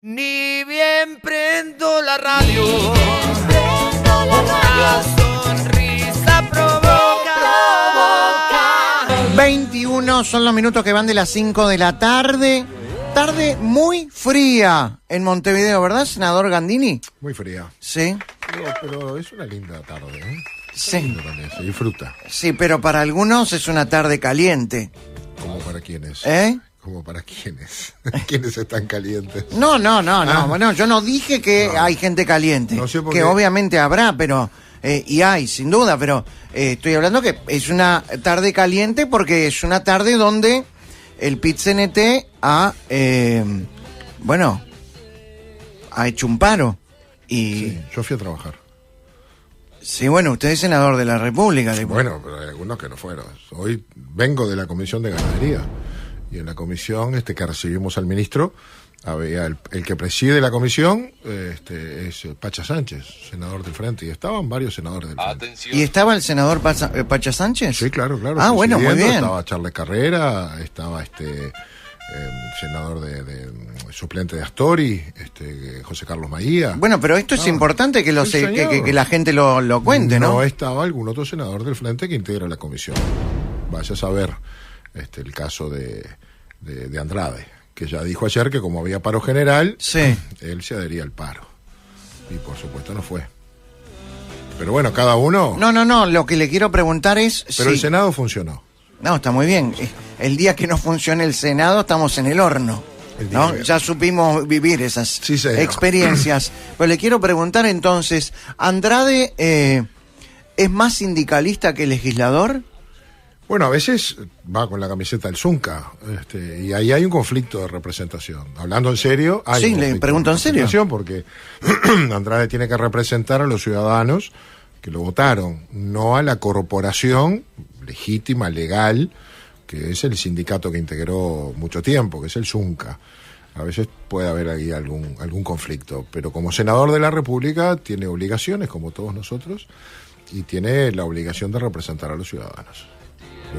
Ni bien prendo la radio, una sonrisa provoca. 21 son los minutos que van de las 5 de la tarde. Tarde muy fría en Montevideo, ¿verdad, senador Gandini? Muy fría. Sí. Pero es una linda tarde, ¿eh? Sí. Lindo también, se disfruta. Sí, pero para algunos es una tarde caliente. ¿Como para quiénes? ¿Eh? ¿Como para quiénes? ¿Quiénes están calientes? No. Bueno, yo no dije que hay gente caliente. No sé por que qué. obviamente habrá, pero... y hay, sin duda, pero estoy hablando que es una tarde caliente porque es una tarde donde el PIT-CNT ha hecho un paro. Y Sí, yo fui a trabajar. sí, bueno, usted es senador de la República. Bueno, pero hay algunos que no fueron. Hoy vengo de la Comisión de Ganadería. Y en la comisión que recibimos al ministro, había el que preside la comisión es Pacha Sánchez, senador del Frente. Y estaban varios senadores del Frente. ¿Y estaba el senador Pacha Sánchez? Sí, claro. Ah, bueno, muy bien. Estaba Charles Carrera, estaba senador de suplente de Astori, José Carlos Maía. Bueno, pero esto es importante que, sí, señor. que la gente lo cuente, ¿no? No estaba algún otro senador del Frente que integra la comisión. Vaya a saber el caso de Andrade, que ya dijo ayer que como había paro general, Sí. él se adhería al paro. Y por supuesto no fue. Pero bueno, cada uno... No, lo que le quiero preguntar es... Pero si... el Senado funcionó. No, está muy bien. El día que no funcione el Senado estamos en el horno, ¿no? Ya supimos vivir esas Sí, señor. experiencias. Pero le quiero preguntar entonces, ¿Andrade es más sindicalista que legislador? Bueno, a veces va con la camiseta del Zunca, y ahí hay un conflicto de representación. Hablando en serio, hay Sí, un le conflicto pregunto de en serio. representación porque Andrade tiene que representar a los ciudadanos que lo votaron, no a la corporación legítima, legal, que es el sindicato que integró mucho tiempo, que es el Zunca. A veces puede haber ahí algún conflicto, pero como senador de la República tiene obligaciones, como todos nosotros, y tiene la obligación de representar a los ciudadanos.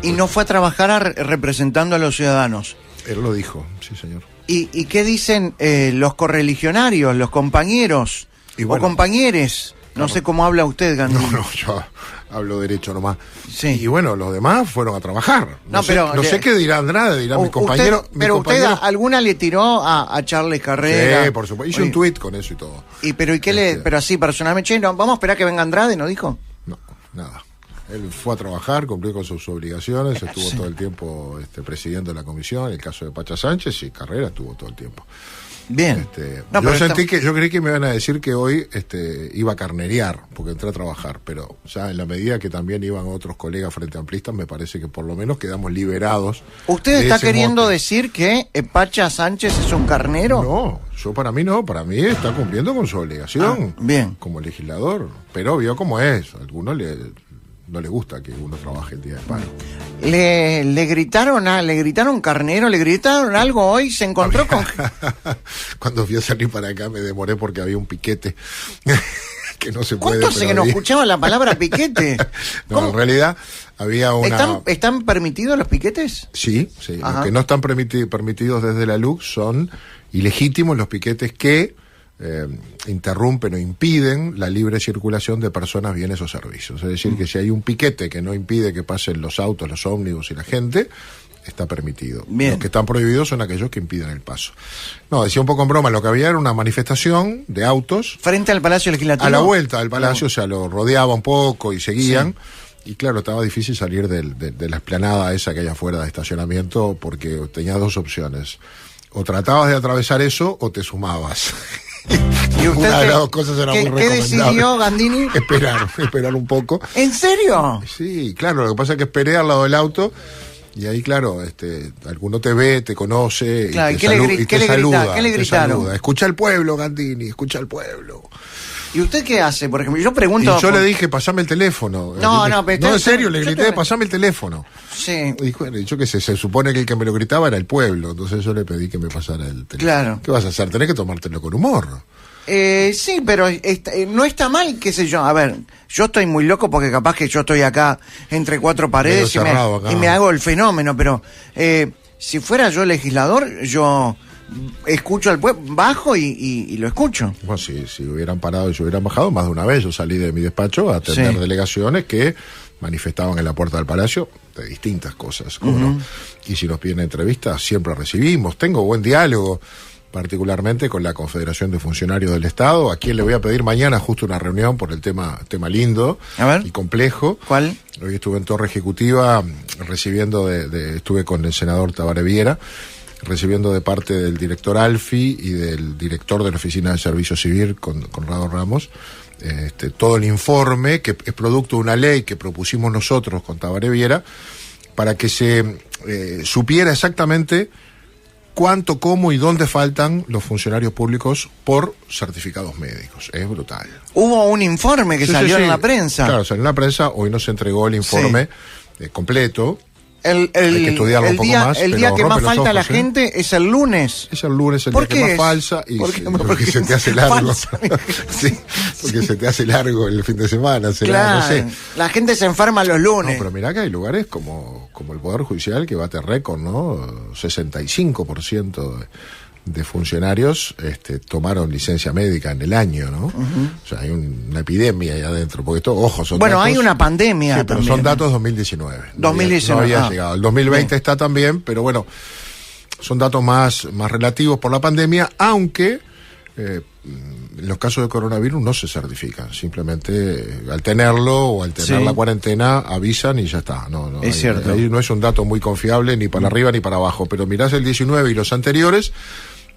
Y no fue a trabajar representando a los ciudadanos. Él lo dijo, sí, señor. ¿Y qué dicen los correligionarios, los compañeros Y bueno, o compañeres? No sé cómo habla usted, Gandini. No, yo hablo derecho nomás. Sí. Y bueno, los demás fueron a trabajar. No, sé, pero no sé qué dirá Andrade, dirá mi Usted- compañero. pero usted alguna le tiró a Charles Carrera. Sí, por supuesto. Hice Oye, un tuit con eso y todo. ¿Y qué le? Pero así personalmente, che, no, vamos a esperar que venga Andrade, ¿no dijo? No, nada. Él fue a trabajar, cumplió con sus obligaciones, estuvo Sí. todo el tiempo presidiendo la comisión, en el caso de Pacha Sánchez, y Carrera estuvo todo el tiempo. Bien. No, yo pero yo creí que me iban a decir que hoy iba a carnerear, porque entré a trabajar, pero ya en la medida que también iban otros colegas frente amplistas, me parece que por lo menos quedamos liberados. ¿Usted de está ese queriendo mote. decir que Pacha Sánchez es un carnero? No, para mí no, para mí está cumpliendo con su obligación bien. como legislador, pero vio cómo es, a algunos no le gusta que uno trabaje el día de paro. ¿Le gritaron carnero? ¿Le gritaron algo hoy? ¿Se encontró con...? Cuando fui a salir para acá me demoré porque había un piquete que no se puede. ¿Cuánto hace que no escuchaba la palabra piquete? No, en realidad había una... ¿Están permitidos los piquetes? Sí. Ajá. Los que no están permitidos desde la LUC son ilegítimos los piquetes que interrumpen o impiden la libre circulación de personas, bienes o servicios. Es decir, que si hay un piquete que no impide que pasen los autos, los ómnibus y la gente, está permitido. Bien. Los que están prohibidos son aquellos que impiden el paso. No, decía un poco en broma, lo que había era una manifestación de autos ¿Frente al Palacio Legislativo? a la vuelta del palacio, o sea, lo rodeaba un poco y seguían. Sí. Y claro, estaba difícil salir de la explanada esa que hay afuera de estacionamiento, porque tenía dos opciones. O tratabas de atravesar eso o te sumabas. ¿Y usted Una de las dos cosas era muy recomendable. ¿Qué decidió, Gandini? Esperar un poco. ¿En serio? Sí, claro, lo que pasa es que esperé al lado del auto y ahí, claro, alguno te ve, te conoce Claro, y te saluda. ¿Qué le te gritaron? saluda. Escucha al pueblo, Gandini, escucha al pueblo. ¿Y usted qué hace? Por ejemplo, yo Y pregunto... yo le dije, pasame el teléfono. pero en serio, le yo grité, te- pasame el teléfono. Sí. Y bueno, yo qué sé, se supone que el que me lo gritaba era el pueblo, entonces yo le pedí que me pasara el teléfono. Claro. ¿Qué vas a hacer? Tenés que tomártelo con humor. Sí, pero no está mal, qué sé yo. A ver, yo estoy muy loco porque capaz que yo estoy acá entre cuatro paredes Medio cerrado acá. y me hago el fenómeno, pero si fuera yo legislador, yo escucho al pueblo, bajo y lo escucho. Bueno, si hubieran parado y se hubieran bajado, más de una vez yo salí de mi despacho a atender delegaciones que manifestaban en la puerta del Palacio de distintas cosas. ¿No? Y si nos piden entrevistas, siempre recibimos. Tengo buen diálogo, particularmente con la Confederación de Funcionarios del Estado, a quien le voy a pedir mañana justo una reunión por el tema lindo y complejo. ¿Cuál? Hoy estuve en Torre Ejecutiva recibiendo estuve con el senador Tabaré Viera, recibiendo de parte del director Alfi y del director de la Oficina de Servicio Civil, Conrado Ramos, todo el informe, que es producto de una ley que propusimos nosotros con Tabaré Viera, para que se supiera exactamente cuánto, cómo y dónde faltan los funcionarios públicos por certificados médicos. Es brutal. Hubo un informe que salió en la prensa. Claro, salió en la prensa, hoy nos entregó el informe completo. Hay que estudiarlo un poco más. El día que más falta a la gente es el lunes. Es el lunes el día que más falsa. Y porque se te hace largo. Sí, porque se te hace largo el fin de semana. Claro, no sé. La gente se enferma los lunes. No, pero mirá que hay lugares como el Poder Judicial que bate récord, ¿no? 65% de funcionarios tomaron licencia médica en el año, ¿no? O sea, hay una epidemia ahí adentro, porque esto, ojo, son datos, hay una pandemia sí, pero también. Son datos 2019. 2019. No había llegado. El 2020 está también, pero bueno, son datos más relativos por la pandemia, aunque en los casos de coronavirus no se certifican, simplemente al tenerlo o al tener la cuarentena avisan y ya está. Es cierto. Ahí no es un dato muy confiable ni para arriba ni para abajo, pero mirás el 19 y los anteriores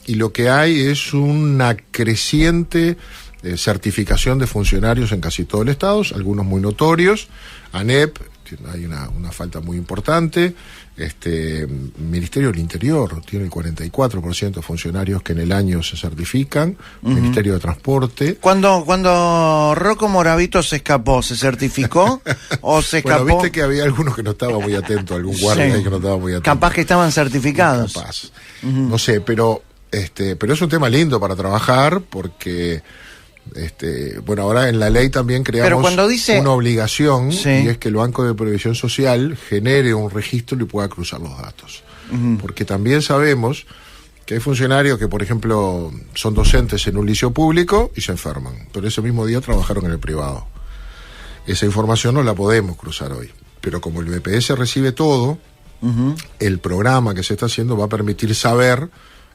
y lo que hay es una creciente certificación de funcionarios en casi todo el Estado, algunos muy notorios. ANEP, hay una falta muy importante. Ministerio del Interior tiene el 44% de funcionarios que en el año se certifican. Ministerio de Transporte. Cuando Rocco Moravito se escapó, ¿se certificó o se escapó? Bueno, viste que había algunos que no estaban muy atentos, algún guardia ahí que no estaba muy atento. Capaz que estaban certificados. Capaz. No sé, pero es un tema lindo para trabajar porque ahora en la ley también creamos una obligación, y es que el Banco de Previsión Social genere un registro y pueda cruzar los datos. Porque también sabemos que hay funcionarios que, por ejemplo, son docentes en un liceo público y se enferman, pero ese mismo día trabajaron en el privado. Esa información no la podemos cruzar hoy, pero como el BPS recibe todo, el programa que se está haciendo va a permitir saber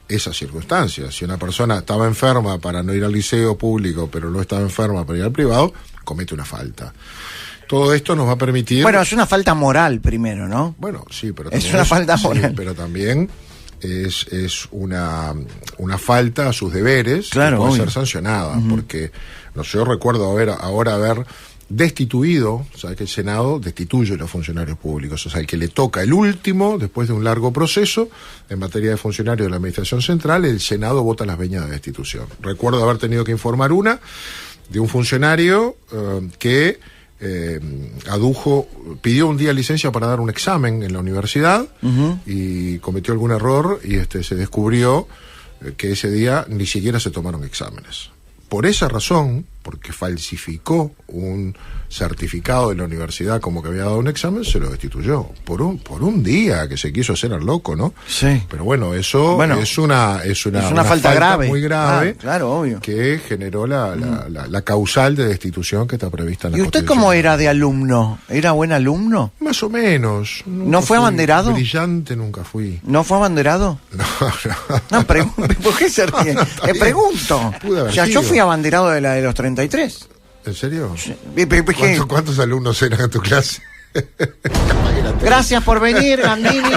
esas circunstancias. Si una persona estaba enferma para no ir al liceo público, pero no estaba enferma para ir al privado, comete una falta. Todo esto nos va a permitir... Bueno, es una falta moral primero, ¿no? Bueno, sí, pero también es una falta moral. Sí, pero también es una falta a sus deberes, claro, que puede ser sancionada, porque yo recuerdo haber destituido, o sea, que el Senado destituye a los funcionarios públicos, o sea, el que le toca el último, después de un largo proceso, en materia de funcionarios de la Administración Central, el Senado vota las veñas de destitución. Recuerdo haber tenido que informar de un funcionario que pidió un día licencia para dar un examen en la universidad y cometió algún error y se descubrió que ese día ni siquiera se tomaron exámenes. Por esa razón, porque falsificó un certificado de la universidad como que había dado un examen, se lo destituyó. Por un día que se quiso hacer al loco, ¿no? Sí. Pero bueno, eso es una falta grave. Muy grave. Claro, obvio. Que generó la causal de destitución que está prevista en la Constitución. ¿Y usted cómo era de alumno? ¿Era buen alumno? Más o menos. ¿No fue abanderado? Brillante nunca fui. ¿No fue abanderado? No, ¿por qué se ríe? Le pregunto. Yo fui abanderado de la de los 33. ¿En serio? Sí. ¿Cuántos alumnos eran en tu clase? Gracias por venir, Gandini.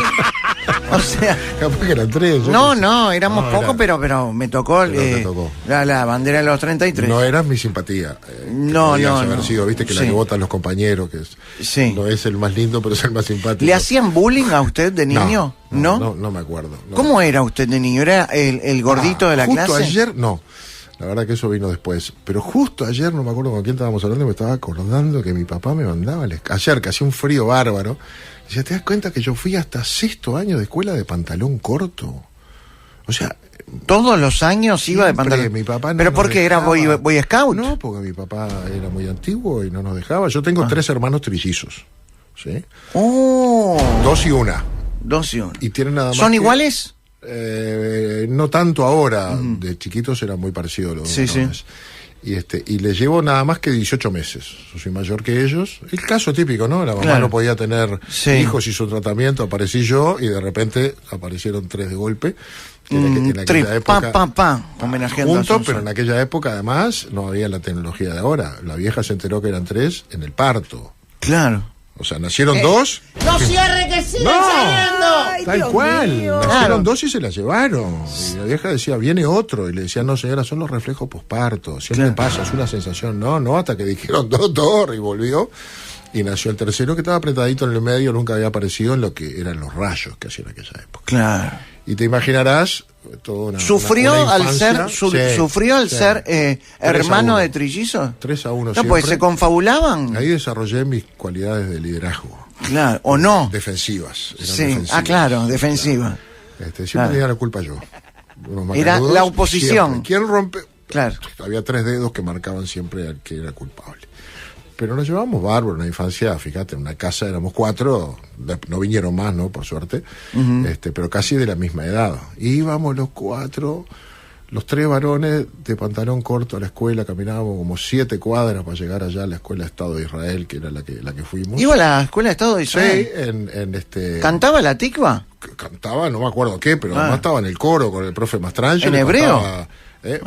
O sea, capaz que eran 3. No, éramos pocos, pero me tocó, la bandera de los 33. No eras mi simpatía. No. Haber sido, viste, que la que votan los compañeros, que no es el más lindo, pero es el más simpático. ¿Le hacían bullying a usted de niño? No me acuerdo. ¿Cómo era usted de niño? ¿Era el gordito de la justo clase? Ayer, no. La verdad que eso vino después. Pero justo ayer, no me acuerdo con quién estábamos hablando, me estaba acordando que mi papá me mandaba ayer, que hacía un frío bárbaro. Y ¿te das cuenta que yo fui hasta 6º año de escuela de pantalón corto? O sea, ¿todos los años iba de pantalón? Mi papá no. ¿Pero por qué era boy scout? No, porque mi papá era muy antiguo y no nos dejaba. Yo tengo 3 hermanos trillizos. ¿Sí? 2 y 1. 2 y 1. Y tienen nada más. ¿Son iguales? No tanto ahora, de chiquitos eran muy parecidos los Sí, varones. Y les llevo nada más que 18 meses. Yo soy mayor que ellos. El caso típico, ¿no? La mamá Claro. no podía tener Sí. hijos, hizo tratamiento, aparecí yo y de repente aparecieron 3 de golpe. En aquella Trip, época, homenajeando a juntos, Sonso. pero en aquella época además no había la tecnología de ahora. La vieja se enteró que eran 3 en el parto. Claro. O sea, nacieron 2. ¡No cierre que siguen ¡No! saliendo! Ay, Tal Dios cual. mío. Nacieron Claro. 2 y se la llevaron. Y la vieja decía, viene otro. Y le decía, no señora, son los reflejos posparto. Siempre Claro. pasa, es una sensación. No, hasta que dijeron doctor y volvió. Y nació el tercero que estaba apretadito en el medio, nunca había aparecido en lo que eran los rayos que hacían en aquella época. Claro. Y te imaginarás toda una. ¿Sufrió una al infancia. ser, Sí, sufrió al sí. ser 3-1. hermano de trillizos? 3-1 No, siempre. pues se confabulaban. Ahí desarrollé mis cualidades de liderazgo. Claro, o no. Defensivas. eran Sí, defensivas. claro, defensiva. Siempre Claro. tenía la culpa yo. Unos Era macanudos, la oposición. siempre. ¿Quién rompe? Claro. Había 3 dedos que marcaban siempre al que era culpable. Pero nos llevamos bárbaro en la infancia, fíjate, en una casa éramos 4, no vinieron más, ¿no? Por suerte, pero casi de la misma edad. Íbamos los 4, los 3 varones de pantalón corto a la escuela, caminábamos como 7 cuadras para llegar allá a la escuela de Estado de Israel, que era la que fuimos. ¿Iba a la escuela de Estado de Sí, Israel? ¿Cantaba la tikva? Cantaba, no me acuerdo qué, pero Ah. además estaba en el coro con el profe Mastrangelo. ¿En hebreo? Cantaba,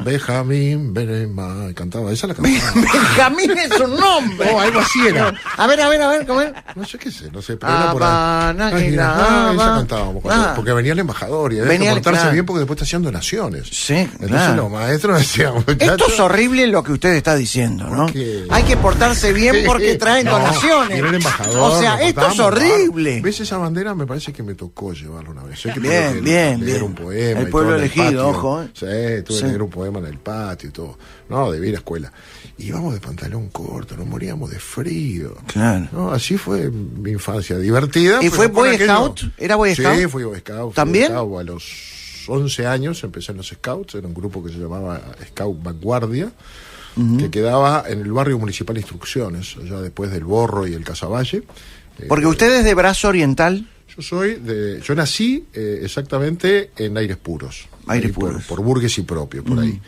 Benjamín, Benema, cantaba, esa la cantaba. Benjamín es un nombre. No, algo así era. A ver, ¿cómo es? No sé qué sé, pero era por ahí. Habana, Ay, mira, Habana. esa cantábamos, porque venía el embajador y había Venía que el- portarse claro. bien porque después te hacían donaciones. Sí, Entonces claro. los maestros decían, Esto muchachos, es horrible lo que usted está diciendo, ¿no? ¿Por qué? Hay que portarse bien porque traen No, donaciones. era el embajador, O sea, nos esto es portábamos horrible. bárbaro. ¿Ves esa bandera? Me parece que me tocó llevarla una vez. Sé que Bien, tuve que bien, leer bien. un poema. El y pueblo todo en elegido, patio. ojo, Sí, tuve Sí. que leer un poema en el patio y todo. No, debí ir a escuela. Íbamos de pantalón corto, nos moríamos de frío. Claro. No, así fue mi infancia, divertida. ¿Y pero fue con Boy aquello- Scout? ¿Era Boy Scout? Sí, fui Boy Scout. ¿También? Boy Scout. A los 11 años empecé en los Scouts, era un grupo que se llamaba Scout Vanguardia, que quedaba en el barrio Municipal Instrucciones, allá después del Borro y el Casaballe. Porque usted es de Brazo Oriental. Yo nací exactamente en Aires Puros. Aires Ahí Puros. Por Burgues y Propio, por ahí.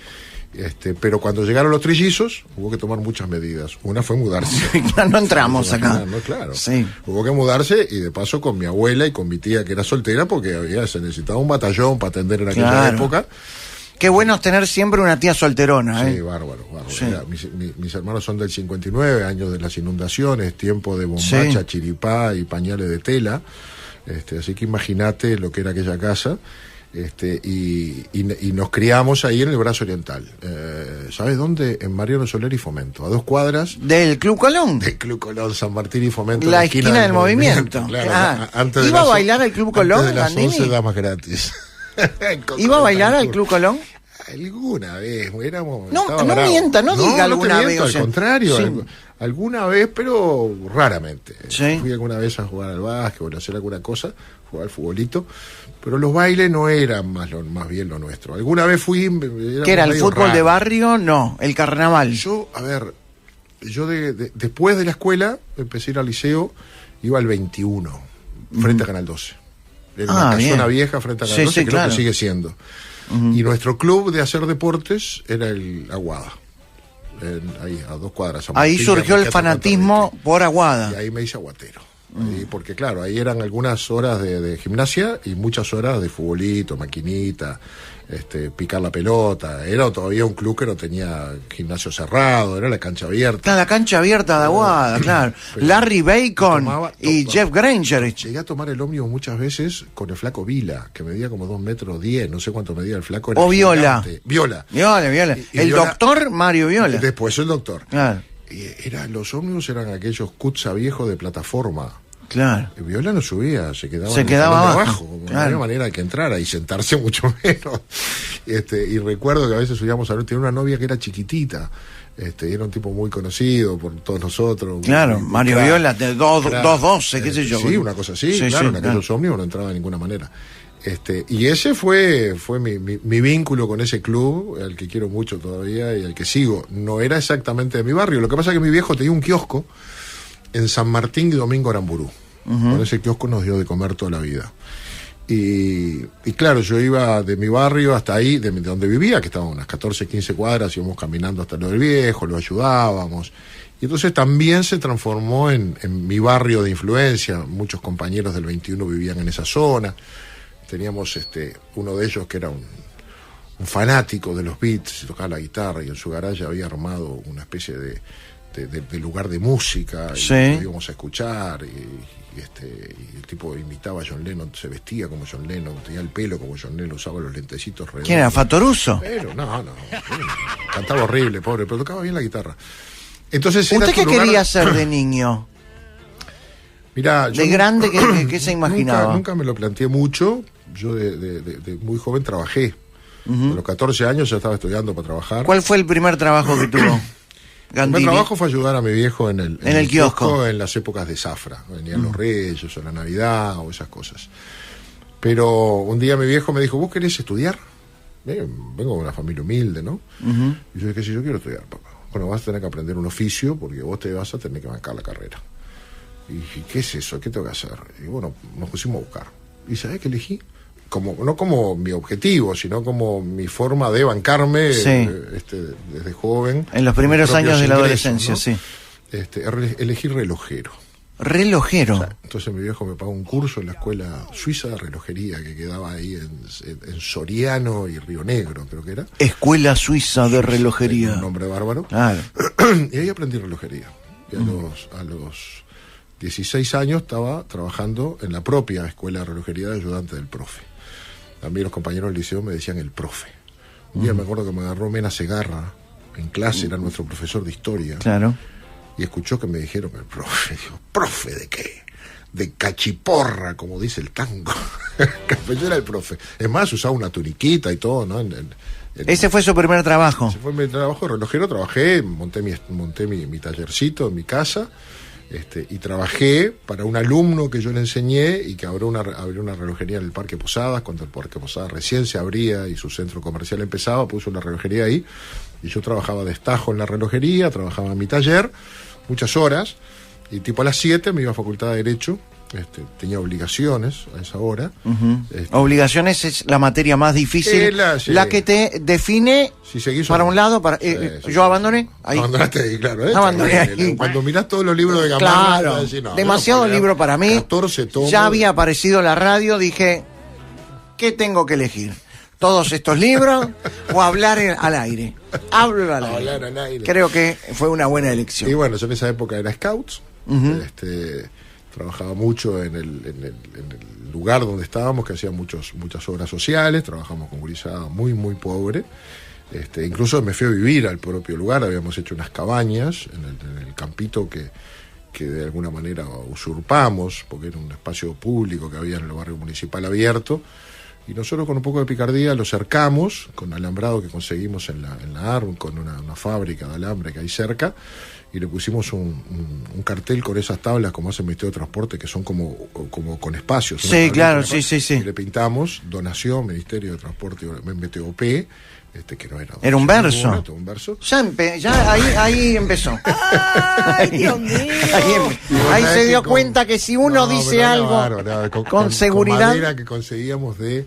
Pero cuando llegaron los trillizos, hubo que tomar muchas medidas. Una fue mudarse. Ya no entramos acá. ¿No? Claro. Sí. Hubo que mudarse y de paso con mi abuela y con mi tía que era soltera porque se necesitaba un batallón para atender en aquella Claro. época. Qué bueno es tener siempre una tía solterona, ¿eh? Sí, bárbaro. Sí. Era, mis hermanos son del 59, años de las inundaciones, tiempo de bombacha, Sí. chiripá y pañales de tela. Así que imagínate lo que era aquella casa. Y nos criamos ahí en el Brazo Oriental. ¿Sabes dónde? En Mariano Soler y Fomento, a 2 cuadras Del Club Colón. del Club Colón, San Martín y Fomento. La esquina del movimiento. Claro, Ah. antes de ¿Iba a las- bailar al Club Colón, Antes de las Landini? 11 damas gratis. ¿Iba a bailar al Club Colón? Alguna vez, éramos. No, estaba no bravo. mienta, no diga te alguna miento, vez, o Al sea, contrario, sí. alguna vez, pero raramente. Sí. Fui alguna vez a jugar al básquet o a hacer alguna cosa, jugar al futbolito, pero los bailes no eran más bien lo nuestro. Alguna vez fui. ¿Qué era? ¿El medio fútbol de raro. barrio? No, el carnaval. Yo después de la escuela, empecé a ir al liceo, iba al 21, frente a Canal 12. Era una bien. casona vieja frente a Canal Sí, 12, sí, creo claro. que sigue siendo. Y nuestro club de hacer deportes era el Aguada. Ahí, a 2 cuadras. San Ahí Martín, surgió el Enriqueta, fanatismo por Aguada. y ahí me hice aguatero. Porque claro, ahí eran algunas horas de gimnasia y muchas horas de futbolito, maquinita, picar la pelota. Era todavía un club que no tenía gimnasio cerrado, era la cancha abierta. Está la cancha abierta de Aguada, claro. Larry Bacon y Jeff Granger. Llegué a tomar el ómnibus muchas veces con el flaco Vila, que medía como 2 metros 10, no sé cuánto medía el flaco. Era O Viola. gigante. Viola. Viola. Y El Viola- doctor Mario Viola. Después el doctor. Claro, Los ómnibus eran aquellos Kutza viejos de plataforma. claro. Y Viola no subía, se quedaba, Se en el quedaba salón de abajo, como claro. No había manera de que entrara y sentarse mucho menos. Y recuerdo que a veces subíamos a ver, tenía una novia que era chiquitita. Era un tipo muy conocido por todos nosotros. Claro, Muy- Mario claro, Viola, de 212, qué sé yo. Sí, una cosa así, Sí, claro, sí, en aquellos ómnibus no entraba de ninguna manera. Y ese fue mi vínculo con ese club, al que quiero mucho todavía y al que sigo. No era exactamente de mi barrio, lo que pasa es que mi viejo tenía un kiosco en San Martín y Domingo Aramburú. Con ese kiosco nos dio de comer toda la vida. Y claro, yo iba de mi barrio hasta ahí, de donde vivía, que estaba unas 14, 15 cuadras, íbamos caminando hasta lo del Viejo, lo ayudábamos. Y entonces también se transformó en mi barrio de influencia. Muchos compañeros del 21 vivían en esa zona. Teníamos uno de ellos que era un fanático de los Beats, tocaba la guitarra y en su garaje había armado una especie de lugar de música. Sí. Y lo íbamos a escuchar y el tipo imitaba a John Lennon, se vestía como John Lennon, tenía el pelo como John Lennon, usaba los lentecitos redondos. ¿Quién era, Fatoruso? Pero no, cantaba horrible, pobre, pero tocaba bien la guitarra. Entonces, ¿usted qué quería ser de niño? Mirá, de grande, ¿qué se imaginaba? Nunca me lo planteé mucho. Yo de muy joven trabajé. A los 14 años ya estaba estudiando para trabajar. ¿Cuál fue el primer trabajo que tuvo? El primer trabajo fue ayudar a mi viejo en el kiosco en las épocas de zafra. Venían los Reyes o la Navidad o esas cosas. Pero un día mi viejo me dijo, ¿vos querés estudiar? Vengo de una familia humilde, ¿no? Y yo dije, sí, yo quiero estudiar, papá. Bueno, vas a tener que aprender un oficio porque vos te vas a tener que bancar la carrera. Y dije, ¿qué es eso? ¿Qué tengo que hacer? Y bueno, nos pusimos a buscar. ¿Y sabés qué elegí? No como mi objetivo, sino como mi forma de bancarme desde joven. En los primeros años de la adolescencia, ¿no? Sí. Elegí relojero. ¿Relojero? O sea, entonces mi viejo me pagó un curso en la escuela suiza de relojería que quedaba ahí en Soriano y Río Negro, creo que era. Escuela Suiza de Relojería. Un nombre bárbaro. Claro. Y ahí aprendí relojería. Y a los 16 años estaba trabajando en la propia escuela de relojería de ayudante del profe. A mí los compañeros del liceo me decían el profe. Un día me acuerdo que me agarró Mena Segarra en clase, era nuestro profesor de historia. Claro. Y escuchó que me dijeron el profe. Dijo, ¿profe de qué? De cachiporra, como dice el tango. Yo era el profe. Es más, usaba una tuniquita y todo, ¿no? Ese fue su primer trabajo. Ese fue mi trabajo de relojero. Trabajé, monté mi tallercito en mi casa. Y trabajé para un alumno que yo le enseñé y que abrió una relojería en el Parque Posadas, cuando el Parque Posadas recién se abría y su centro comercial empezaba, puso una relojería ahí, y yo trabajaba de estajo en la relojería, trabajaba en mi taller, muchas horas, y tipo a las 7 me iba a Facultad de Derecho, tenía obligaciones a esa hora. Obligaciones es la materia más difícil, la que te define para un lado, yo abandoné ahí. Abandonaste ahí, claro. Abandoné ahí. Cuando mirás todos los libros de Gamarra, claro, decís, demasiado libro para mí. 14 tomos. Ya había aparecido la radio, dije, ¿qué tengo que elegir? ¿Todos estos libros o hablar al aire? Hablar al aire. Creo que fue una buena elección. Y bueno, yo en esa época era Scouts. Trabajaba mucho en el lugar donde estábamos, que hacía muchas obras sociales. Trabajamos con gurizada muy, muy pobre. Incluso me fui a vivir al propio lugar. Habíamos hecho unas cabañas en el campito que de alguna manera usurpamos, porque era un espacio público que había en el barrio municipal abierto. Y nosotros con un poco de picardía lo cercamos con alambrado que conseguimos en la ARM, con una fábrica de alambre que hay cerca, y le pusimos un cartel con esas tablas como hace el Ministerio de Transporte, que son como con espacios. Sí, claro, sí. Y le pintamos donación, Ministerio de Transporte, MTOP, que no era... Era un verso. Un verso. Ya ahí empezó. ¡Ay, Dios mío! Ahí se dio cuenta que si uno dice algo con seguridad... Con madera que conseguíamos de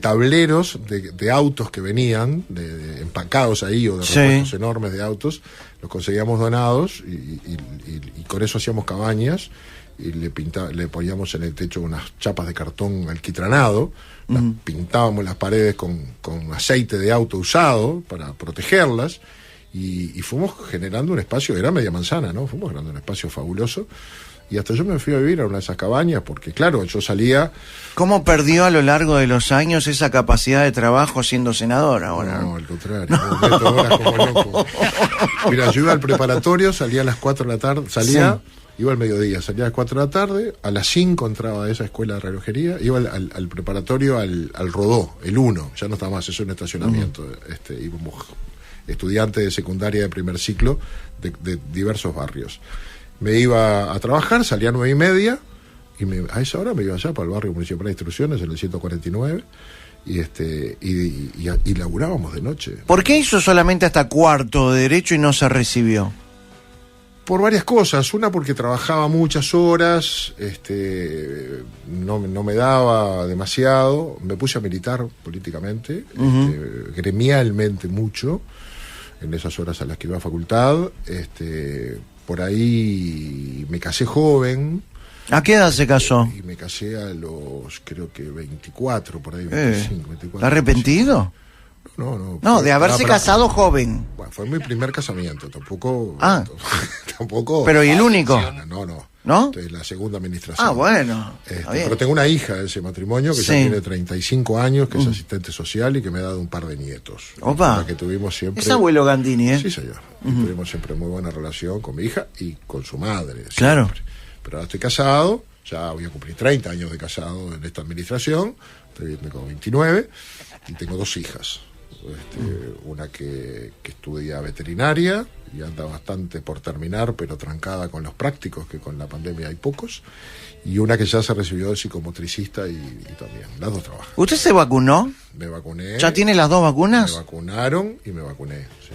tableros de autos que venían de empacados ahí, o de repuestos enormes de autos, los conseguíamos donados y con eso hacíamos cabañas y le poníamos en el techo unas chapas de cartón alquitranado, pintábamos las paredes con aceite de auto usado para protegerlas y fuimos generando un espacio, era media manzana, ¿no? Fuimos generando un espacio fabuloso. Y hasta yo me fui a vivir a una de esas cabañas porque, claro, yo salía... ¿Cómo perdió a lo largo de los años esa capacidad de trabajo siendo senador ahora? No, al contrario. Meto horas como loco. Mira, yo iba al preparatorio, salía a las 4 de la tarde, iba al mediodía, salía a las 4 de la tarde, a las 5 entraba a esa escuela de relojería, iba al preparatorio al Rodó, el 1, ya no está más, eso es un estacionamiento. Íbamos estudiantes de secundaria de primer ciclo de diversos barrios. Me iba a trabajar, salía a 9:30 y a esa hora me iba allá para el barrio municipal de instrucciones, en el 149, y laburábamos de noche. ¿Por qué hizo solamente hasta cuarto de derecho y no se recibió? Por varias cosas. Una, porque trabajaba muchas horas, no me daba demasiado. Me puse a militar políticamente, gremialmente mucho, en esas horas a las que iba a facultad. Por ahí me casé joven. ¿A qué edad se casó? Y me casé a los, creo que 24, por ahí, 25, 24. ¿Está arrepentido? No, de haberse casado joven. Bueno, fue mi primer casamiento, tampoco. Tampoco. Pero ¿y el único? No. Es la segunda administración. Bueno. Pero tengo una hija de ese matrimonio que ya tiene 35 años, que es asistente social y que me ha dado un par de nietos. Opa. La que tuvimos siempre. Es abuelo Gandini, ¿eh? Sí, señor. Tuvimos siempre muy buena relación con mi hija y con su madre. Claro. Siempre. Pero ahora estoy casado, ya voy a cumplir 30 años de casado en esta administración, tengo 29 y tengo 2 hijas. Una que estudia veterinaria y anda bastante por terminar, pero trancada con los prácticos, que con la pandemia hay pocos, y una que ya se recibió de psicomotricista y también, las dos trabajan. ¿Usted se vacunó? Me vacuné. ¿Ya tiene las 2 vacunas? Me vacunaron y me vacuné. Sí,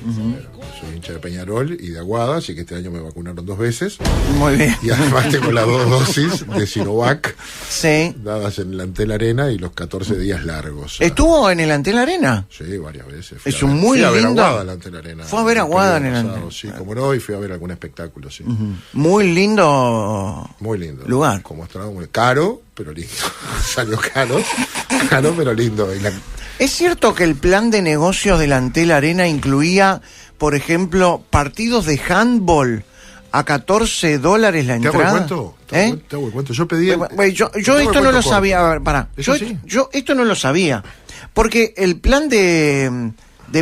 soy hincha de Peñarol y de Aguada, así que este año me vacunaron 2 veces. Muy bien. Y además tengo las 2 dosis de Sinovac, dadas en el Antel Arena y los 14 días largos. ¿Estuvo en el Antel Arena? Sí, varias veces. Es un muy lindo. Fui a ver Aguada en el Antel Arena. Fue a ver Aguada en el Antel. Sí, como no, y fui a ver algún espectáculo, sí. Muy lindo. Muy lindo. Lugar. Como estaba muy caro, pero lindo. Salió caro, pero lindo. ¿Es cierto que el plan de negocios del Antel Arena incluía, por ejemplo, partidos de handball a $14 la entrada? ¿Te hago el cuento? Te hago el cuento. Yo pedí... Yo esto no lo sabía. A ver, pará. Yo esto no lo sabía. Porque el plan de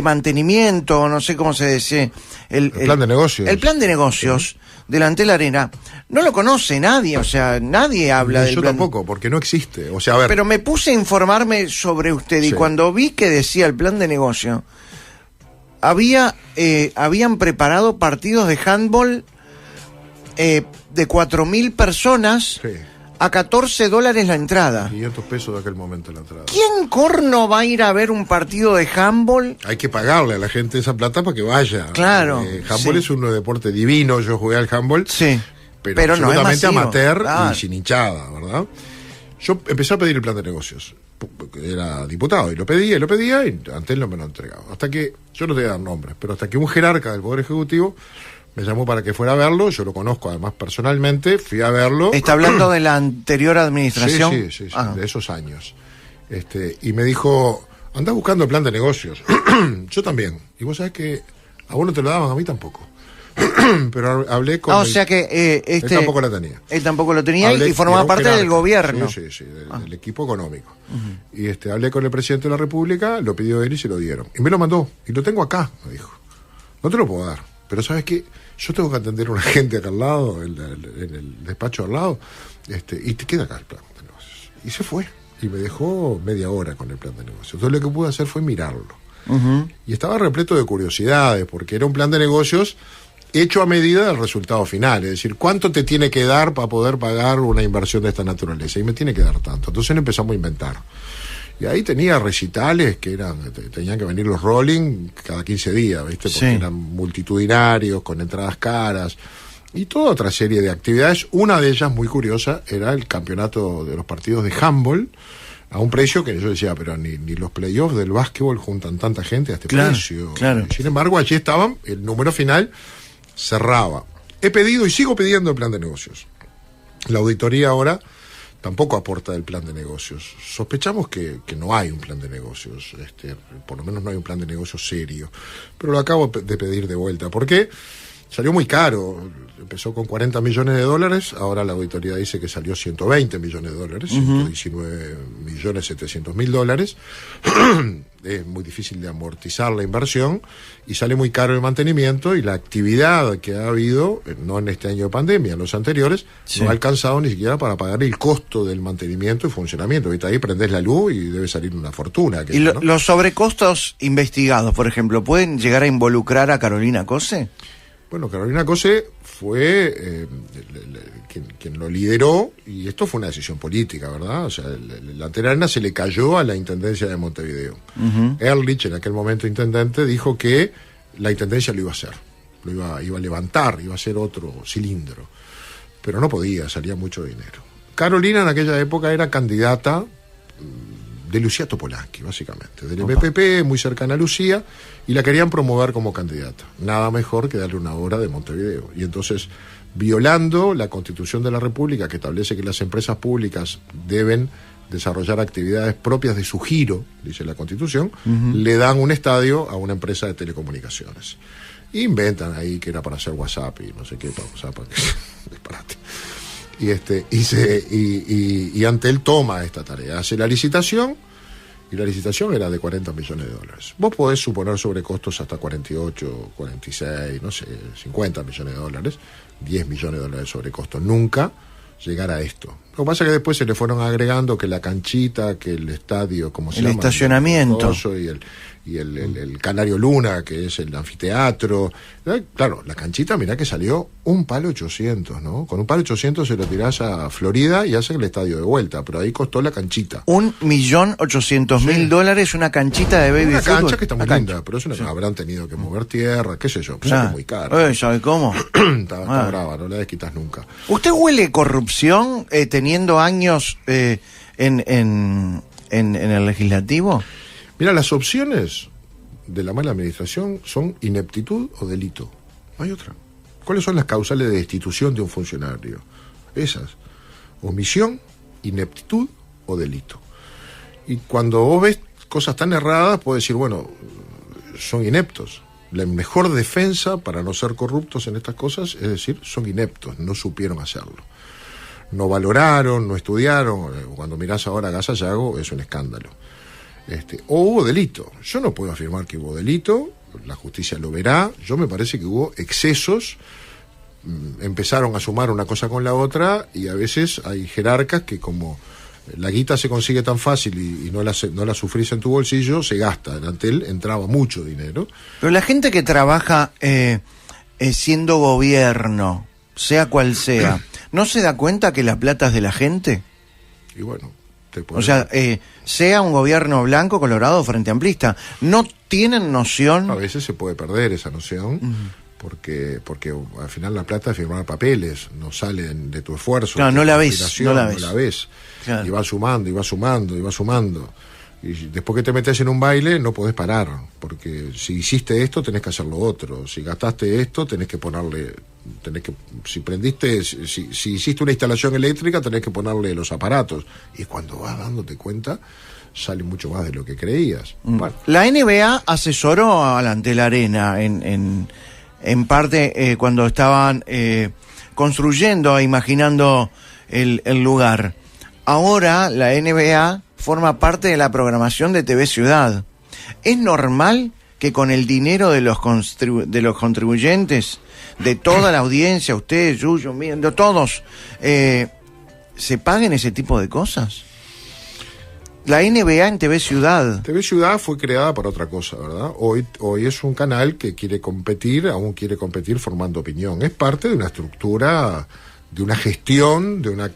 mantenimiento, no sé cómo se dice... El plan de negocios. El plan de negocios del Antel Arena no lo conoce nadie, o sea, nadie habla del plan. Yo tampoco, porque no existe. O sea, a ver. Pero me puse a informarme sobre usted y cuando vi que decía el plan de negocio, habían preparado partidos de handball de 4.000 personas a $14 la entrada. $500 de aquel momento la entrada. ¿Quién corno va a ir a ver un partido de handball? Hay que pagarle a la gente esa plata para que vaya. Claro. Handball es un deporte divino, yo jugué al handball. Sí. Pero absolutamente no es amateur y sin hinchada, ¿verdad? Yo empecé a pedir el plan de negocios. Era diputado y lo pedía y antes no me lo entregaba. Hasta que, yo no te voy a dar nombres, pero hasta que un jerarca del Poder Ejecutivo me llamó para que fuera a verlo, yo lo conozco además personalmente, fui a verlo. ¿Está hablando de la anterior administración? Sí, de esos años. Y me dijo, andá buscando el plan de negocios. Yo también. Y vos sabés que a vos no te lo daban, a mí tampoco. Pero hablé con... o sea que él tampoco la tenía. Él tampoco lo tenía y formaba parte del gobierno. Sí, del equipo económico. Y hablé con el presidente de la República, lo pidió él y se lo dieron. Y me lo mandó. Y lo tengo acá, me dijo. No te lo puedo dar. Pero ¿sabes qué? Yo tengo que atender a una gente acá al lado, en el despacho al lado, y te queda acá el plan de negocios. Y se fue. Y me dejó media hora con el plan de negocios. Entonces lo que pude hacer fue mirarlo. Y estaba repleto de curiosidades, porque era un plan de negocios hecho a medida del resultado final, es decir, ¿cuánto te tiene que dar para poder pagar una inversión de esta naturaleza? Y me tiene que dar tanto. Entonces empezamos a inventar. Y ahí tenía recitales que tenían que venir los rolling cada 15 días, ¿viste? Porque eran multitudinarios, con entradas caras, y toda otra serie de actividades. Una de ellas, muy curiosa, era el campeonato de los partidos de handball, a un precio que yo decía, pero ni los playoffs del básquetbol juntan tanta gente a este precio. Claro. Sin embargo, allí estaban, el número final cerraba. He pedido y sigo pidiendo el plan de negocios. La auditoría ahora tampoco aporta el plan de negocios. Sospechamos que no hay un plan de negocios, por lo menos no hay un plan de negocios serio, pero lo acabo de pedir de vuelta. ¿Por qué? Salió muy caro, empezó con $40 millones, ahora la auditoría dice que salió $120 millones, $119.700.000. Es muy difícil de amortizar la inversión y sale muy caro el mantenimiento, y la actividad que ha habido, no en este año de pandemia, en los anteriores, no ha alcanzado ni siquiera para pagar el costo del mantenimiento y funcionamiento. Ahorita ahí prendés la luz y debe salir una fortuna. ¿Y los sobrecostos investigados, por ejemplo, pueden llegar a involucrar a Carolina Cose? Bueno, Carolina Cose fue quien lo lideró, y esto fue una decisión política, ¿verdad? O sea, la Antel Arena se le cayó a la Intendencia de Montevideo. Ehrlich, en aquel momento intendente, dijo que la Intendencia lo iba a hacer. lo iba a levantar, iba a ser otro cilindro, pero no podía, salía mucho dinero. Carolina en aquella época era candidata de Lucía Topolansky, básicamente, del MPP, muy cercana a Lucía, y la querían promover como candidata. Nada mejor que darle una hora de Montevideo. Y entonces, violando la Constitución de la República, que establece que las empresas públicas deben desarrollar actividades propias de su giro, dice la Constitución, le dan un estadio a una empresa de telecomunicaciones. Inventan ahí que era para hacer WhatsApp y no sé qué, para WhatsApp, disparate. Y Antel toma esta tarea, hace la licitación, y la licitación era de $40 millones. Vos podés suponer sobrecostos hasta 48, 46, no sé, $50 millones, $10 millones de sobrecostos. Nunca llegar a esto. Lo que pasa es que después se le fueron agregando que la canchita, que el estadio, como se llama, el estacionamiento y el Canario Luna, que es el anfiteatro. Claro, la canchita, mirá que salió $1.800.000, ¿no? Con $1.800.000 se lo tirás a Florida y hacen el estadio de vuelta, pero ahí costó la canchita. $1.800.000, una canchita de baby una fútbol. Cancha que está muy linda, pero eso habrán tenido que mover tierra, qué sé yo, pues es muy caro. ¿Sabe cómo? Está brava, no la desquitas nunca. ¿Usted huele corrupción teniendo años en el legislativo? Mira, las opciones de la mala administración son ineptitud o delito. No hay otra. ¿Cuáles son las causales de destitución de un funcionario? Esas. Omisión, ineptitud o delito. Y cuando vos ves cosas tan erradas, puedes decir, bueno, son ineptos. La mejor defensa para no ser corruptos en estas cosas es decir, son ineptos, no supieron hacerlo. No valoraron, no estudiaron. Cuando mirás ahora a Gasallago, es un escándalo. O hubo delito. Yo no puedo afirmar que hubo delito, la justicia lo verá. Yo me parece que hubo excesos, empezaron a sumar una cosa con la otra, y a veces hay jerarcas que, como la guita se consigue tan fácil y no la sufrís en tu bolsillo, se gasta. En Antel entraba mucho dinero. Pero la gente que trabaja siendo gobierno, sea cual sea, ¿no se da cuenta que la plata es de la gente? Y bueno, o sea, sea un gobierno blanco, colorado o frente amplista, ¿no tienen noción? A veces se puede perder esa noción, porque al final la plata es firmar papeles, no salen de tu esfuerzo. Claro, no la ves. Claro. Y va sumando, y va sumando, y va sumando. Y después que te metes en un baile, no podés parar, porque si hiciste esto, tenés que hacer lo otro. Si gastaste esto, tenés que ponerle... si hiciste una instalación eléctrica, tenés que ponerle los aparatos. Y cuando vas dándote cuenta, sale mucho más de lo que creías. Bueno. La NBA asesoró a la Antel Arena en parte cuando estaban construyendo, imaginando el lugar. Ahora la NBA forma parte de la programación de TV Ciudad. ¿Es normal que con el dinero de los contribuyentes, de toda la audiencia, ustedes, Yuyo, de todos, se paguen ese tipo de cosas? La NBA en TV Ciudad. TV Ciudad fue creada para otra cosa, ¿verdad? Hoy es un canal que aún quiere competir formando opinión. Es parte de una estructura, de una gestión, de una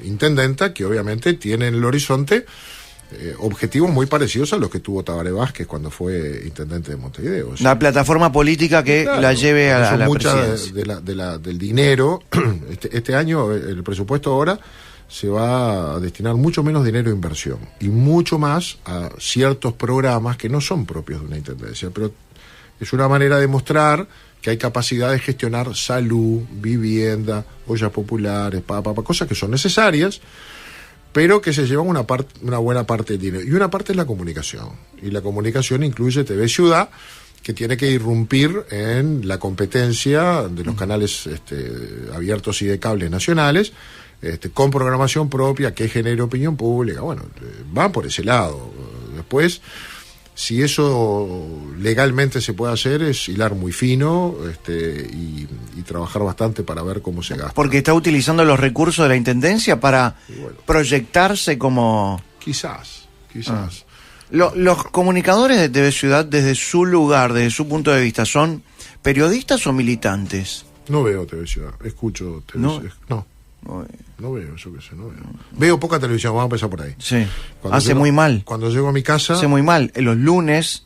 intendenta que obviamente tiene en el horizonte objetivos muy parecidos a los que tuvo Tabaré Vázquez cuando fue intendente de Montevideo. O sea, la plataforma política que claro, la lleve a la presidencia. Del dinero, este año el presupuesto ahora se va a destinar mucho menos dinero a inversión y mucho más a ciertos programas que no son propios de una intendencia, pero es una manera de mostrar que hay capacidad de gestionar salud, vivienda, ollas populares, cosas que son necesarias, pero que se llevan una buena parte del dinero. Y una parte es la comunicación. Y la comunicación incluye TV Ciudad, que tiene que irrumpir en la competencia de los canales abiertos y de cables nacionales, con programación propia que genere opinión pública. Bueno, van por ese lado. Después, si eso legalmente se puede hacer, es hilar muy fino y trabajar bastante para ver cómo se gasta. Porque está utilizando los recursos de la Intendencia para proyectarse como... Quizás. ¿Los comunicadores de TV Ciudad, desde su lugar, desde su punto de vista, son periodistas o militantes? No veo TV Ciudad, escucho TV Ciudad. No veo, yo qué sé, no veo. Veo poca televisión, vamos a empezar por ahí. Sí. Cuando Hace llego- muy mal. Cuando llego a mi casa... Hace muy mal. Los lunes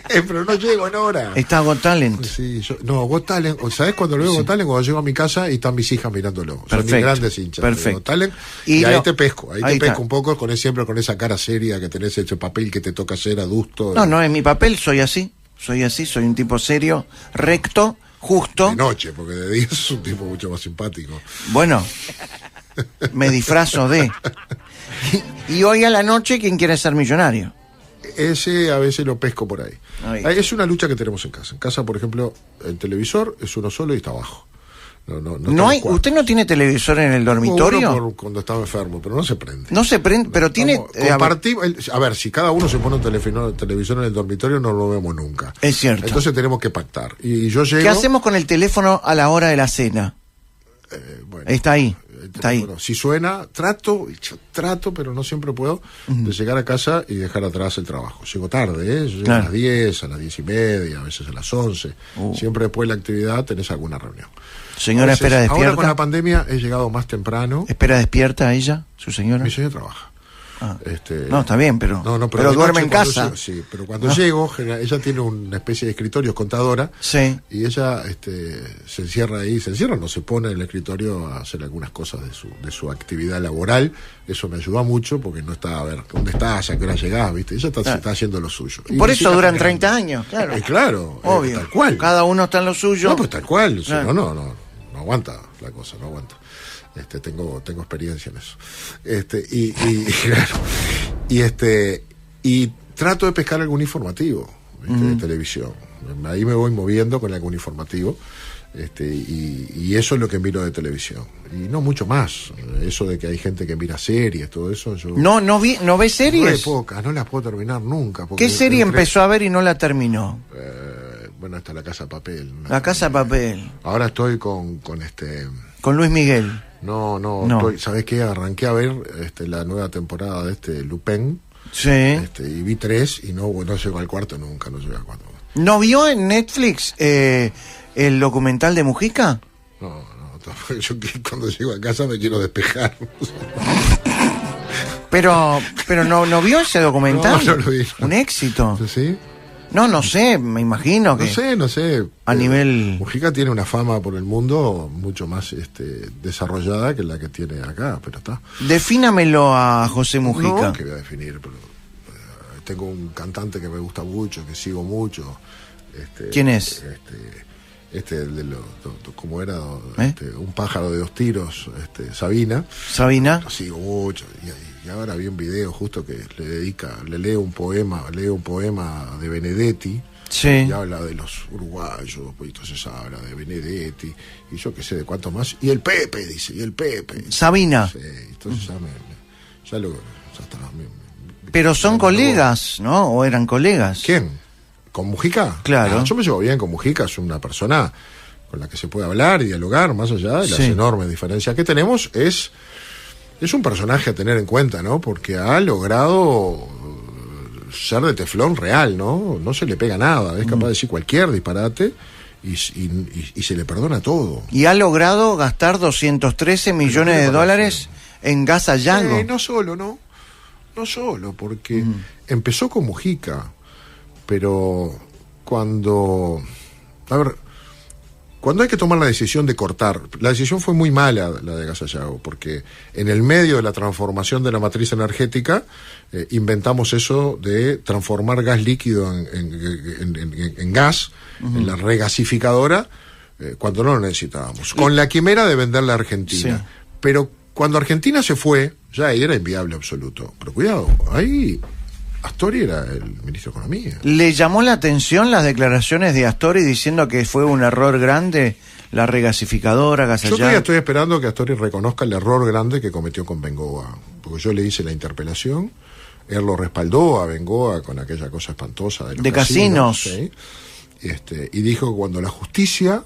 Pero no llego en hora. está Got Talent. Sí, Got Talent, ¿sabés cuando lo veo Got Talent? Cuando llego a mi casa y están mis hijas mirándolo. Son mis Perfecto, grandes hinchas de perfecto. Got Talent. Y Y ahí lo- te pesco, ahí te pesco está. un poco siempre con esa cara seria que tenés, ese papel que te toca hacer adusto. No, en mi papel soy así. Soy un tipo serio, recto, justo. De noche, porque de día es un tipo mucho más simpático. Bueno, me disfrazo de. Y hoy a la noche, ¿quién quiere ser millonario? Ese a veces lo pesco por ahí. Ahí. Es una lucha que tenemos en casa. En casa, por ejemplo, el televisor es uno solo y está abajo. No No hay, estamos ¿usted no tiene televisor en el cuatro. dormitorio? Uno cuando estaba enfermo, pero no se prende. No se prende, pero tiene. Compartimos, a ver, si cada uno se pone un televisor en el dormitorio, no lo vemos nunca. Es cierto. Entonces tenemos que pactar. Y yo llego. ¿Qué hacemos con el teléfono a la hora de la cena? Bueno, Está ahí. el Está ahí. teléfono, si suena, trato, pero no siempre puedo, de llegar a casa y dejar atrás el trabajo. Llego tarde, ¿eh? Yo llego Claro. a las 10, a las 10:30, a veces a las 11. Siempre después de la actividad tenés alguna reunión. Señora, A veces- espera Ahora con despierta. la pandemia he llegado más temprano. ¿Espera despierta ella, su señora? Mi señora trabaja. Ah. Este, No, está bien, pero pero de duerme noche en cuando casa. llego- sí, pero cuando llego, ella tiene una especie de escritorio, es contadora, Sí. y ella se encierra ahí, no se pone en el escritorio a hacer algunas cosas de su actividad laboral. Eso me ayuda mucho porque no está a ver dónde estás, a qué hora llegás, ¿viste? Ella está haciendo lo suyo. Y Por mis eso hijas duran están 30 grandes. años, claro. Claro, Obvio. tal cual. Cada uno está en lo suyo. No, pues tal cual, si Claro. no aguanta la cosa, no aguanta. Tengo experiencia en eso. Claro, y trato de pescar algún informativo, de televisión. Ahí me voy moviendo con algún informativo. Y eso es lo que miro de televisión. Y no mucho más. Eso de que hay gente que mira series, todo eso, yo ¿No ve series? pocas, no las puedo terminar nunca. porque ¿Qué serie entre- empezó a ver y no la terminó? Bueno, está La Casa de Papel. La Casa de Papel. Ahora estoy con Con Luis Miguel. No. ¿Sabés qué? Arranqué a ver la nueva temporada de Lupin. Sí. Y vi 3 y no llego al cuarto nunca, no llego al cuarto. ¿No vio en Netflix el documental de Mujica? No, yo cuando llego a casa me quiero despejar. Pero no vio ese documental. No lo vi. Un éxito. ¿Sí? No sé, me imagino que. No sé. A nivel. Mujica tiene una fama por el mundo mucho más desarrollada que la que tiene acá, pero está. Defínamelo a José Mujica. No, que voy a definir, pero tengo un cantante que me gusta mucho, que sigo mucho. ¿Quién es? El de ¿cómo era? Un pájaro de 2 tiros, Sabina. Sabina. Lo sigo mucho. Y ahora vi un video justo que le lee un poema de Benedetti. Sí. Y habla de los uruguayos, pues entonces habla de Benedetti, y yo qué sé de cuánto más. Y el Pepe, dice, Sabina. Sí, entonces ya está. Pero son colegas, ¿no? ¿O eran colegas? ¿Quién? ¿Con Mujica? Claro. Yo me llevo bien con Mujica, es una persona con la que se puede hablar y dialogar, más allá de las enormes diferencias que tenemos. Es un personaje a tener en cuenta, ¿no? Porque ha logrado ser de teflón real, ¿no? No se le pega nada, es capaz de decir cualquier disparate y se le perdona todo. Y ha logrado gastar 213 millones de dólares en gas a Yango. No solo, porque empezó con Mujica, pero cuando hay que tomar la decisión de cortar, la decisión fue muy mala, la de Gasallago, porque en el medio de la transformación de la matriz energética inventamos eso de transformar gas líquido en gas, en la regasificadora, cuando no lo necesitábamos, con la quimera de venderla a Argentina. Sí. Pero cuando Argentina se fue, ya ahí era inviable absoluto. Pero cuidado, ahí Astori era el ministro de Economía. ¿Le llamó la atención las declaraciones de Astori diciendo que fue un error grande la regasificadora, Yo Gasallago? todavía estoy esperando que Astori reconozca el error grande que cometió con Bengoa, porque yo le hice la interpelación, él lo respaldó a Bengoa con aquella cosa espantosa de los casinos. ¿sí? Y dijo que cuando la justicia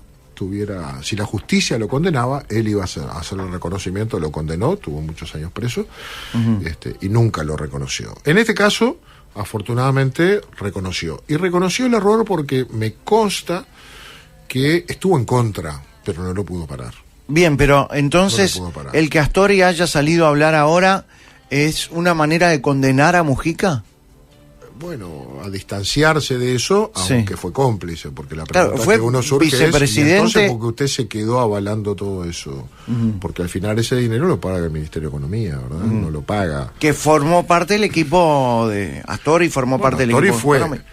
si la justicia lo condenaba, él iba a hacer el reconocimiento, lo condenó, tuvo muchos años preso, y nunca lo reconoció. En este caso, afortunadamente, reconoció. Y reconoció el error porque me consta que estuvo en contra, pero no lo pudo parar. Bien, pero entonces No lo puedo parar. el que Astori haya salido a hablar ahora es una manera de condenar a Mujica. Bueno, a distanciarse de eso, Sí. aunque fue cómplice, porque la Claro, pregunta fue que uno surge vicepresidente. es, ¿y entonces porque usted se quedó avalando todo eso? Porque al final ese dinero lo paga el Ministerio de Economía, ¿verdad? No lo paga. Que formó parte del equipo de Astori, formó parte del Astori equipo fue económico.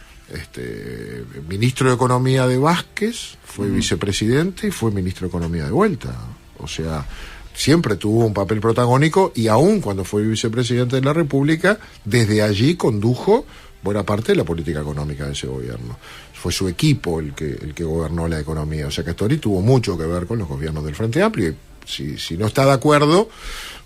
ministro de Economía de Vázquez, fue vicepresidente y fue ministro de Economía de vuelta. O sea, siempre tuvo un papel protagónico y aún cuando fue vicepresidente de la República, desde allí condujo buena parte de la política económica de ese gobierno. Fue su equipo el que gobernó la economía. O sea que Astori tuvo mucho que ver con los gobiernos del Frente Amplio. Y si no está de acuerdo,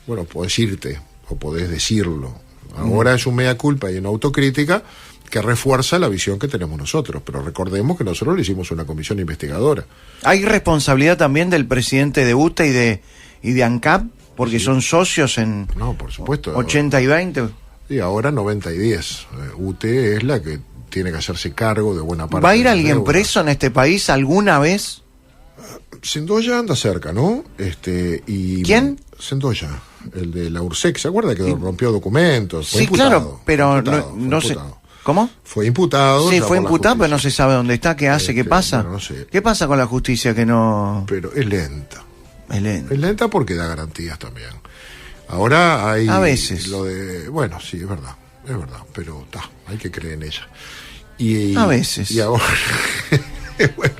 bueno, podés irte o podés decirlo. Ahora es un mea culpa y una autocrítica que refuerza la visión que tenemos nosotros. Pero recordemos que nosotros le hicimos una comisión investigadora. Hay responsabilidad también del presidente de UTA y de ANCAP, porque son socios en No, por supuesto. 80 y 20. Y ahora 90 y 10. UT es la que tiene que hacerse cargo de buena parte. ¿Va a ir de la alguien deuda. preso en este país alguna vez? Sendoya anda cerca, ¿no? Y ¿Quién? Sendoya, el de la URSEC. ¿Se acuerda que rompió documentos? Fue Sí, imputado, claro, pero fue imputado, no, fue no sé. imputado. ¿Cómo? Fue imputado. Sí, ya fue por la imputado, pero no justicia. se sabe dónde está, qué hace, qué pasa. Bueno, no sé. ¿Qué pasa con la justicia que no...? Pero es lenta. Belén? Es lenta porque da garantías también. Ahora hay... A veces. Lo de... Bueno, sí, es verdad, pero hay que creer en ella. Y A veces. Y ahora... bueno,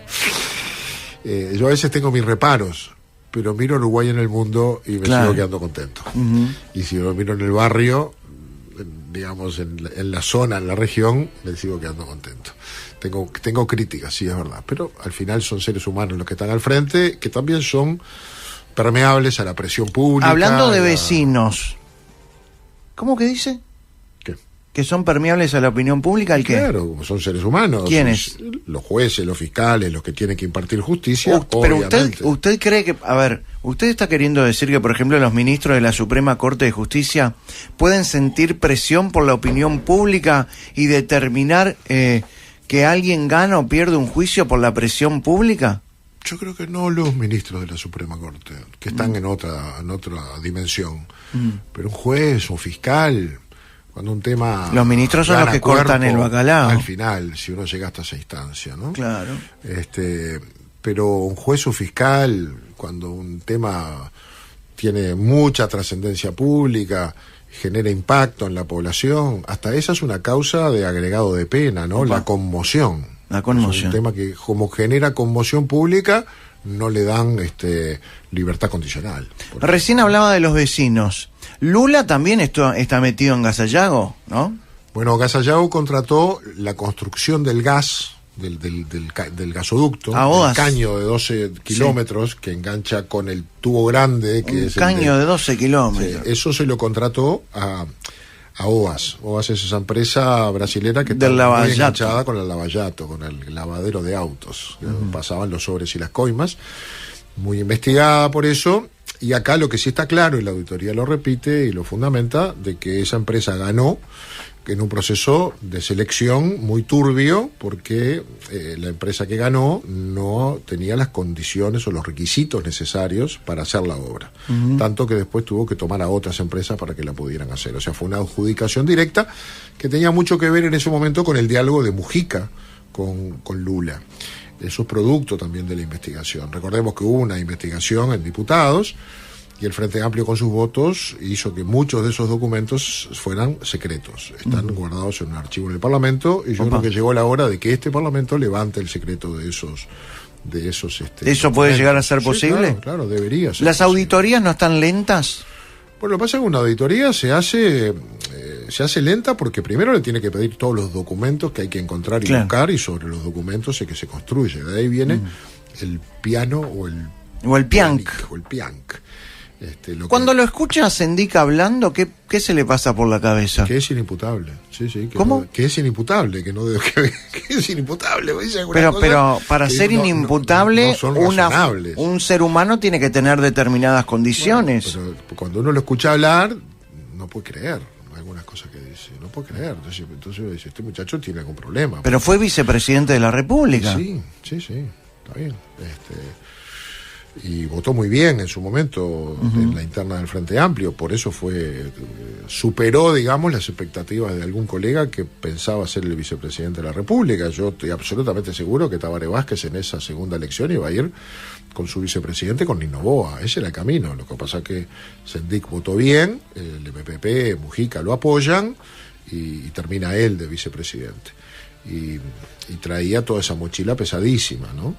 yo a veces tengo mis reparos, pero miro a Uruguay en el mundo y me Claro. sigo quedando contento. Y si lo miro en el barrio, digamos, en la zona, en la región, me sigo quedando contento. Tengo críticas, sí, es verdad, pero al final son seres humanos los que están al frente, que también son permeables a la presión pública. Hablando de a la- vecinos, ¿cómo que dice? ¿Qué? ¿Que son permeables a la opinión pública? ¿El qué? Claro, como son seres humanos. ¿Quiénes? Los jueces, los fiscales, los que tienen que impartir justicia. Pero obviamente. usted cree que, a ver, usted está queriendo decir que, por ejemplo, los ministros de la Suprema Corte de Justicia pueden sentir presión por la opinión pública y determinar que alguien gana o pierde un juicio por la presión pública? Yo creo que no los ministros de la Suprema Corte, que están en otra dimensión. Pero un juez, un fiscal, cuando un tema... Los ministros son gana los que cortan el bacalao. Al final, si uno llega hasta esa instancia, ¿no? Claro. Pero un juez o fiscal, cuando un tema tiene mucha trascendencia pública, genera impacto en la población, hasta esa es una causa de agregado de pena, ¿no? Opa. La conmoción. La conmoción. Es un tema que, como genera conmoción pública, no le dan libertad condicional. Recién hablaba de los vecinos. Lula también está metido en Gasallago, ¿no? Bueno, Gasallago contrató la construcción del gas, del gasoducto, A Oas. el caño de 12 kilómetros que engancha con el tubo grande, que Un es caño de 12 kilómetros. eso se lo contrató a OAS. OAS es esa empresa brasilera que está Del muy Lavallato. enganchada con el lavallato, con el lavadero de autos. Pasaban los sobres y las coimas. Muy investigada por eso. Y acá lo que sí está claro, y la auditoría lo repite y lo fundamenta, de que esa empresa ganó en un proceso de selección muy turbio, porque la empresa que ganó no tenía las condiciones o los requisitos necesarios para hacer la obra. Tanto que después tuvo que tomar a otras empresas para que la pudieran hacer. O sea, fue una adjudicación directa que tenía mucho que ver en ese momento con el diálogo de Mujica con Lula. Eso es producto también de la investigación. Recordemos que hubo una investigación en diputados y el Frente Amplio con sus votos hizo que muchos de esos documentos fueran secretos. Están guardados en un archivo en el Parlamento y yo creo que llegó la hora de que este Parlamento levante el secreto de esos ¿Eso puede llegar a ser posible? Claro, debería ser. ¿Las posible. auditorías no están lentas? Bueno, lo que pasa es que una auditoría se hace lenta porque primero le tiene que pedir todos los documentos que hay que encontrar y Claro. buscar, y sobre los documentos es que se construye. De ahí viene el piano o el pianc. o el pianc. Cuando lo escucha a Sendica hablando, ¿qué se le pasa por la cabeza? Que es inimputable. Sí, que ¿Cómo? que es inimputable, que no debe, que es inimputable. Dice alguna cosa Pero para que ser no inimputable, son razonables. un ser humano tiene que tener determinadas condiciones. Bueno, pero cuando uno lo escucha hablar, no puede creer algunas cosas que dice. No puede creer. Entonces dice, este muchacho tiene algún problema. Pero fue vicepresidente de la República. Sí, está bien. y votó muy bien en su momento en la interna del Frente Amplio, por eso superó, digamos, las expectativas de algún colega que pensaba ser el vicepresidente de la República. Yo estoy absolutamente seguro que Tabaré Vázquez en esa segunda elección iba a ir con su vicepresidente, con Nino Noboa. Ese era el camino. Lo que pasa es que Sendik votó bien, el MPP, Mujica lo apoyan y termina él de vicepresidente. Y traía toda esa mochila pesadísima, ¿no?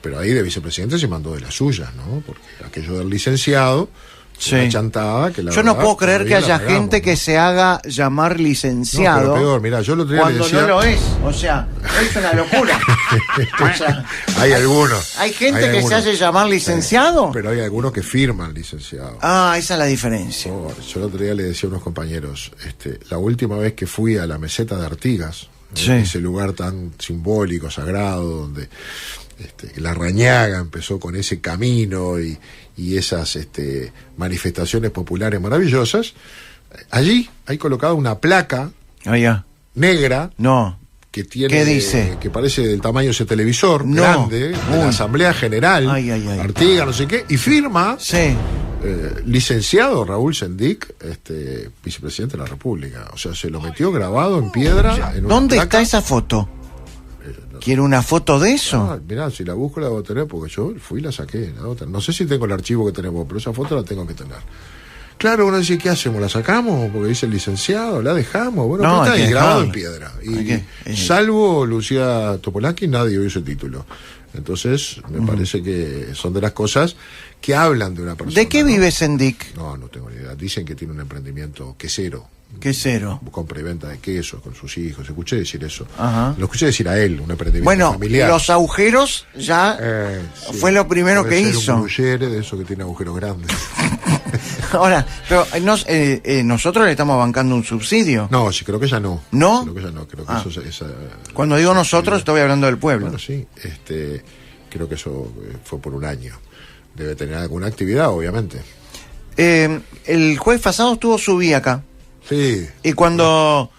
Pero ahí de vicepresidente se mandó de las suyas, ¿no? Porque aquello del licenciado, una chantada que la Yo no verdad, puedo creer que todavía haya la pagamos, gente ¿no? que se haga llamar licenciado. No, pero peor, mirá, yo el otro día le cuando decía... no lo es. O sea, es una locura. O sea, hay algunos. hay gente que algunos. se hace llamar licenciado. Pero hay algunos que firman licenciado. Ah, esa es la diferencia. Yo el otro día le decía a unos compañeros, la última vez que fui a la meseta de Artigas, Sí. ese lugar tan simbólico, sagrado, donde la Rañaga empezó con ese camino y esas manifestaciones populares maravillosas, allí hay colocada una placa Ah, ya. negra No. que tiene, ¿Qué dice? que parece del tamaño de ese televisor No. grande, de Uy. la Asamblea General, Ay, ay, ay. Artigas, no sé qué, y firma Sí. licenciado Raúl Sendik, vicepresidente de la República. O sea, se lo metió grabado en piedra. En una ¿Dónde placa. está esa foto? Quiero una foto de eso. Mirá, si la busco la debo tener, porque yo fui y la saqué. La debo tener. No sé si tengo el archivo que tenemos, pero esa foto la tengo que tener. Claro, uno dice, ¿qué hacemos? ¿La sacamos? Porque dice el licenciado, ¿la dejamos? Bueno, No, pero hay está ahí que grabado dejarla. en piedra. Y Hay que- salvo Lucía Topolaki, nadie vio ese título. Entonces, me parece que son de las cosas que hablan de una persona. ¿De qué ¿no? vive Sendik? No tengo ni idea. Dicen que tiene un emprendimiento quesero. ¿Qué cero? Compra y venta de quesos con sus hijos. Escuché decir eso. Ajá. Lo escuché decir a él, un emprendimiento Bueno, familiar. los agujeros ya Sí. fue lo primero Puede que ser hizo. Un gruyere de eso que tiene agujeros grandes. Ahora, pero nosotros le estamos bancando un subsidio. No, sí, creo que ya no. ¿No? Creo que ya no. Creo que Ah. eso es... Cuando digo nosotros, estoy hablando del pueblo. Bueno, sí. Creo que eso fue por un año. Debe tener alguna actividad, obviamente. El jueves pasado estuvo Subí acá. Sí. Y cuando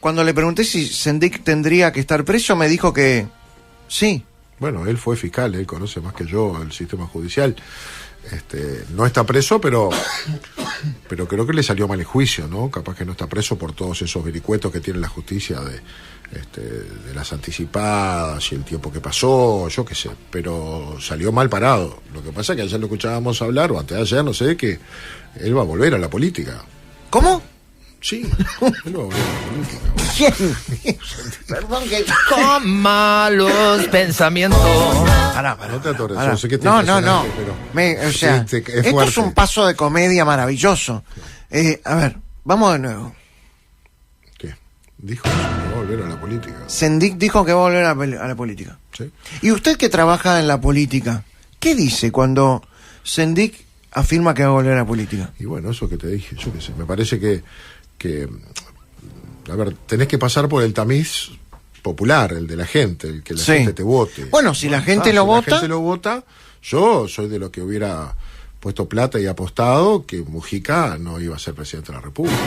le pregunté si Sendik tendría que estar preso, me dijo que sí. Bueno, él fue fiscal, él conoce más que yo el sistema judicial. No está preso, pero creo que le salió mal el juicio, ¿no? Capaz que no está preso por todos esos vericuetos que tiene la justicia de las anticipadas y el tiempo que pasó, yo qué sé, pero salió mal parado. Lo que pasa es que ayer lo escuchábamos hablar, o antes de ayer, no sé, que él va a volver a la política. ¿Cómo? Sí, él va a volver a la política. ¿Quién? Perdón que... Con malos pensamientos. Pará. No te atores, Pará. yo sé que te No, impresionaste, pero... O sea, Sí, es esto es fuerte. un paso de comedia maravilloso. A ver, vamos de nuevo. ¿Qué? Dijo que va a volver a la política. Sendik dijo que va a volver a la política. Sí. Y usted que trabaja en la política, ¿qué dice cuando Sendik afirma que va a volver a la política? Y bueno, eso que te dije, yo qué sé, me parece que a ver, tenés que pasar por el tamiz popular, el de la gente, el que la Sí. gente te vote. Bueno, si la gente lo si vota... la gente lo vota, yo soy de los que hubiera puesto plata y apostado que Mujica no iba a ser presidente de la República.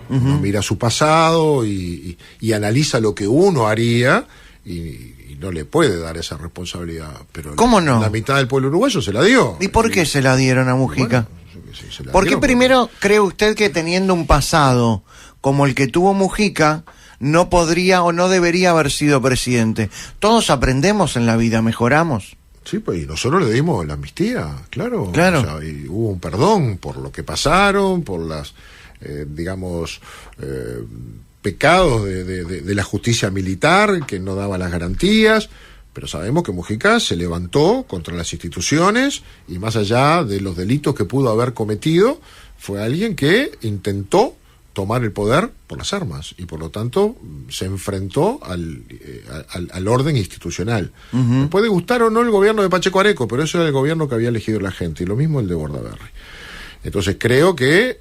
Uno mira su pasado y analiza lo que uno haría y no le puede dar esa responsabilidad. Pero ¿Cómo no? La mitad del pueblo uruguayo se la dio. ¿Y por qué se la dieron a Mujica? Bueno, yo qué sé, se la ¿Por qué dieron primero cree usted que teniendo un pasado como el que tuvo Mujica, no podría o no debería haber sido presidente? Todos aprendemos en la vida, mejoramos. Sí, pues y nosotros le dimos la amnistía, claro. Claro. O sea, y hubo un perdón por lo que pasaron, por las, pecados de la justicia militar que no daba las garantías. Pero sabemos que Mujica se levantó contra las instituciones y más allá de los delitos que pudo haber cometido, fue alguien que intentó tomar el poder por las armas y por lo tanto se enfrentó al orden institucional. Me puede gustar o no el gobierno de Pacheco Areco, pero eso era el gobierno que había elegido la gente y lo mismo el de Bordaberry. Entonces creo que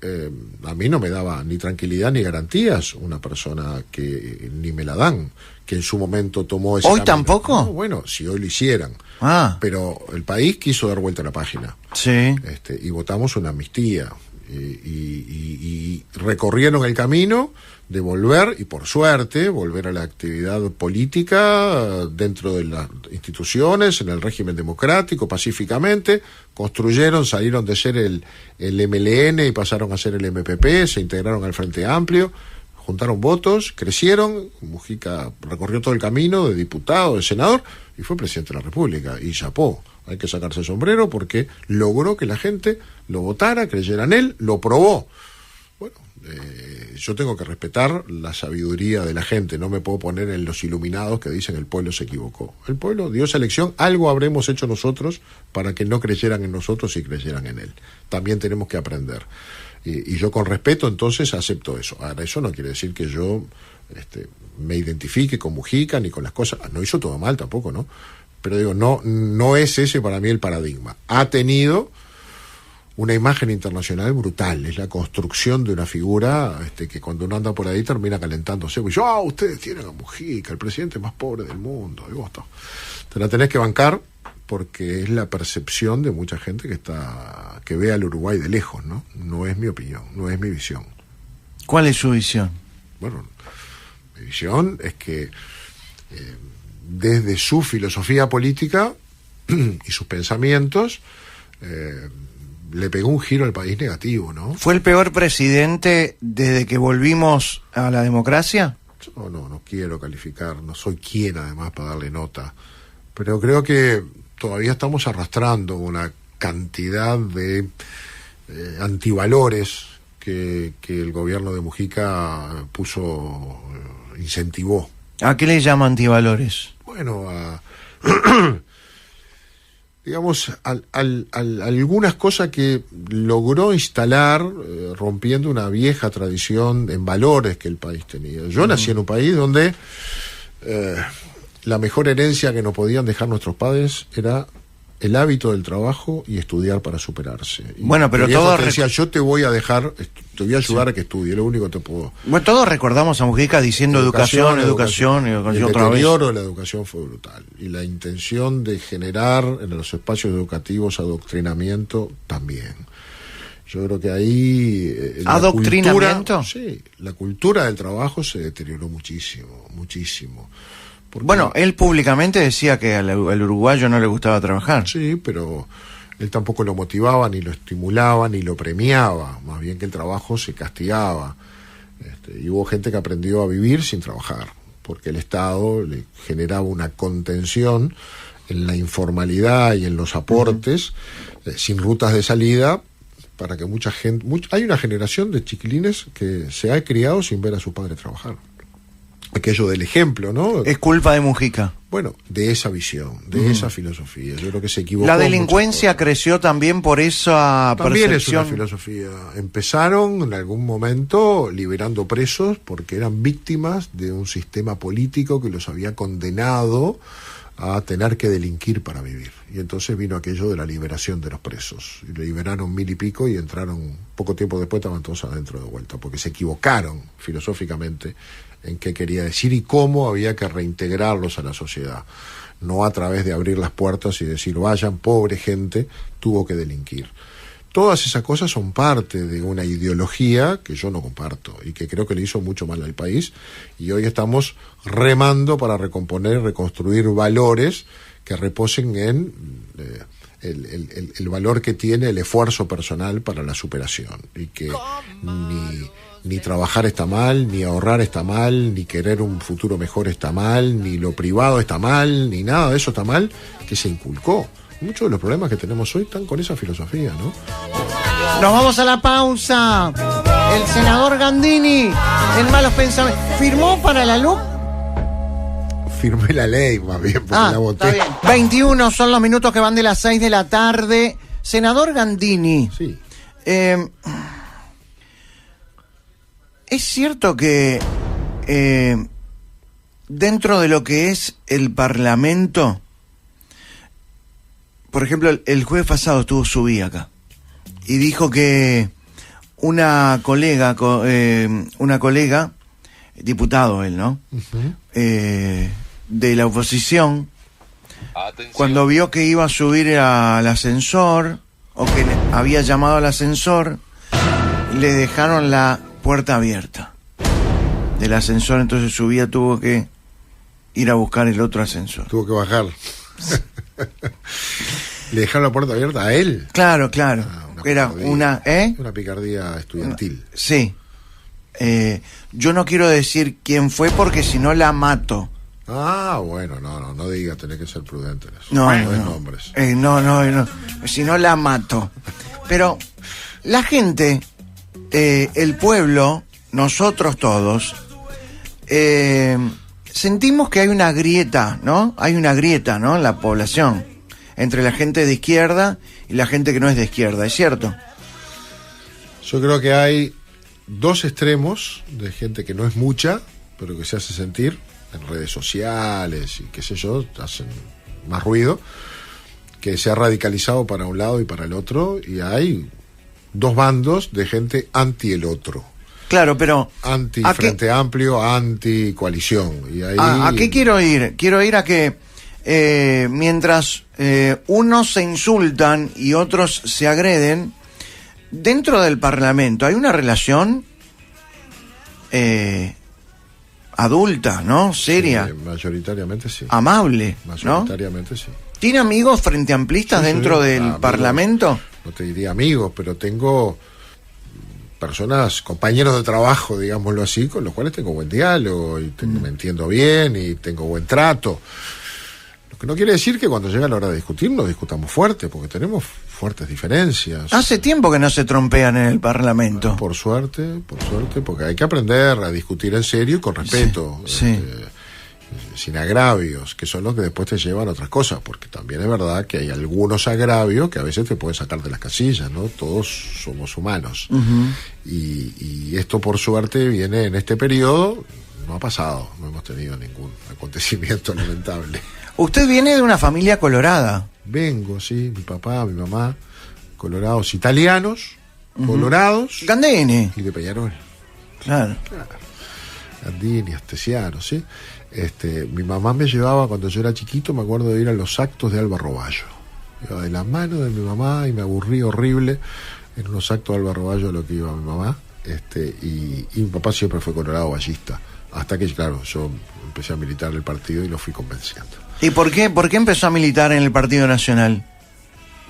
a mí no me daba ni tranquilidad ni garantías una persona que ni me la dan, que en su momento tomó ese ¿Hoy camino. tampoco? No, bueno, si hoy lo hicieran. Ah, Pero el país quiso dar vuelta a la página. sí. Y votamos una amnistía y recorrieron el camino de volver, y por suerte, volver a la actividad política dentro de las instituciones, en el régimen democrático, pacíficamente. Construyeron, salieron de ser el MLN y pasaron a ser el MPP, se integraron al Frente Amplio, juntaron votos, crecieron. Mujica recorrió todo el camino de diputado, de senador, y fue presidente de la República, y chapó. Hay que sacarse el sombrero porque logró que la gente lo votara, creyera en él, lo probó. Bueno, yo tengo que respetar la sabiduría de la gente, no me puedo poner en los iluminados que dicen el pueblo se equivocó. El pueblo dio esa elección, algo habremos hecho nosotros para que no creyeran en nosotros y creyeran en él. También tenemos que aprender. Y yo con respeto entonces acepto eso. Ahora, eso no quiere decir que yo me identifique con Mujica ni con las cosas. No hizo todo mal tampoco, ¿no? Pero digo, no es ese para mí el paradigma. Ha tenido una imagen internacional brutal, es la construcción de una figura que cuando uno anda por ahí termina calentándose. Pues ustedes tienen a Mujica, el presidente más pobre del mundo. Y vos te la tenés que bancar porque es la percepción de mucha gente que ve al Uruguay de lejos, ¿no? No es mi opinión, no es mi visión. ¿Cuál es su visión? Bueno, mi visión es que desde su filosofía política y sus pensamientos le pegó un giro al país negativo, ¿no? ¿Fue el peor presidente desde que volvimos a la democracia? Yo no quiero calificar, no soy quien además para darle nota, pero creo que todavía estamos arrastrando una cantidad de antivalores que el gobierno de Mujica incentivó. ¿A qué le llama antivalores? Bueno, digamos, algunas cosas que logró instalar, rompiendo una vieja tradición en valores que el país tenía. Yo nací en un país donde la mejor herencia que nos podían dejar nuestros padres era el hábito del trabajo y estudiar para superarse. Y bueno, pero todos decía, yo te voy a dejar, te voy a ayudar a que estudie, lo único que te puedo. Bueno, todos recordamos a Mujica diciendo educación. El deterioro de la educación fue brutal. Y la intención de generar en los espacios educativos adoctrinamiento también. Yo creo que ahí ¿adoctrinamiento? La cultura del trabajo se deterioró muchísimo, muchísimo. Porque, bueno, él públicamente decía que al uruguayo no le gustaba trabajar. Sí, pero él tampoco lo motivaba, ni lo estimulaba, ni lo premiaba. Más bien que el trabajo se castigaba. Y hubo gente que aprendió a vivir sin trabajar, porque el Estado le generaba una contención en la informalidad y en los aportes, sin rutas de salida, para que mucha gente... hay una generación de chiquilines que se ha criado sin ver a su padre trabajar. Aquello del ejemplo, ¿no? Es culpa de Mujica. Bueno, de esa visión, de esa filosofía. Yo creo que se equivocó. La delincuencia creció también por esa también percepción. Es una filosofía. Empezaron en algún momento liberando presos porque eran víctimas de un sistema político que los había condenado a tener que delinquir para vivir. Y entonces vino aquello de la liberación de los presos. Y le liberaron 1000 y pico y entraron, poco tiempo después estaban todos adentro de vuelta, porque se equivocaron filosóficamente en qué quería decir y cómo había que reintegrarlos a la sociedad. No a través de abrir las puertas y decir, vayan, pobre gente, tuvo que delinquir. Todas esas cosas son parte de una ideología que yo no comparto y que creo que le hizo mucho mal al país, y hoy estamos remando para recomponer, reconstruir valores que reposen en el valor que tiene el esfuerzo personal para la superación, y que ni trabajar está mal, ni ahorrar está mal, ni querer un futuro mejor está mal, ni lo privado está mal, ni nada de eso está mal, que se inculcó. Muchos de los problemas que tenemos hoy están con esa filosofía, ¿no? Nos vamos a la pausa. El senador Gandini, en malos pensamientos, ¿firmó para la LUC? Firmé la ley, más bien, porque la voté. Está bien. 21 son los minutos que van de las 6 de la tarde. Senador Gandini. Sí. Es cierto que dentro de lo que es el Parlamento, por ejemplo, el jueves pasado estuvo Subí acá y dijo que una colega, diputado él, ¿no? De la oposición, atención, cuando vio que iba a subir al ascensor o que había llamado al ascensor, le dejaron la puerta abierta. del ascensor, entonces subía, tuvo que ir a buscar el otro ascensor. Tuvo que bajar. ¿Le dejaron la puerta abierta a él? Claro. Era picardía. una... Una picardía estudiantil. Sí. Yo no quiero decir quién fue porque si no la mato. Ah, bueno, no diga, tenés que ser prudente. No. Nombres. No. Si no la mato. Pero la gente, el pueblo, nosotros todos, sentimos que hay una grieta, ¿no? Hay una grieta, ¿no? En la población, entre la gente de izquierda y la gente que no es de izquierda, ¿es cierto? Yo creo que hay dos extremos de gente que no es mucha, pero que se hace sentir en redes sociales y qué sé yo, hacen más ruido, que se ha radicalizado para un lado y para el otro, y hay dos bandos de gente anti el otro. Claro, pero... Anti Frente Amplio, anti coalición. Y ahí... ¿A qué quiero ir? Quiero ir a que mientras unos se insultan y otros se agreden, dentro del Parlamento hay una relación adulta, ¿no? Seria. Sí, mayoritariamente sí. Amable, mayoritariamente, ¿no? sí. ¿Tiene amigos frente amplistas dentro del amigos, Parlamento? No te diría amigos, pero tengo personas, compañeros de trabajo, digámoslo así, con los cuales tengo buen diálogo y me entiendo bien y tengo buen trato. Lo que no quiere decir que cuando llega la hora de discutir nos discutamos fuerte, porque tenemos fuertes diferencias. Hace tiempo que no se trompean en el Parlamento. Bueno, por suerte, porque hay que aprender a discutir en serio y con respeto. Sí. Sin agravios, que son los que después te llevan a otras cosas, porque también es verdad que hay algunos agravios que a veces te pueden sacar de las casillas, ¿no? Todos somos humanos. Uh-huh. Y esto, por suerte, viene en este periodo, no ha pasado, no hemos tenido ningún acontecimiento lamentable. Usted viene de una familia colorada. Vengo, sí, mi papá, mi mamá, colorados italianos, colorados. Gandini. Y de Peñarol. Claro. Gandini, Astesiano, ¿sí? Mi mamá me llevaba, cuando yo era chiquito, me acuerdo de ir a los actos de Alba Roballo. Iba de la mano de mi mamá y me aburrí horrible en unos actos de Alba Roballo a lo que iba mi mamá. Y mi papá siempre fue colorado ballista. Hasta que, claro, yo empecé a militar en el partido y lo fui convenciendo. ¿Y por qué empezó a militar en el Partido Nacional?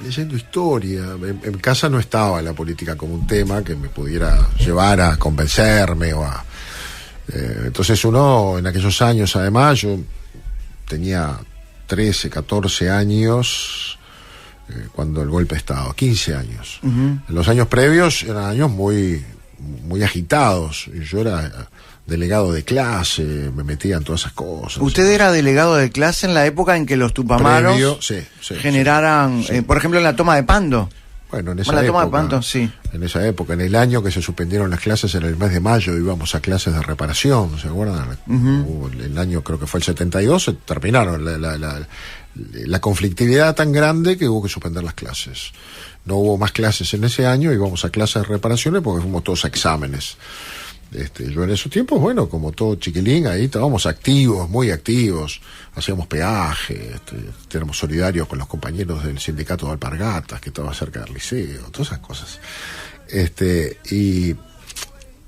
Leyendo historia. En casa no estaba la política como un tema que me pudiera llevar a convencerme o a... entonces uno, en aquellos años, además, yo tenía 13, 14 años cuando el golpe de Estado, 15 años. En los años previos eran años muy, muy agitados. Yo era delegado de clase, me metía en todas esas cosas. ¿Usted era delegado de clase en la época en que los Tupamaros generaran, por ejemplo, en la toma de Pando? Bueno, en esa época, en esa época, en el año que se suspendieron las clases, en el mes de mayo íbamos a clases de reparación, ¿se acuerdan? El año, creo que fue el 72, se terminaron la conflictividad tan grande que hubo que suspender las clases. No hubo más clases en ese año, íbamos a clases de reparaciones porque fuimos todos a exámenes. Yo en esos tiempos, bueno, como todo chiquilín, ahí estábamos activos, muy activos, hacíamos peaje, éramos solidarios con los compañeros del sindicato de Alpargatas, que estaba cerca del liceo, todas esas cosas.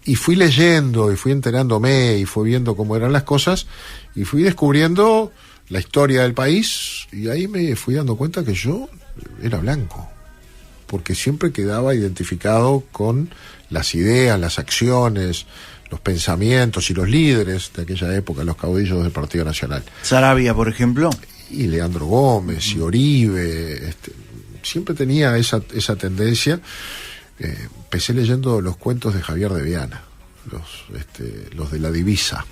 Y fui leyendo, y fui enterándome, y fui viendo cómo eran las cosas, y fui descubriendo la historia del país, y ahí me fui dando cuenta que yo era blanco, porque siempre quedaba identificado con las ideas, las acciones, los pensamientos y los líderes de aquella época, los caudillos del Partido Nacional. Saravia, por ejemplo. Y Leandro Gómez, y Oribe, siempre tenía esa tendencia. Empecé leyendo los cuentos de Javier de Viana, los de la divisa,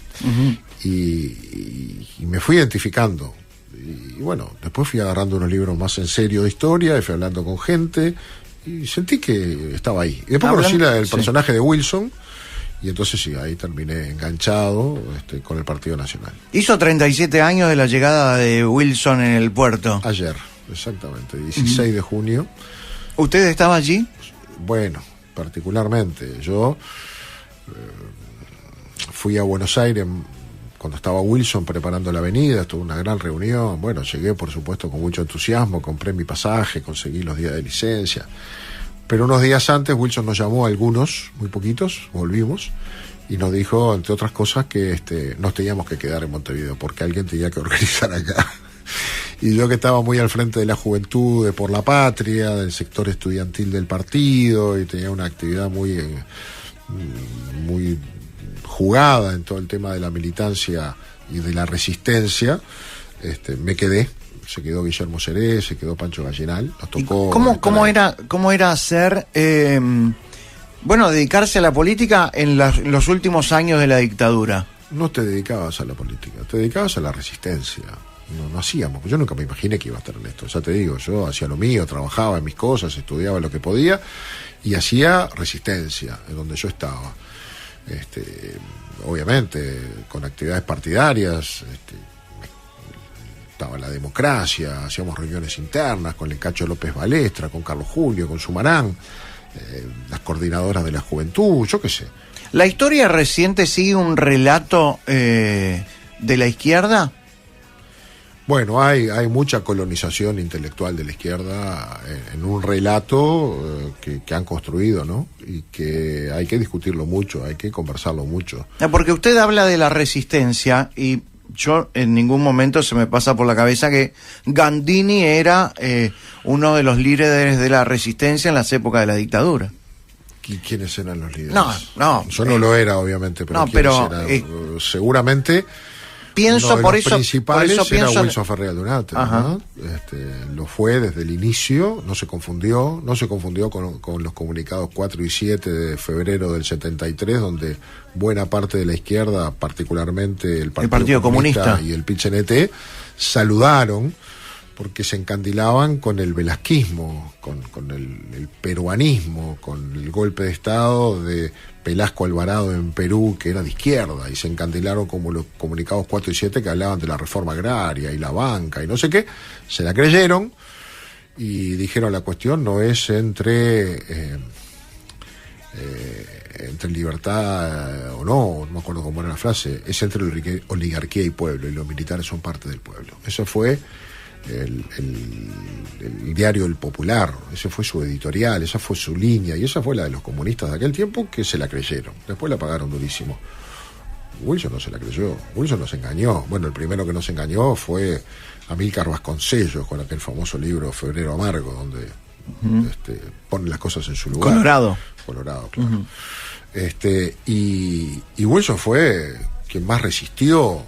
y me fui identificando. Y bueno, después fui agarrando unos libros más en serio de historia, y fui hablando con gente, y sentí que estaba ahí. Y después conocí el personaje de Wilson, y entonces sí, ahí terminé enganchado con el Partido Nacional. Hizo 37 años de la llegada de Wilson en el puerto. Ayer, exactamente, 16 de junio. ¿Usted estaba allí? Bueno, particularmente. Yo fui a Buenos Aires cuando estaba Wilson preparando la avenida, estuvo una gran reunión. Bueno, llegué por supuesto con mucho entusiasmo, compré mi pasaje, conseguí los días de licencia. Pero unos días antes Wilson nos llamó a algunos, muy poquitos, volvimos, y nos dijo, entre otras cosas, que nos teníamos que quedar en Montevideo porque alguien tenía que organizar acá. Y yo, que estaba muy al frente de la juventud de Por la Patria, del sector estudiantil del partido, y tenía una actividad muy jugada en todo el tema de la militancia y de la resistencia, me quedé. Se quedó Guillermo Seré, se quedó Pancho Gallinal, nos tocó... ¿Cómo era ser, dedicarse a la política en los últimos años de la dictadura? No te dedicabas a la política, te dedicabas a la resistencia. No hacíamos, yo nunca me imaginé que iba a estar en esto, ya te digo, yo hacía lo mío, trabajaba en mis cosas, estudiaba lo que podía y hacía resistencia en donde yo estaba. Obviamente con actividades partidarias, estaba la democracia, hacíamos reuniones internas con el Cacho López Balestra, con Carlos Julio, con Sumarán, las coordinadoras de la juventud, yo qué sé. ¿La historia reciente sigue un relato de la izquierda? Bueno, hay mucha colonización intelectual de la izquierda en un relato que han construido, ¿no? Y que hay que discutirlo mucho, hay que conversarlo mucho. Porque usted habla de la resistencia y yo en ningún momento se me pasa por la cabeza que Gandini era uno de los líderes de la resistencia en las épocas de la dictadura. ¿Y quiénes eran los líderes? No. Yo no lo era, obviamente, pero eran? Seguramente... Pienso por eso era Wilson Ferreira Durante, ¿no? Lo fue desde el inicio, no se confundió con los comunicados 4 y 7 de febrero del 73, donde buena parte de la izquierda, particularmente el Partido Comunista y el PIT-CNT, saludaron porque se encandilaban con el velasquismo, con el peruanismo, con el golpe de Estado de Velasco Alvarado en Perú, que era de izquierda, y se encandilaron como los comunicados 4 y 7 que hablaban de la reforma agraria y la banca y no sé qué, se la creyeron y dijeron la cuestión no es entre libertad o no me acuerdo cómo era la frase, es entre oligarquía y pueblo, y los militares son parte del pueblo. Eso fue el diario El Popular, ese fue su editorial, esa fue su línea, y esa fue la de los comunistas de aquel tiempo, que se la creyeron, después la pagaron durísimo. Wilson no se la creyó, Wilson nos engañó. Bueno, el primero que nos engañó fue Amílcar Vasconcellos, con aquel famoso libro Febrero Amargo, donde pone las cosas en su lugar. Colorado, claro. Y Wilson fue quien más resistió,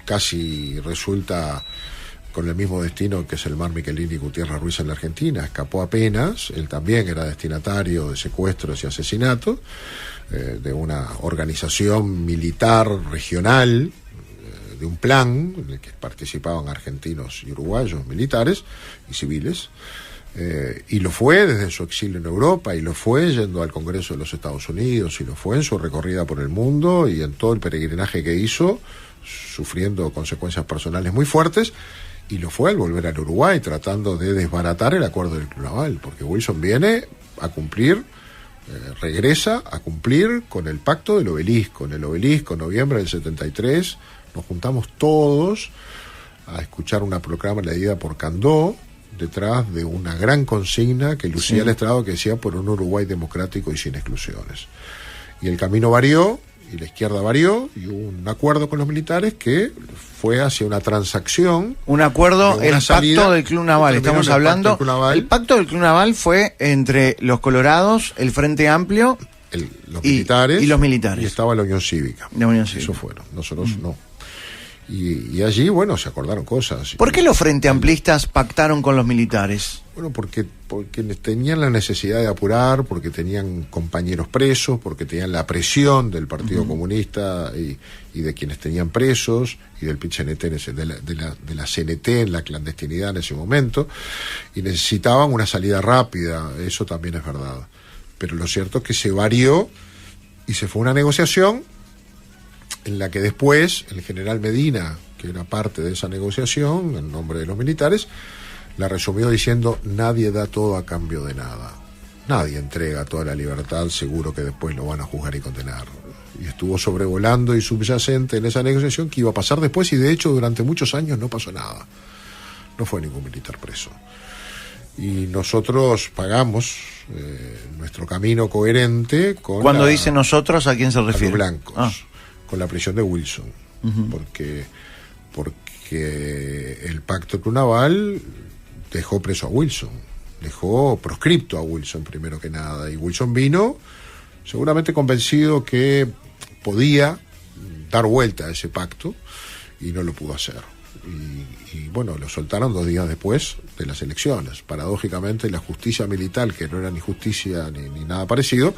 casi resulta con el mismo destino que Selmar Michelini y Gutiérrez Ruiz en la Argentina, escapó apenas, él también era destinatario de secuestros y asesinatos, de una organización militar regional, de un plan en el que participaban argentinos y uruguayos militares y civiles, y lo fue desde su exilio en Europa, y lo fue yendo al Congreso de los Estados Unidos, y lo fue en su recorrida por el mundo y en todo el peregrinaje que hizo, sufriendo consecuencias personales muy fuertes, y lo fue al volver al Uruguay tratando de desbaratar el acuerdo del Club Naval, porque Wilson viene a cumplir, regresa a cumplir con el pacto del Obelisco. En el Obelisco, en noviembre del 73, nos juntamos todos a escuchar una proclama leída por Candó, detrás de una gran consigna que lucía el Estrado, que decía: por un Uruguay democrático y sin exclusiones. Y el camino varió, y la izquierda varió, y hubo un acuerdo con los militares que fue hacia una transacción. Un acuerdo, el pacto del Club Naval, estamos hablando. El pacto del Club Naval fue entre los colorados, el Frente Amplio, los militares. Y los militares. Y estaba la Unión Cívica. La Unión Cívica. Eso fueron, nosotros no. Y allí, bueno, se acordaron cosas. ¿Por qué los Frente Amplistas pactaron con los militares? Bueno, porque tenían la necesidad de apurar, porque tenían compañeros presos, porque tenían la presión del Partido Comunista y de quienes tenían presos, y del PIT-CNT, de la CNT en la clandestinidad en ese momento, y necesitaban una salida rápida. Eso también es verdad. Pero lo cierto es que se varió y se fue a una negociación en la que después el general Medina, que era parte de esa negociación en nombre de los militares, la resumió diciendo: nadie da todo a cambio de nada, nadie entrega toda la libertad seguro que después lo van a juzgar y condenar. Y estuvo sobrevolando y subyacente en esa negociación que iba a pasar después, y de hecho durante muchos años no pasó nada, no fue ningún militar preso. y nosotros pagamos nuestro camino coherente con... Cuando dice nosotros, ¿a quién se a los refiere? blancos, con la prisión de Wilson, porque el pacto Clunaval dejó preso a Wilson, dejó proscripto a Wilson primero que nada, y Wilson vino seguramente convencido que podía dar vuelta a ese pacto y no lo pudo hacer. Y bueno, lo soltaron 2 días después de las elecciones. Paradójicamente, la justicia militar, que no era ni justicia ni nada parecido,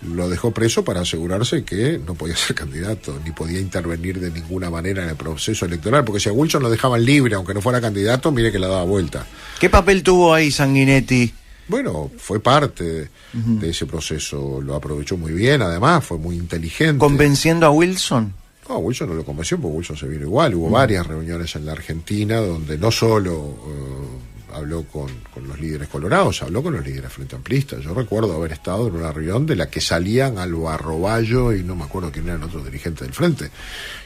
lo dejó preso para asegurarse que no podía ser candidato, ni podía intervenir de ninguna manera en el proceso electoral, porque si a Wilson lo dejaban libre, aunque no fuera candidato, mire que la daba vuelta. ¿Qué papel tuvo ahí Sanguinetti? Bueno, fue parte de ese proceso, lo aprovechó muy bien, además, fue muy inteligente. ¿Convenciendo a Wilson? No, Wilson no lo convenció, porque Wilson se vino igual. Hubo varias reuniones en la Argentina donde no solo habló con los líderes colorados, habló con los líderes frente amplistas. Yo recuerdo haber estado en una reunión de la que salían Alba Roballo y no me acuerdo quién eran otros dirigentes del frente.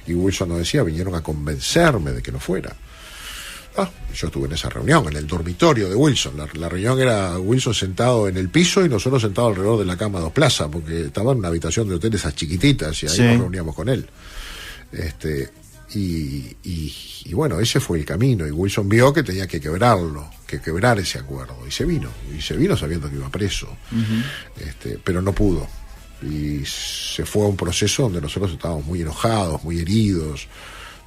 Y Wilson nos decía, vinieron a convencerme de que no fuera. Yo estuve en esa reunión, en el dormitorio de Wilson. La reunión era Wilson sentado en el piso y nosotros sentados alrededor de la cama 2 plazas, porque estaba en una habitación de hotel esas chiquititas y ahí nos reuníamos con él. Y bueno, ese fue el camino, y Wilson vio que tenía que quebrarlo, que quebrar ese acuerdo, y se vino sabiendo que iba preso, pero no pudo, y se fue a un proceso donde nosotros estábamos muy enojados, muy heridos,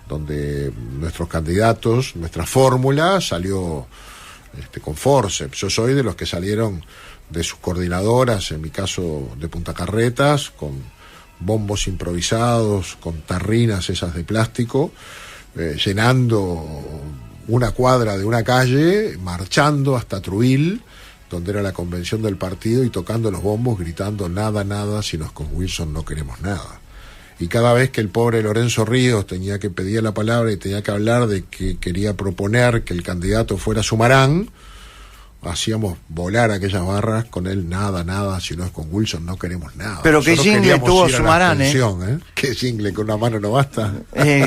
donde nuestros candidatos, nuestra fórmula salió con forceps. Yo soy de los que salieron de sus coordinadoras, en mi caso de Punta Carretas, con bombos improvisados, con tarrinas esas de plástico, llenando una cuadra de una calle, marchando hasta Truil, donde era la convención del partido, y tocando los bombos, gritando nada, nada, si nos con Wilson no queremos nada. Y cada vez que el pobre Lorenzo Ríos tenía que pedir la palabra y tenía que hablar de que quería proponer que el candidato fuera Sumarán, hacíamos volar aquellas barras con él, nada, nada, si no es con Wilson no queremos nada. Pero qué jingle tuvo Sumarán, Qué jingle, con una mano no basta.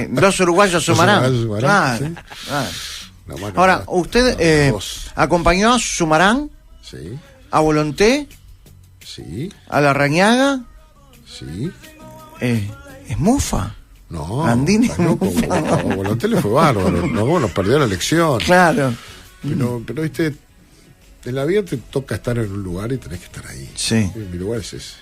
2 uruguayos Sumarán. Claro, ¿sí? Claro. Ahora, ¿usted acompañó a Sumarán? Sí. ¿A Volonté? Sí. ¿A Larrañaga? Sí. ¿Es mufa? No. Andini A Volonté le fue bárbaro. No, nos perdió la elección. Claro. Pero viste, en la vida te toca estar en un lugar y tenés que estar ahí. Sí. Mi lugar es ese.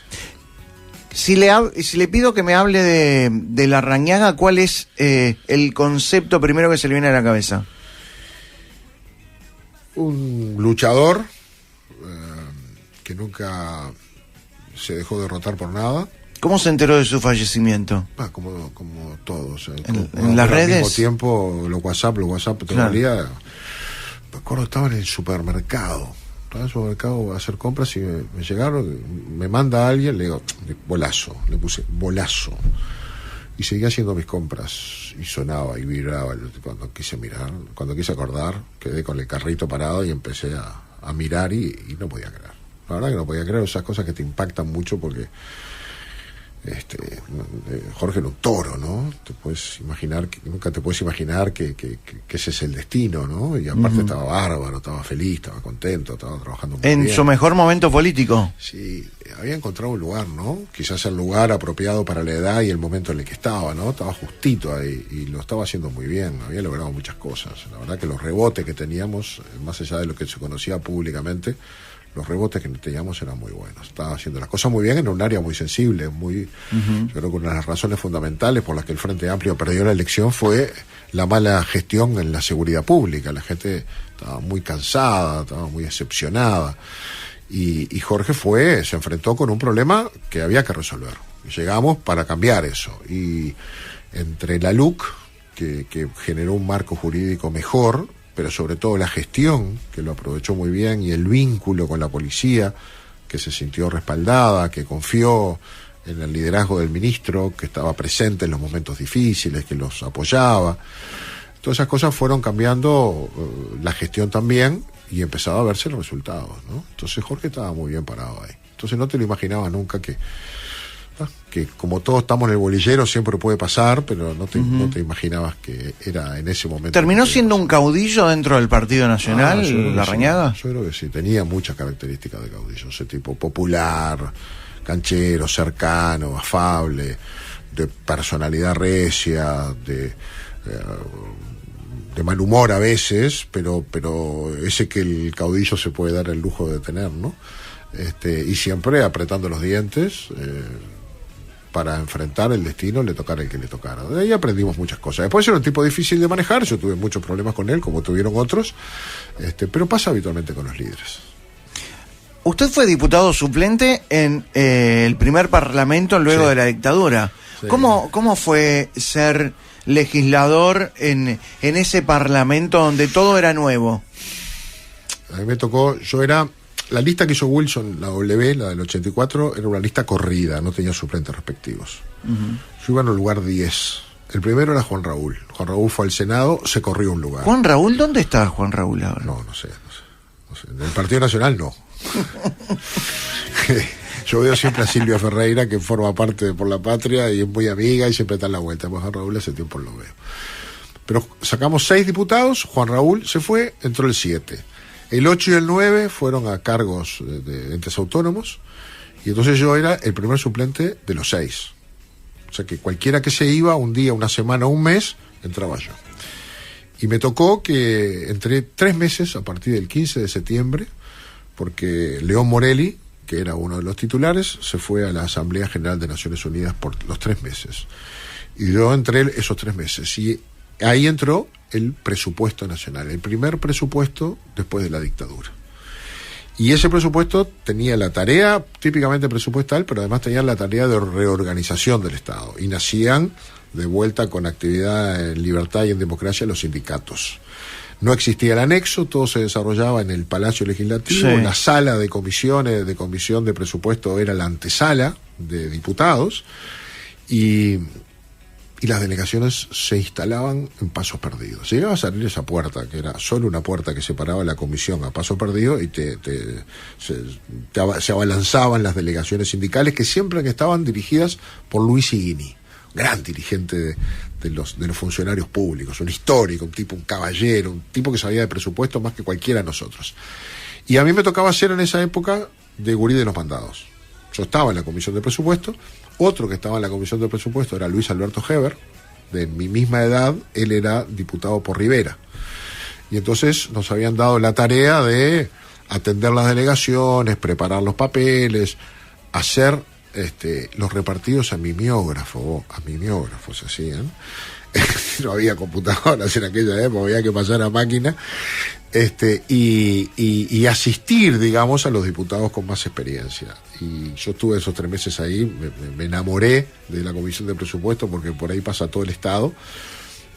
Si le pido que me hable de Larrañaga, ¿cuál es el concepto primero que se le viene a la cabeza? Un luchador que nunca se dejó derrotar por nada. ¿Cómo se enteró de su fallecimiento? Como todos. ¿En las redes? Al mismo tiempo, los WhatsApp, Claro. Me acuerdo, estaba en el supermercado. Estaba en el supermercado a hacer compras y me llegaron, me manda alguien, le digo, bolazo, le puse bolazo. Y seguía haciendo mis compras y sonaba y vibraba. Cuando quise mirar, cuando quise acordar, quedé con el carrito parado y empecé a mirar y no podía creer. La verdad que no podía creer, esas cosas que te impactan mucho porque Jorge era un toro, ¿no? Te puedes imaginar nunca te puedes imaginar que ese es el destino, ¿no? Y aparte estaba bárbaro, estaba feliz, estaba contento, estaba trabajando muy bien. En su mejor momento político. Sí, había encontrado un lugar, ¿no? Quizás el lugar apropiado para la edad y el momento en el que estaba, ¿no? Estaba justito ahí y lo estaba haciendo muy bien, había logrado muchas cosas. La verdad que los rebotes que teníamos, más allá de lo que se conocía públicamente, los rebotes que teníamos eran muy buenos. Estaba haciendo las cosas muy bien en un área muy sensible, yo creo que una de las razones fundamentales por las que el Frente Amplio perdió la elección fue la mala gestión en la seguridad pública. La gente estaba muy cansada, estaba muy decepcionada. Y Jorge se enfrentó con un problema que había que resolver. Y llegamos para cambiar eso. Y entre la LUC, que generó un marco jurídico mejor, pero sobre todo la gestión, que lo aprovechó muy bien, y el vínculo con la policía, que se sintió respaldada, que confió en el liderazgo del ministro, que estaba presente en los momentos difíciles, que los apoyaba. Todas esas cosas fueron cambiando la gestión también, y empezaba a verse los resultados, ¿no? Entonces Jorge estaba muy bien parado ahí. Entonces no te lo imaginaba nunca que Que como todos estamos en el bolillero siempre puede pasar, pero no te imaginabas que era en ese momento. ¿Terminó siendo un caudillo dentro del Partido Nacional, Larrañaga? Yo creo que sí, tenía muchas características de caudillo, ese tipo popular, canchero, cercano, afable, de personalidad recia, de mal humor a veces, pero ese que el caudillo se puede dar el lujo de tener, ¿no? Y siempre apretando los dientes para enfrentar el destino, le tocara el que le tocara. De ahí aprendimos muchas cosas. Después era un tipo difícil de manejar, yo tuve muchos problemas con él, como tuvieron otros, pero pasa habitualmente con los líderes. Usted fue diputado suplente en el primer parlamento luego de la dictadura. Sí. ¿Cómo fue ser legislador en ese parlamento donde todo era nuevo? A mí me tocó, la lista que hizo Wilson, la W, la del 84, era una lista corrida, no tenía suplentes respectivos. Yo iba en el lugar 10. El primero era Juan Raúl. Juan Raúl fue al Senado, se corrió un lugar. ¿Juan Raúl? ¿Dónde está Juan Raúl ahora? No sé. En el Partido Nacional no. Yo veo siempre a Silvia Ferreira, que forma parte de Por la Patria y es muy amiga y siempre está en la vuelta. Juan Raúl hace tiempo lo veo. Pero sacamos 6 diputados, Juan Raúl se fue, entró el 7. El 8 y el 9 fueron a cargos de entes autónomos, y entonces yo era el primer suplente de los 6. O sea que cualquiera que se iba, un día, una semana, un mes, entraba yo. Y me tocó que entré 3 meses a partir del 15 de septiembre, porque León Morelli, que era uno de los titulares, se fue a la Asamblea General de Naciones Unidas por los 3 meses. Y yo entré esos 3 meses. Y ahí entró el presupuesto nacional, el primer presupuesto después de la dictadura. Y ese presupuesto tenía la tarea típicamente presupuestal, pero además tenía la tarea de reorganización del Estado. Y nacían de vuelta con actividad en libertad y en democracia los sindicatos. No existía el anexo, todo se desarrollaba en el Palacio Legislativo, la sala de comisiones, de comisión de presupuesto era la antesala de diputados, y las delegaciones se instalaban en Paso Perdido. Llegaba a salir esa puerta, que era solo una puerta que separaba la comisión a Paso Perdido, y se abalanzaban las delegaciones sindicales, que siempre estaban dirigidas por Luis Higuini, gran dirigente de los funcionarios públicos, un histórico, un caballero, un tipo que sabía de presupuesto más que cualquiera de nosotros. Y a mí me tocaba ser en esa época de gurí de los mandados. Yo estaba en la comisión de presupuesto. Otro que estaba en la comisión de presupuesto era Luis Alberto Heber, de mi misma edad. Él era diputado por Rivera, y entonces nos habían dado la tarea de atender las delegaciones, preparar los papeles, hacer los repartidos a mimeógrafos se hacían. No había computadoras en aquella época, había que pasar a máquina, y asistir, digamos, a los diputados con más experiencia. Y yo estuve esos 3 meses ahí, me enamoré de la comisión de presupuesto, porque por ahí pasa todo el Estado,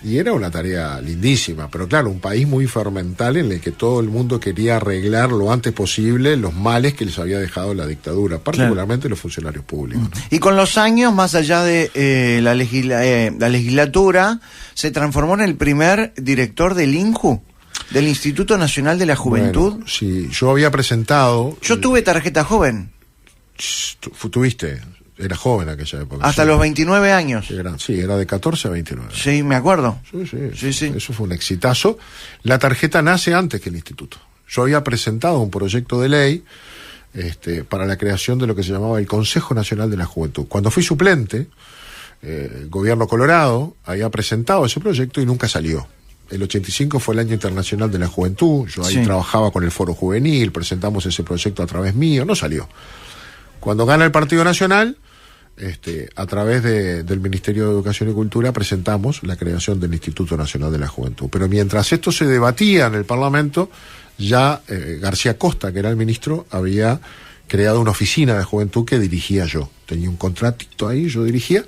y era una tarea lindísima. Pero claro, un país muy fermental en el que todo el mundo quería arreglar lo antes posible los males que les había dejado la dictadura, particularmente los funcionarios públicos, ¿no? Y con los años, más allá de la legislatura, se transformó en el primer director del INJU, del Instituto Nacional de la Juventud. Bueno, sí, yo había presentado... Yo tuve tarjeta joven. ¿Tuviste? Era joven en aquella época. Hasta los 29 años. Era de 14 a 29. Sí, me acuerdo. Sí. Eso fue un exitazo. La tarjeta nace antes que el instituto. Yo había presentado un proyecto de ley para la creación de lo que se llamaba el Consejo Nacional de la Juventud. Cuando fui suplente, el gobierno Colorado había presentado ese proyecto y nunca salió. El 85 fue el Año Internacional de la Juventud. Yo ahí trabajaba con el Foro Juvenil, presentamos ese proyecto a través mío, no salió. Cuando gana el Partido Nacional, a través del Ministerio de Educación y Cultura presentamos la creación del Instituto Nacional de la Juventud. Pero mientras esto se debatía en el Parlamento, ya García Costa, que era el ministro, había creado una oficina de juventud que dirigía yo. Tenía un contratito ahí, yo dirigía,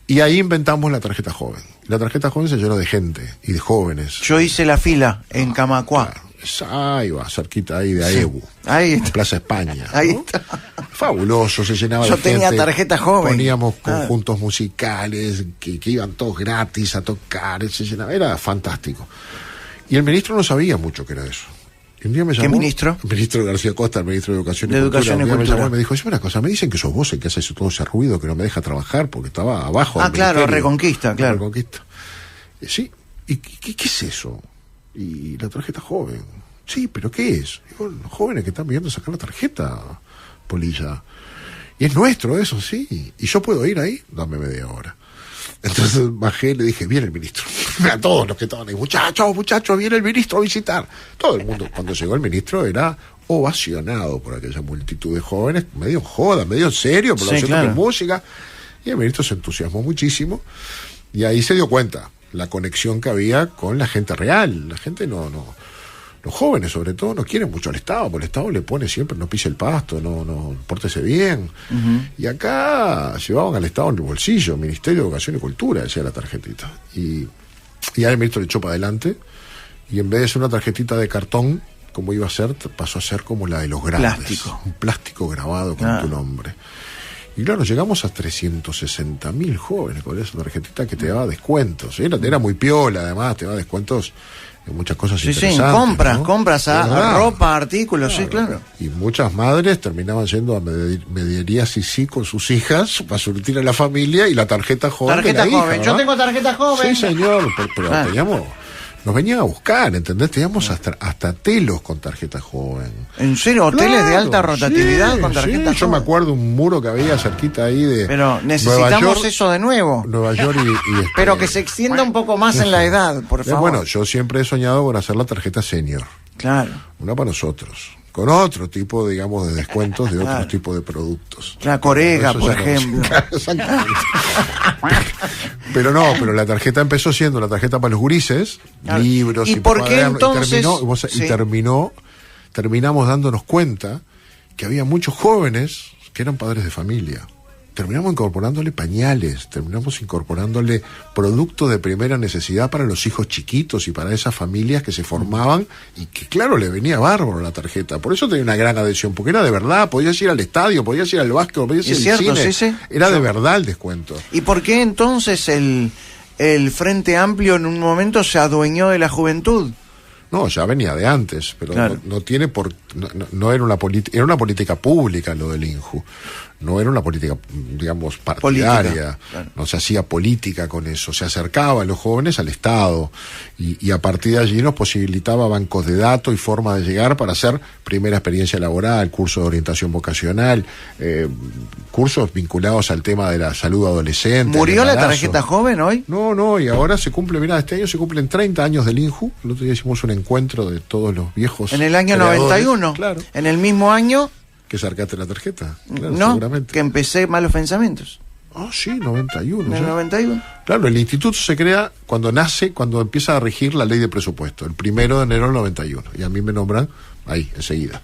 y ahí inventamos la tarjeta joven. La tarjeta joven se llenó de gente y de jóvenes. Yo hice la fila en Camacuá. Claro. Ahí va, cerquita ahí de Aebu, ahí está. Plaza España, ¿no? Ahí está. Fabuloso, se llenaba de Yo gente. tenía tarjeta joven. Poníamos conjuntos musicales que iban todos gratis a tocar, se llenaba, era fantástico. Y el ministro no sabía mucho qué era eso. Y un día me llamó, ¿Qué ministro? El ministro García Costa, el ministro de Educación y Educación Cultura. Un día y me Cultura. llamó y me dijo, dime una cosa, me dicen que sos vos el que hace todo ese ruido que no me deja trabajar porque estaba abajo. Ah, claro, ministerio. Reconquista, claro. Reconquista. Sí, ¿y qué es eso? Y la tarjeta joven. Sí, pero ¿qué es? Digo, los jóvenes que están viendo sacar la tarjeta, Polilla. Y es nuestro eso, sí. ¿Y yo puedo ir ahí? Dame media hora. Entonces bajé y le dije, viene el ministro. A todos los que estaban ahí, muchachos, viene el ministro a visitar. Todo el mundo, cuando llegó el ministro, era ovacionado por aquella multitud de jóvenes, medio joda, medio serio, por lo Sí, cierto, claro. con música. Y el ministro se entusiasmó muchísimo. Y ahí se dio cuenta la conexión que había con la gente real. La gente los jóvenes sobre todo no quieren mucho al Estado, porque el Estado le pone siempre, no pise el pasto, no pórtese bien. Y acá llevaban al Estado en el bolsillo, Ministerio de Educación y Cultura, decía la tarjetita. Y ahí el ministro le echó para adelante, y en vez de ser una tarjetita de cartón, como iba a ser, pasó a ser como la de los grandes. Plástico. Un plástico grabado con Ah. tu nombre. Y claro, llegamos a 360.000 jóvenes con esa tarjetita que te daba descuentos. Era muy piola, además, te daba descuentos en muchas cosas Sí, interesantes. compras, ¿no? compras De a verdad. ropa, artículos, sí, claro. Y muchas madres terminaban yendo a mediarías sí con sus hijas para surtir a la familia y la tarjeta joven. Tarjeta de la joven, hija, yo ¿verdad? tengo tarjeta joven. Sí, señor, pero Ah. teníamos. Nos venían a buscar, ¿entendés? Teníamos hasta telos con tarjeta joven. ¿En serio? ¿Hoteles de Claro, alta rotatividad sí, con tarjeta sí. Yo me joven? acuerdo un muro que había cerquita ahí de Pero Nueva necesitamos York, eso de nuevo. Nueva York y Pero que se extienda un poco más en la edad, por favor. Bueno, yo siempre he soñado con hacer la tarjeta senior. Claro, Una para nosotros. Con otro tipo, digamos, de descuentos de Claro. otros tipos de productos. la Corega, Eso por ya no- ejemplo. Exactamente. pero la tarjeta empezó siendo la tarjeta para los gurises, Claro. libros ¿Y por qué cuadernos, entonces? y Sí. terminamos dándonos cuenta que había muchos jóvenes que eran padres de familia. Terminamos incorporándole pañales, terminamos incorporándole productos de primera necesidad para los hijos chiquitos y para esas familias que se formaban y que, claro, le venía bárbaro la tarjeta. Por eso tenía una gran adhesión, porque era de verdad, podías ir al estadio, podías ir al básquet, podías ir Es al cierto, cine. sí, sí. Era de verdad el descuento. ¿Y por qué entonces el Frente Amplio en un momento se adueñó de la juventud? No, ya venía de antes, pero Claro. no tiene no era una política, era una política pública lo del INJU. No era una política, digamos, partidaria. Política, claro. No se hacía política con eso. Se acercaba a los jóvenes al Estado y a partir de allí nos posibilitaba bancos de datos y forma de llegar para hacer primera experiencia laboral, cursos de orientación vocacional, cursos vinculados al tema de la salud adolescente. ¿Murió el la embarazo. tarjeta joven hoy? No, y ahora se cumple, mira, este año se cumplen 30 años del INJU. El otro día hicimos un encuentro de todos los viejos. En el año creadores. 91. Claro. En el mismo año, Que sacaste la tarjeta. Claro, ¿no? seguramente. Que empecé Malos Pensamientos. Ah, sí, 91. En el ya. 91. Claro, el instituto se crea cuando empieza a regir la ley de presupuesto, el 1 de enero del 91. Y a mí me nombran ahí, enseguida.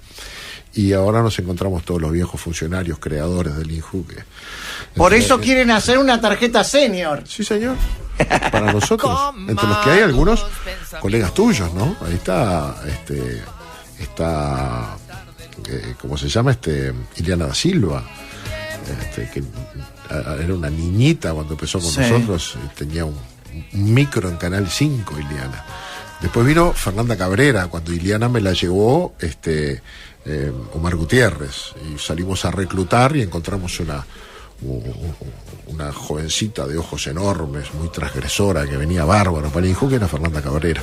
Y ahora nos encontramos todos los viejos funcionarios, creadores del INJU. Por eso quieren hacer una tarjeta senior. Sí, señor. Para nosotros. Entre los que hay algunos colegas tuyos, ¿no? Ahí está ¿cómo se llama? Ileana da Silva, que era una niñita cuando empezó con Sí. nosotros, tenía un micro en Canal 5, Ileana. Después vino Fernanda Cabrera, cuando Ileana me la llevó Omar Gutiérrez, y salimos a reclutar y encontramos una jovencita de ojos enormes, muy transgresora, que venía bárbaro para el hijo, que era Fernanda Cabrera.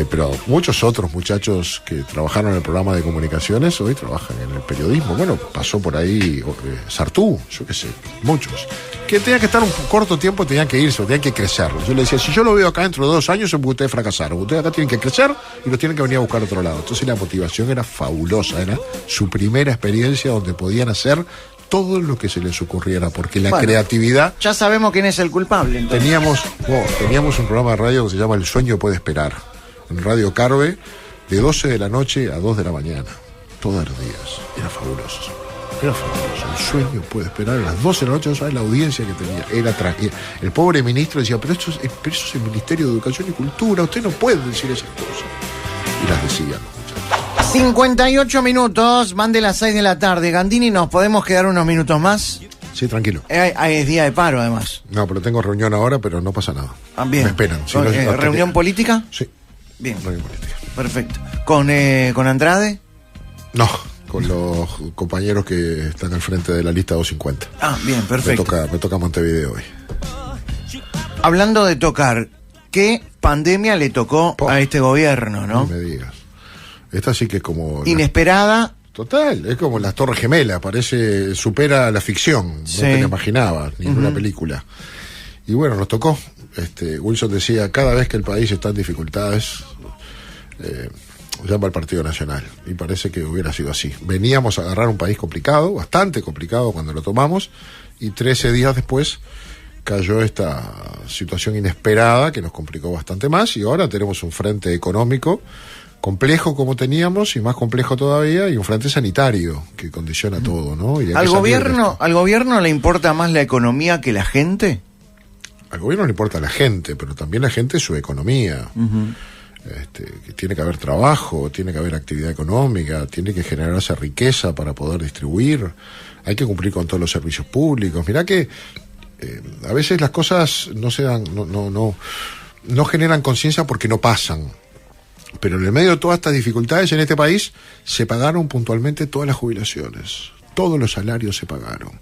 Pero muchos otros muchachos que trabajaron en el programa de comunicaciones hoy trabajan en el periodismo. Bueno, pasó por ahí Sartú, yo qué sé, muchos. Que tenían que estar un corto tiempo, tenían que irse, tenían que crecer. Yo le decía, si yo lo veo acá dentro de 2 años, es porque ustedes fracasaron. Ustedes acá tienen que crecer y los tienen que venir a buscar a otro lado. Entonces la motivación era fabulosa, era su primera experiencia donde podían hacer todo lo que se les ocurriera, porque la creatividad... Ya sabemos quién es el culpable, entonces. Teníamos un programa de radio que se llama El Sueño Puede Esperar, en Radio Carve, de 12 de la noche a 2 de la mañana, todos los días. Era fabuloso. Era fabuloso. El Sueño Puede Esperar a las 12 de la noche, no sabes la audiencia que tenía. El pobre ministro decía, pero eso es el Ministerio de Educación y Cultura, usted no puede decir esas cosas. Y las decían. 58 minutos, van de las 6 de la tarde. Gandini, ¿nos podemos quedar unos minutos más? Sí, tranquilo. Es día de paro, además. No, pero tengo reunión ahora, pero no pasa nada. Bien. Me esperan. Si no, ¿Reunión política? Sí. Bien. Reunión política. Perfecto. ¿Con Andrade? No, con los compañeros que están al frente de la lista 250. Ah, bien, perfecto. Me toca Montevideo hoy. Hablando de tocar, ¿qué pandemia le tocó a este gobierno, no? No me digas. Esta sí que es como... Inesperada. Total, es como las Torres Gemelas, supera la ficción, Sí. no te lo imaginabas, ninguna película. Y bueno, nos tocó. Wilson decía, cada vez que el país está en dificultades, llama al Partido Nacional. Y parece que hubiera sido así. Veníamos a agarrar un país complicado, bastante complicado cuando lo tomamos, y 13 días después cayó esta situación inesperada que nos complicó bastante más, y ahora tenemos un frente económico complejo como teníamos y más complejo todavía, y un frente sanitario que condiciona todo, ¿no? Y hay ¿Al que salir de gobierno, esto. ¿Al gobierno le importa más la economía que la gente? Al gobierno le importa la gente, pero también la gente su economía. Que tiene que haber trabajo, tiene que haber actividad económica, tiene que generarse riqueza para poder distribuir, hay que cumplir con todos los servicios públicos. Mirá que a veces las cosas no se dan, no generan conciencia porque no pasan. Pero en el medio de todas estas dificultades en este país se pagaron puntualmente todas las jubilaciones, todos los salarios se pagaron.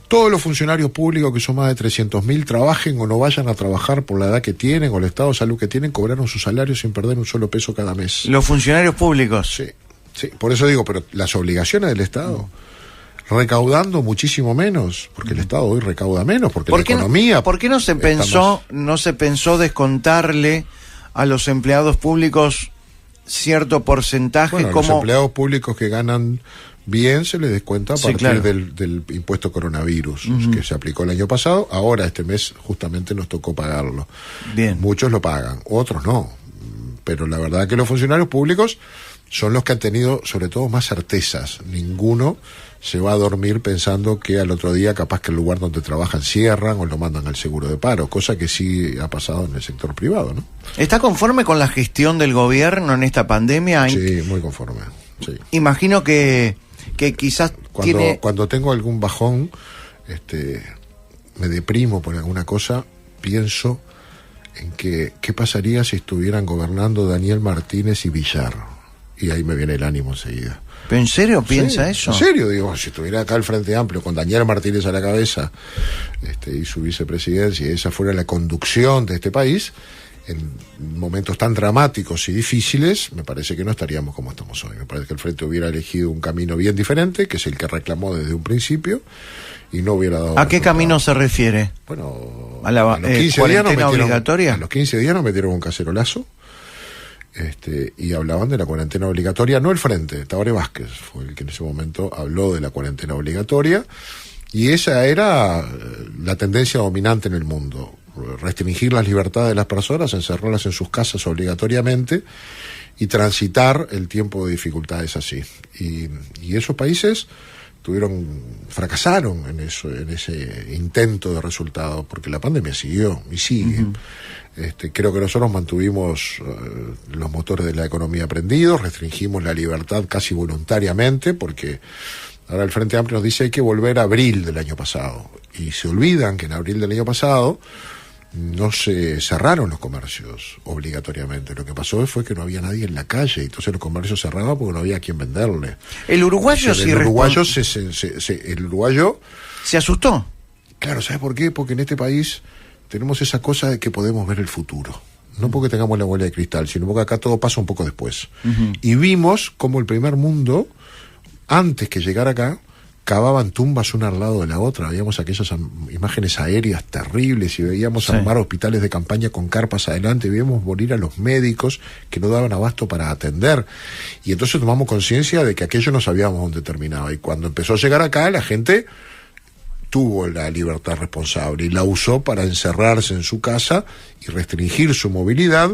Todos los funcionarios públicos, que son más de 300.000, trabajen o no vayan a trabajar por la edad que tienen o el estado de salud que tienen, cobraron su salario sin perder un solo peso cada mes. Los funcionarios públicos. Sí, por eso digo, pero las obligaciones del Estado, recaudando muchísimo menos, porque el Estado hoy recauda menos, porque la economía... ¿Por qué no se pensó descontarle a los empleados públicos cierto porcentaje? Bueno, como los empleados públicos que ganan bien se les descuenta a partir claro. del impuesto coronavirus que se aplicó el año pasado. Ahora este mes justamente nos tocó pagarlo. Bien. Muchos lo pagan, otros no. Pero la verdad que los funcionarios públicos son los que han tenido sobre todo más certezas. Ninguno se va a dormir pensando que al otro día capaz que el lugar donde trabajan cierran o lo mandan al seguro de paro, cosa que sí ha pasado en el sector privado, ¿no? ¿Está conforme con la gestión del gobierno en esta pandemia? Sí, muy conforme. Sí. Imagino que quizás cuando tengo algún bajón, me deprimo por alguna cosa, pienso en qué pasaría si estuvieran gobernando Daniel Martínez y Villar, y ahí me viene el ánimo enseguida. ¿Pero en serio piensa eso? En serio, digo, si estuviera acá el Frente Amplio con Daniel Martínez a la cabeza y su vicepresidencia, y esa fuera la conducción de este país, en momentos tan dramáticos y difíciles, me parece que no estaríamos como estamos hoy. Me parece que el Frente hubiera elegido un camino bien diferente, que es el que reclamó desde un principio, y no hubiera dado... ¿A qué camino se refiere? Bueno, ¿A la cuarentena obligatoria? A los 15 días nos metieron un cacerolazo, y hablaban de la cuarentena obligatoria, no el Frente, Tabaré Vázquez fue el que en ese momento habló de la cuarentena obligatoria, y esa era la tendencia dominante en el mundo: restringir las libertades de las personas, encerrarlas en sus casas obligatoriamente y transitar el tiempo de dificultades así. Y esos países fracasaron en ese intento de resultado, porque la pandemia siguió y sigue. Creo que nosotros mantuvimos los motores de la economía prendidos, restringimos la libertad casi voluntariamente, porque ahora el Frente Amplio nos dice hay que volver a abril del año pasado, y se olvidan que en abril del año pasado no se cerraron los comercios obligatoriamente. Lo que pasó fue que no había nadie en la calle, entonces los comercios cerraban porque no había a quien venderle. El uruguayo el uruguayo se asustó. Claro, ¿sabes por qué? Porque en este país tenemos esa cosa de que podemos ver el futuro. No porque tengamos la bola de cristal, sino porque acá todo pasa un poco después. Y vimos como el primer mundo, antes que llegara acá, cavaban tumbas una al lado de la otra. Veíamos aquellas imágenes aéreas terribles, y veíamos armar hospitales de campaña con carpas adelante, y veíamos morir a los médicos que no daban abasto para atender. Y entonces tomamos conciencia de que aquello no sabíamos dónde terminaba. Y cuando empezó a llegar acá, la gente tuvo la libertad responsable y la usó para encerrarse en su casa y restringir su movilidad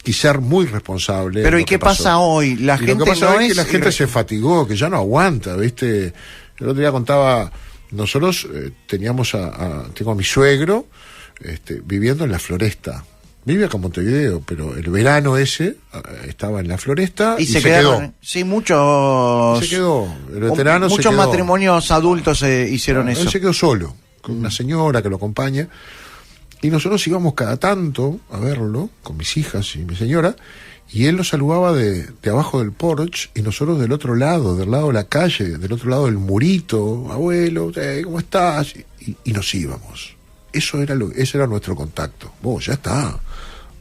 y ser muy responsable. Pero ¿y qué pasa hoy? La gente lo que pasa no es que la gente se fatigó, que ya no aguanta, ¿viste? El otro día contaba, nosotros tengo a mi suegro viviendo en la Floresta. Vive acá en Montevideo, pero el verano ese estaba en la Floresta y se quedó. Sí, muchos. Se quedó. El veterano muchos se quedó. Matrimonios adultos hicieron eso. Él se quedó solo, con una señora que lo acompaña. Y nosotros íbamos cada tanto a verlo, con mis hijas y mi señora, y él nos saludaba de abajo del porche, y nosotros del otro lado de la calle, del otro lado del murito, abuelo, ¿cómo estás? Y nos íbamos. Ese era nuestro contacto. Ya está.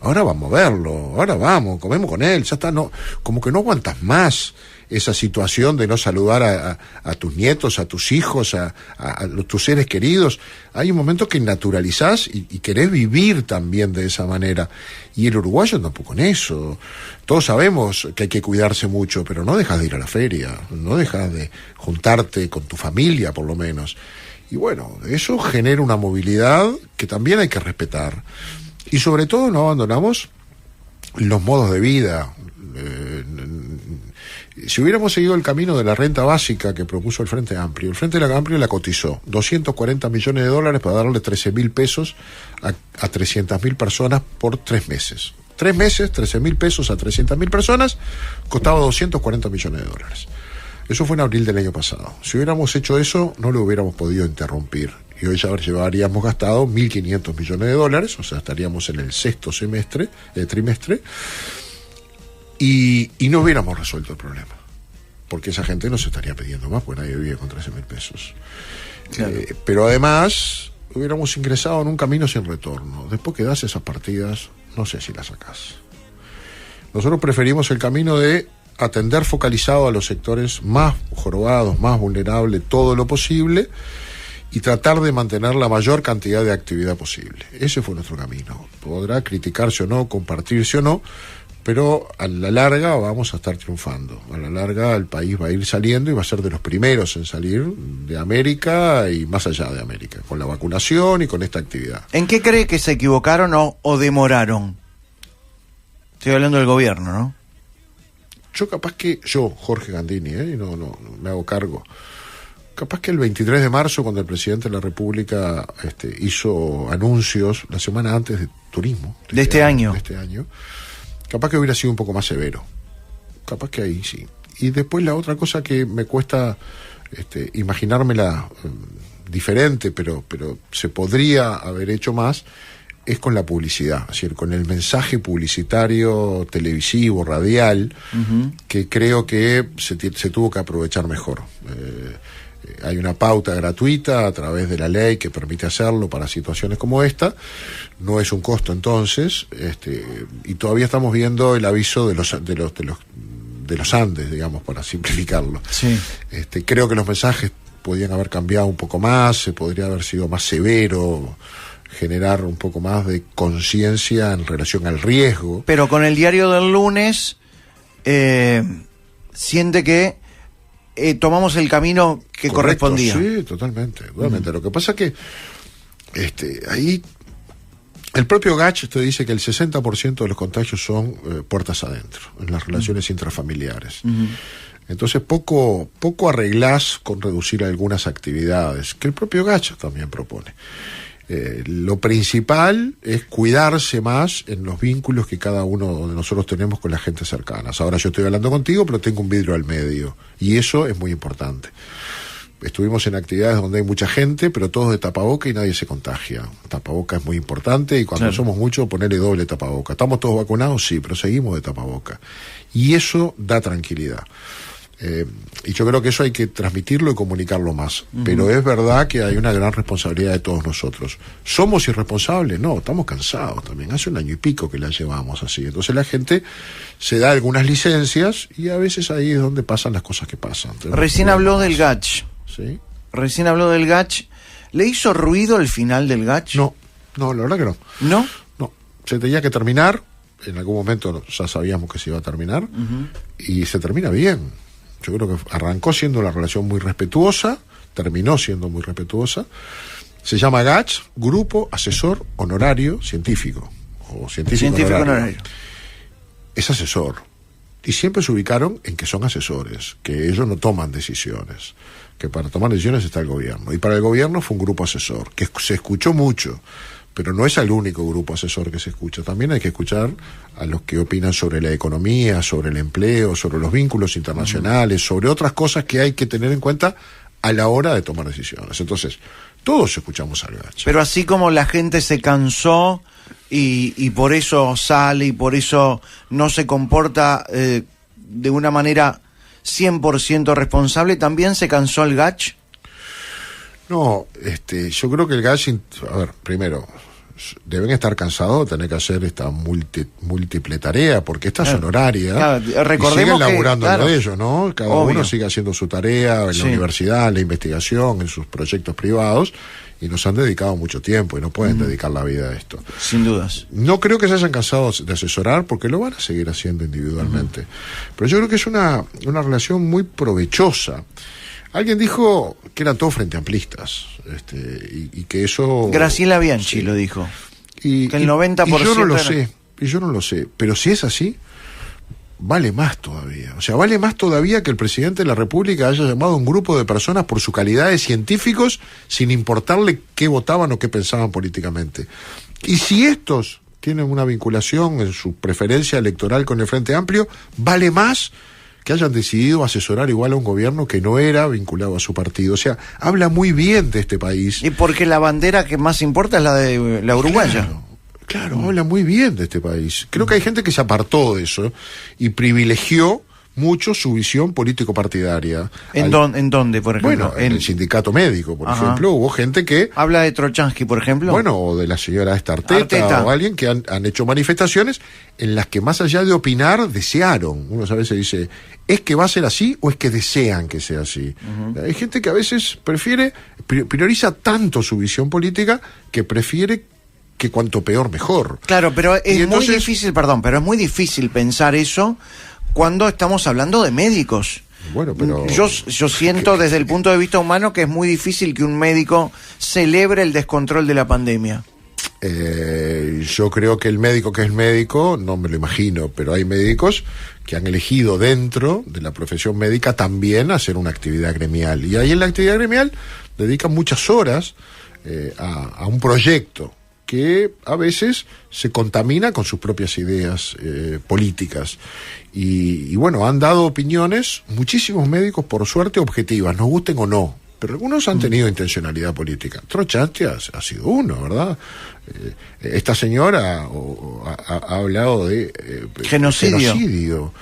Ahora vamos a verlo, ahora vamos, comemos con él, ya está, no, como que no aguantas más esa situación de no saludar a tus nietos, a tus hijos, a tus seres queridos. Hay un momento que naturalizás y querés vivir también de esa manera. Y el uruguayo tampoco con eso. Todos sabemos que hay que cuidarse mucho, pero no dejas de ir a la feria, no dejas de juntarte con tu familia, por lo menos. Y bueno, eso genera una movilidad que también hay que respetar. Y sobre todo no abandonamos los modos de vida. Si hubiéramos seguido el camino de la renta básica que propuso el Frente Amplio, el Frente Amplio la cotizó, $240 millones para darle 13.000 pesos a 300.000 personas por 3 meses. 3 meses, 13.000 pesos a 300.000 personas, costaba $240 millones. Eso fue en abril del año pasado. Si hubiéramos hecho eso, no lo hubiéramos podido interrumpir. Y hoy ya habríamos gastado $1.500 millones, o sea, estaríamos en el sexto trimestre, y no hubiéramos resuelto el problema. Porque esa gente no se estaría pidiendo más, porque nadie vive con 13.000 pesos. Claro. Pero además, hubiéramos ingresado en un camino sin retorno. Después que das esas partidas, no sé si las sacás. Nosotros preferimos el camino de atender focalizado a los sectores más jorobados, más vulnerables, todo lo posible, y tratar de mantener la mayor cantidad de actividad posible. Ese fue nuestro camino. Podrá criticarse o no, compartirse o no, pero a la larga vamos a estar triunfando. A la larga el país va a ir saliendo y va a ser de los primeros en salir de América y más allá de América, con la vacunación y con esta actividad. ¿En qué cree que se equivocaron o demoraron? Estoy hablando del gobierno, ¿no? Yo, Jorge Gandini, y no me hago cargo. Capaz que el 23 de marzo, cuando el presidente de la República hizo anuncios la semana antes de turismo. De este año. Capaz que hubiera sido un poco más severo. Capaz que ahí sí. Y después la otra cosa que me cuesta imaginármela diferente, pero se podría haber hecho más, es con la publicidad, es decir, con el mensaje publicitario, televisivo, radial, que creo que se tuvo que aprovechar mejor. Hay una pauta gratuita a través de la ley que permite hacerlo para situaciones como esta. No es un costo entonces, y todavía estamos viendo el aviso de los Andes, digamos, para simplificarlo. Sí. Creo que los mensajes podrían haber cambiado un poco más, se podría haber sido más severo, generar un poco más de conciencia en relación al riesgo. Pero con el diario del lunes siente que tomamos el camino que correcto, correspondía. Sí, totalmente. Lo que pasa es que ahí el propio Gach te dice que el 60% de los contagios son puertas adentro, en las relaciones intrafamiliares. Entonces poco arreglás con reducir algunas actividades, que el propio Gach también propone. Lo principal es cuidarse más en los vínculos que cada uno de nosotros tenemos con la gente cercana. Ahora yo estoy hablando contigo, pero tengo un vidrio al medio, y eso es muy importante. Estuvimos en actividades donde hay mucha gente, pero todos de tapaboca y nadie se contagia. Tapaboca es muy importante, y cuando somos muchos, ponerle doble tapaboca. ¿Estamos todos vacunados? Sí, pero seguimos de tapaboca. Y eso da tranquilidad. Y yo creo que eso hay que transmitirlo y comunicarlo más. Pero es verdad que hay una gran responsabilidad de todos nosotros. ¿Somos irresponsables? No, estamos cansados también. Hace 1 año y pico que la llevamos así. Entonces la gente se da algunas licencias y a veces ahí es donde pasan las cosas que pasan. Recién habló del Gach. ¿Sí? Recién habló del Gach. ¿Le hizo ruido el final del Gach? No, la verdad que no. ¿No? No, se tenía que terminar. En algún momento ya sabíamos que se iba a terminar. Y se termina bien. Yo creo que arrancó siendo una relación muy respetuosa, terminó siendo muy respetuosa. Se llama GACH, Grupo Asesor Honorario Científico, o Científico Honorario. Es asesor. Y siempre se ubicaron en que son asesores, que ellos no toman decisiones, que para tomar decisiones está el gobierno. Y para el gobierno fue un grupo asesor, que se escuchó mucho, pero no es el único grupo asesor que se escucha. También hay que escuchar a los que opinan sobre la economía, sobre el empleo, sobre los vínculos internacionales, sobre otras cosas que hay que tener en cuenta a la hora de tomar decisiones. Entonces, Todos escuchamos al GACH. Pero así como la gente se cansó y por eso sale y por eso no se comporta de una manera 100% responsable, ¿también se cansó el GACH? No, yo creo que el GACH, a ver, primero, deben estar cansados de tener que hacer esta múltiple tarea, porque esta es honoraria. Claro, recordemos y siguen laburando que, en lo de ellos, ¿no? Cada obvio. uno sigue haciendo su tarea en la universidad, en la investigación, en sus proyectos privados, y nos han dedicado mucho tiempo y no pueden dedicar la vida a esto. Sin dudas. No creo que se hayan cansado de asesorar, porque lo van a seguir haciendo individualmente. Pero yo creo que es una relación muy provechosa. Alguien dijo que eran todos frente amplistas, y que eso... Graciela Bianchi lo dijo. Que el 90%... Y yo no lo sé, pero si es así, vale más todavía. O sea, vale más todavía que el presidente de la República haya llamado a un grupo de personas por su calidad de científicos, sin importarle qué votaban o qué pensaban políticamente. Y si estos tienen una vinculación en su preferencia electoral con el Frente Amplio, vale más que hayan decidido asesorar igual a un gobierno que no era vinculado a su partido. O sea, habla muy bien de este país. Y porque la bandera que más importa es la de la uruguaya. Claro, habla muy bien de este país. Creo que hay gente que se apartó de eso y privilegió mucho su visión político-partidaria. ¿En dónde, por ejemplo? Bueno, en el sindicato médico, por ejemplo, hubo gente que... ¿Habla de Trochansky, por ejemplo? Bueno, o de la señora Arteta, o alguien que han hecho manifestaciones en las que, más allá de opinar, desearon. Uno a veces dice, ¿es que va a ser así o es que desean que sea así? Hay gente que a veces prioriza tanto su visión política que prefiere que cuanto peor mejor. Claro, pero es muy difícil, pero es muy difícil pensar eso cuando estamos hablando de médicos. Bueno, pero... Yo siento desde el punto de vista humano que es muy difícil que un médico celebre el descontrol de la pandemia. Yo creo que el médico que es médico, no me lo imagino, pero hay médicos que han elegido dentro de la profesión médica también hacer una actividad gremial. Y ahí en la actividad gremial dedican muchas horas a un proyecto que a veces se contamina con sus propias ideas políticas. Y bueno, han dado opiniones, muchísimos médicos, por suerte, objetivas, nos gusten o no, pero algunos han tenido intencionalidad política. Trochansky ha sido uno, ¿verdad? Esta señora ha hablado de genocidio.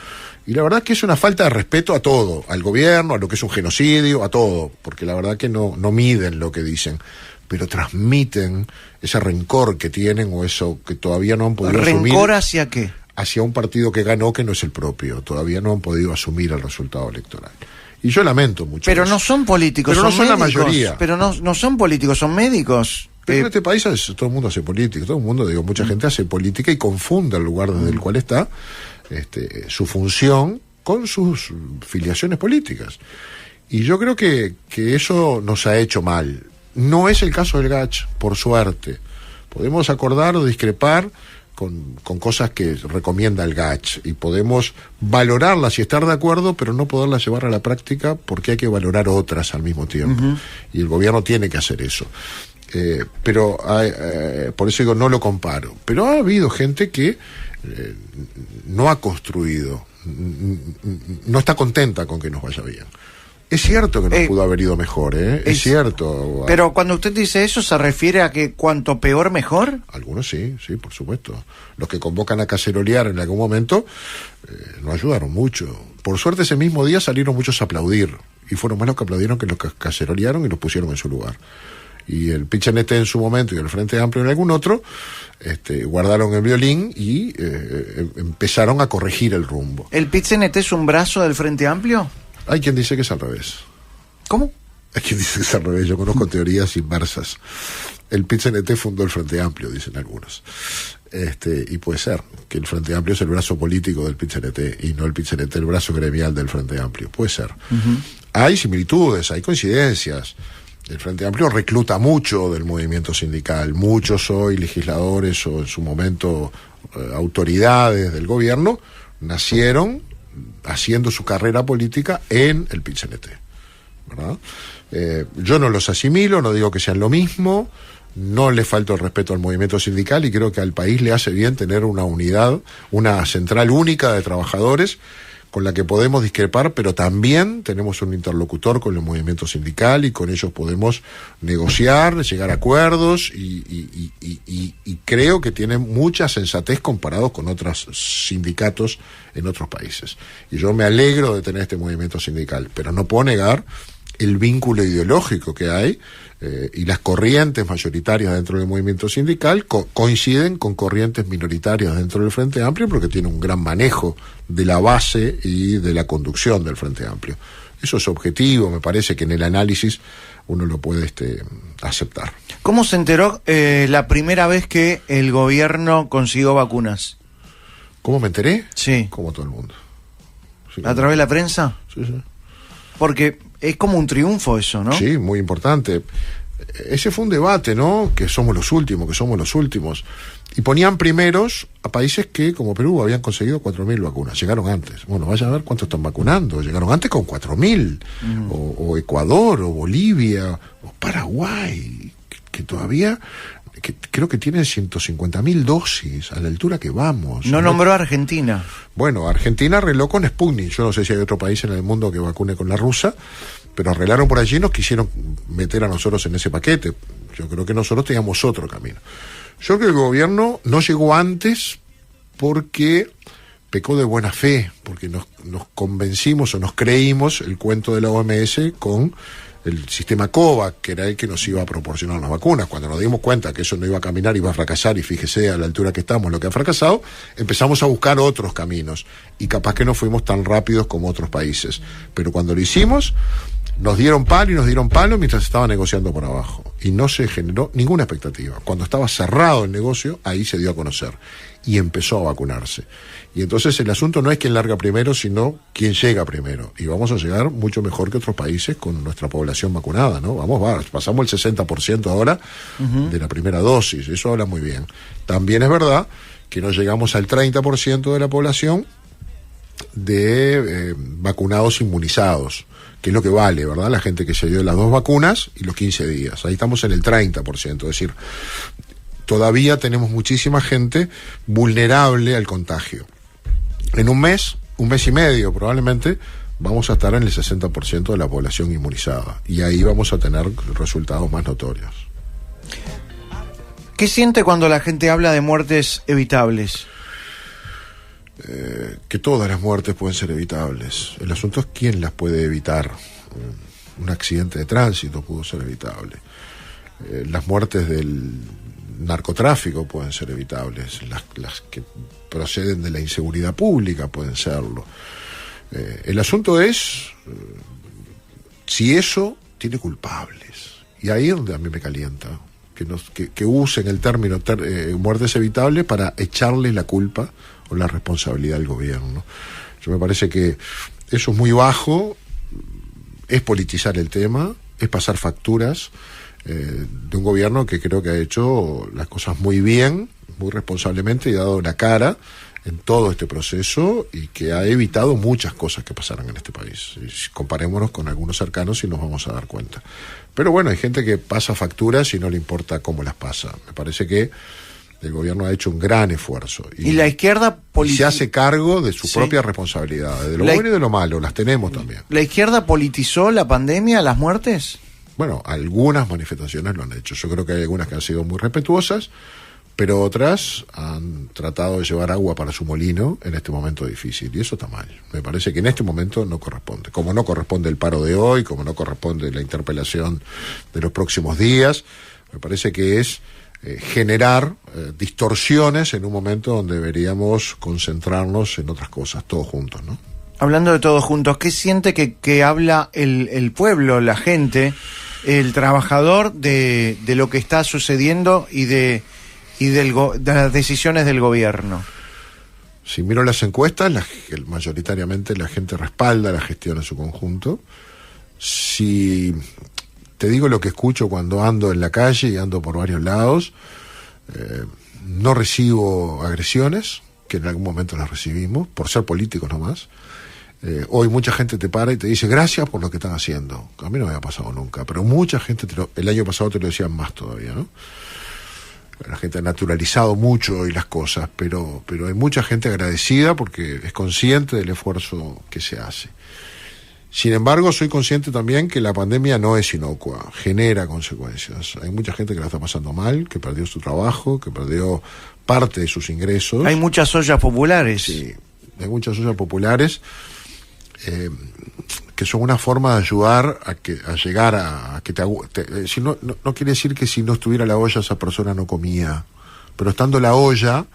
Y la verdad que es una falta de respeto a todo, al gobierno, a lo que es un genocidio, a todo, porque la verdad que no miden lo que dicen, pero transmiten ese rencor que tienen, o eso que todavía no han podido asumir. ¿Rencor hacia qué? Hacia un partido que ganó, que no es el propio. Todavía no han podido asumir el resultado electoral. Y yo lamento mucho Pero eso. No son políticos, pero son no son médicos, la mayoría. Pero no son políticos, son médicos. Pero en este país todo el mundo hace política, todo el mundo, mucha gente hace política y confunde el lugar desde el cual está su función con sus filiaciones políticas. Y yo creo que eso nos ha hecho mal. No es el caso del GACH, por suerte. Podemos acordar o discrepar con cosas que recomienda el GACH y podemos valorarlas y estar de acuerdo, pero no poderlas llevar a la práctica porque hay que valorar otras al mismo tiempo. Y el gobierno tiene que hacer eso. Pero por eso digo, no lo comparo. Pero ha habido gente que no ha construido, no está contenta con que nos vaya bien. Es cierto que nos pudo haber ido mejor, es cierto. Pero cuando usted dice eso, ¿se refiere a que cuanto peor, mejor? Algunos sí, por supuesto. Los que convocan a cacerolear en algún momento nos ayudaron mucho. Por suerte ese mismo día salieron muchos a aplaudir, y fueron más los que aplaudieron que los que cacerolearon y los pusieron en su lugar. Y el PIT-CNT en su momento y el Frente Amplio en algún otro guardaron el violín y empezaron a corregir el rumbo. ¿El PIT-CNT es un brazo del Frente Amplio? Hay quien dice que es al revés. ¿Cómo? Hay quien dice que es al revés. Yo conozco teorías inversas. El PIT-CNT fundó el Frente Amplio, dicen algunos. Y puede ser que el Frente Amplio es el brazo político del PIT-CNT y no el PIT-CNT el brazo gremial del Frente Amplio. Puede ser. Hay similitudes, hay coincidencias. El Frente Amplio recluta mucho del movimiento sindical. Muchos hoy legisladores o en su momento autoridades del gobierno nacieron haciendo su carrera política en el PIT-CNT, ¿verdad? Yo no los asimilo, no digo que sean lo mismo, no le falto el respeto al movimiento sindical y creo que al país le hace bien tener una unidad, una central única de trabajadores con la que podemos discrepar, pero también tenemos un interlocutor con el movimiento sindical y con ellos podemos negociar, llegar a acuerdos y creo que tienen mucha sensatez comparados con otros sindicatos en otros países. Y yo me alegro de tener este movimiento sindical, pero no puedo negar el vínculo ideológico que hay y las corrientes mayoritarias dentro del movimiento sindical coinciden con corrientes minoritarias dentro del Frente Amplio porque tiene un gran manejo de la base y de la conducción del Frente Amplio. Eso es objetivo, me parece que en el análisis uno lo puede aceptar. ¿Cómo se enteró la primera vez que el gobierno consiguió vacunas? ¿Cómo me enteré? Sí. Como todo el mundo. Sí, ¿A través de la prensa? Sí, sí. Porque es como un triunfo eso, ¿no? Sí, muy importante. Ese fue un debate, ¿no? Que somos los últimos. Y ponían primeros a países que, como Perú, habían conseguido 4.000 vacunas. Llegaron antes. Bueno, vaya a ver cuánto están vacunando. Llegaron antes con 4.000. O Ecuador, o Bolivia, o Paraguay, que todavía... que creo que tienen 150.000 dosis a la altura que vamos. No nombró a Argentina. Bueno, Argentina arregló con Sputnik. Yo no sé si hay otro país en el mundo que vacune con la rusa, pero arreglaron por allí y nos quisieron meter a nosotros en ese paquete. Yo creo que nosotros teníamos otro camino. Yo creo que el gobierno no llegó antes porque pecó de buena fe, porque nos convencimos o nos creímos el cuento de la OMS con el sistema COVAX, que era el que nos iba a proporcionar las vacunas. Cuando nos dimos cuenta que eso no iba a caminar, iba a fracasar, y fíjese a la altura que estamos lo que ha fracasado, empezamos a buscar otros caminos, y capaz que no fuimos tan rápidos como otros países. Pero cuando lo hicimos, nos dieron palo mientras estaba negociando por abajo, y no se generó ninguna expectativa. Cuando estaba cerrado el negocio, ahí se dio a conocer, y empezó a vacunarse. Y entonces el asunto no es quién larga primero, sino quién llega primero. Y vamos a llegar mucho mejor que otros países con nuestra población vacunada, ¿no? Pasamos el 60% ahora de la primera dosis. Eso habla muy bien. También es verdad que no llegamos al 30% de la población de vacunados inmunizados, que es lo que vale, ¿verdad? La gente que se dio las 2 vacunas y los 15 días. Ahí estamos en el 30%. Es decir, todavía tenemos muchísima gente vulnerable al contagio. En un mes y medio probablemente, vamos a estar en el 60% de la población inmunizada. Y ahí vamos a tener resultados más notorios. ¿Qué siente cuando la gente habla de muertes evitables? Que todas las muertes pueden ser evitables. El asunto es quién las puede evitar. Un accidente de tránsito pudo ser evitable. Las muertes del narcotráfico pueden ser evitables, las que proceden de la inseguridad pública pueden serlo. El asunto es si eso tiene culpables, y ahí es donde a mí me calienta que usen el término muertes evitables para echarle la culpa o la responsabilidad al gobierno. Yo me parece que eso es muy bajo, es politizar el tema, es pasar facturas de un gobierno que creo que ha hecho las cosas muy bien, muy responsablemente, y ha dado la cara en todo este proceso, y que ha evitado muchas cosas que pasaran en este país. Y comparémonos con algunos cercanos y nos vamos a dar cuenta. Pero bueno, hay gente que pasa facturas y no le importa cómo las pasa. Me parece que el gobierno ha hecho un gran esfuerzo. Y la izquierda se hace cargo de su propia responsabilidad, de lo bueno y de lo malo, las tenemos también. ¿La izquierda politizó la pandemia, las muertes? Bueno, algunas manifestaciones lo han hecho. Yo creo que hay algunas que han sido muy respetuosas, pero otras han tratado de llevar agua para su molino en este momento difícil, y eso está mal. Me parece que en este momento no corresponde. Como no corresponde el paro de hoy, como no corresponde la interpelación de los próximos días, me parece que es generar distorsiones en un momento donde deberíamos concentrarnos en otras cosas, todos juntos, ¿no? Hablando de todos juntos, ¿qué siente que habla el pueblo, la gente, el trabajador de lo que está sucediendo y de las decisiones del gobierno? Si miro las encuestas, mayoritariamente la gente respalda la gestión en su conjunto. Si te digo lo que escucho cuando ando en la calle y ando por varios lados, no recibo agresiones, que en algún momento las recibimos, por ser políticos nomás. Hoy mucha gente te para y te dice gracias por lo que están haciendo. A mí no me ha pasado nunca, pero mucha gente, el año pasado te lo decían más todavía, ¿no? La gente ha naturalizado mucho hoy las cosas, pero hay mucha gente agradecida porque es consciente del esfuerzo que se hace. Sin embargo, soy consciente también que la pandemia no es inocua, genera consecuencias. Hay mucha gente que la está pasando mal, que perdió su trabajo, que perdió parte de sus ingresos. Hay muchas ollas populares. Sí, hay muchas ollas populares que son una forma de ayudar a llegar a que si no quiere decir que si no estuviera la olla esa persona no comía, pero estando la olla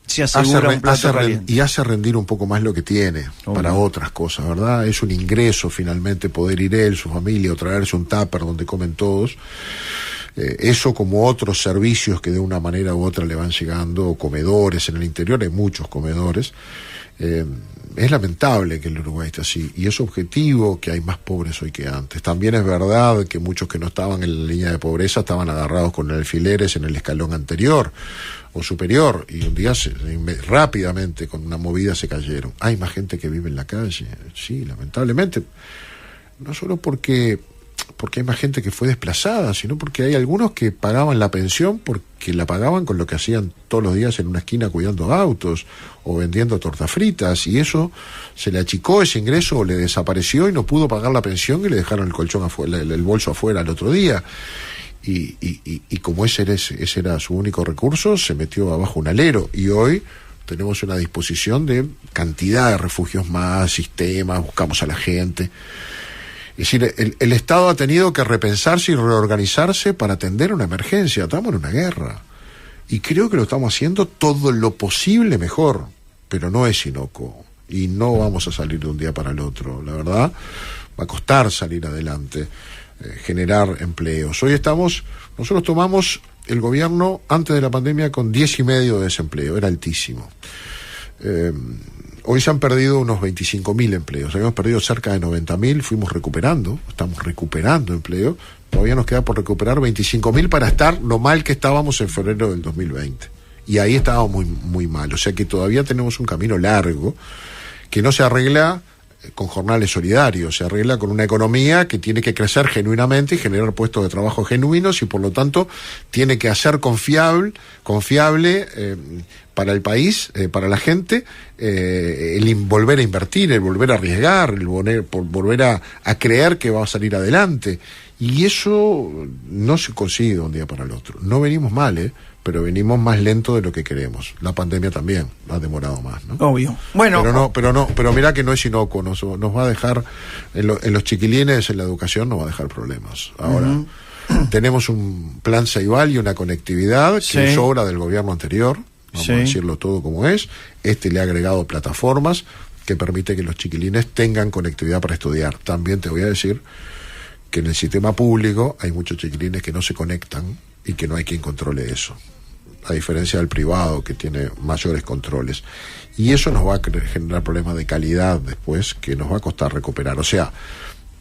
se asegura un plato caliente. Y hace rendir un poco más lo que tiene para otras cosas, ¿verdad? Es un ingreso finalmente poder ir él, su familia, o traerse un tupper donde comen todos. Eso como otros servicios que de una manera u otra le van llegando, comedores en el interior, hay muchos comedores. Es lamentable que el Uruguay esté así, y es objetivo que hay más pobres hoy que antes. También es verdad que muchos que no estaban en la línea de pobreza estaban agarrados con alfileres en el escalón anterior o superior, y un día rápidamente con una movida se cayeron. Hay más gente que vive en la calle, sí, lamentablemente, no solo porque hay más gente que fue desplazada, sino porque hay algunos que pagaban la pensión porque la pagaban con lo que hacían todos los días en una esquina cuidando autos o vendiendo tortas fritas, y eso se le achicó ese ingreso o le desapareció y no pudo pagar la pensión y le dejaron el colchón afuera, el bolso afuera al otro día. Y como ese era su único recurso, se metió abajo un alero, y hoy tenemos una disposición de cantidad de refugios más, sistemas, buscamos a la gente. Es decir, el Estado ha tenido que repensarse y reorganizarse para atender una emergencia. Estamos en una guerra. Y creo que lo estamos haciendo todo lo posible mejor, pero no es inocuo. Y no vamos a salir de un día para el otro. La verdad, va a costar salir adelante, generar empleos. Nosotros tomamos el gobierno antes de la pandemia con 10,5% de desempleo. Era altísimo. Hoy se han perdido unos 25.000 empleos. Habíamos perdido cerca de 90.000, estamos recuperando empleo. Todavía nos queda por recuperar 25.000 para estar lo mal que estábamos en febrero del 2020. Y ahí estábamos muy, muy mal. O sea que todavía tenemos un camino largo que no se arregla con jornales solidarios, se arregla con una economía que tiene que crecer genuinamente y generar puestos de trabajo genuinos, y por lo tanto tiene que hacer confiable para el país, para la gente, el volver a invertir, el volver a arriesgar, el volver a creer que va a salir adelante. Y eso no se consigue de un día para el otro. No venimos mal, pero venimos más lento de lo que queremos. La pandemia también ha demorado más, ¿no? Obvio. Bueno, pero mirá que no es inocuo, nos va a dejar en los chiquilines, en la educación nos va a dejar problemas. Ahora, tenemos un plan Ceibal y una conectividad que es obra del gobierno anterior, vamos a decirlo todo como es. Le ha agregado plataformas que permite que los chiquilines tengan conectividad para estudiar. También te voy a decir que en el sistema público hay muchos chiquilines que no se conectan y que no hay quien controle eso, a diferencia del privado, que tiene mayores controles, y eso nos va a generar problemas de calidad después que nos va a costar recuperar. O sea,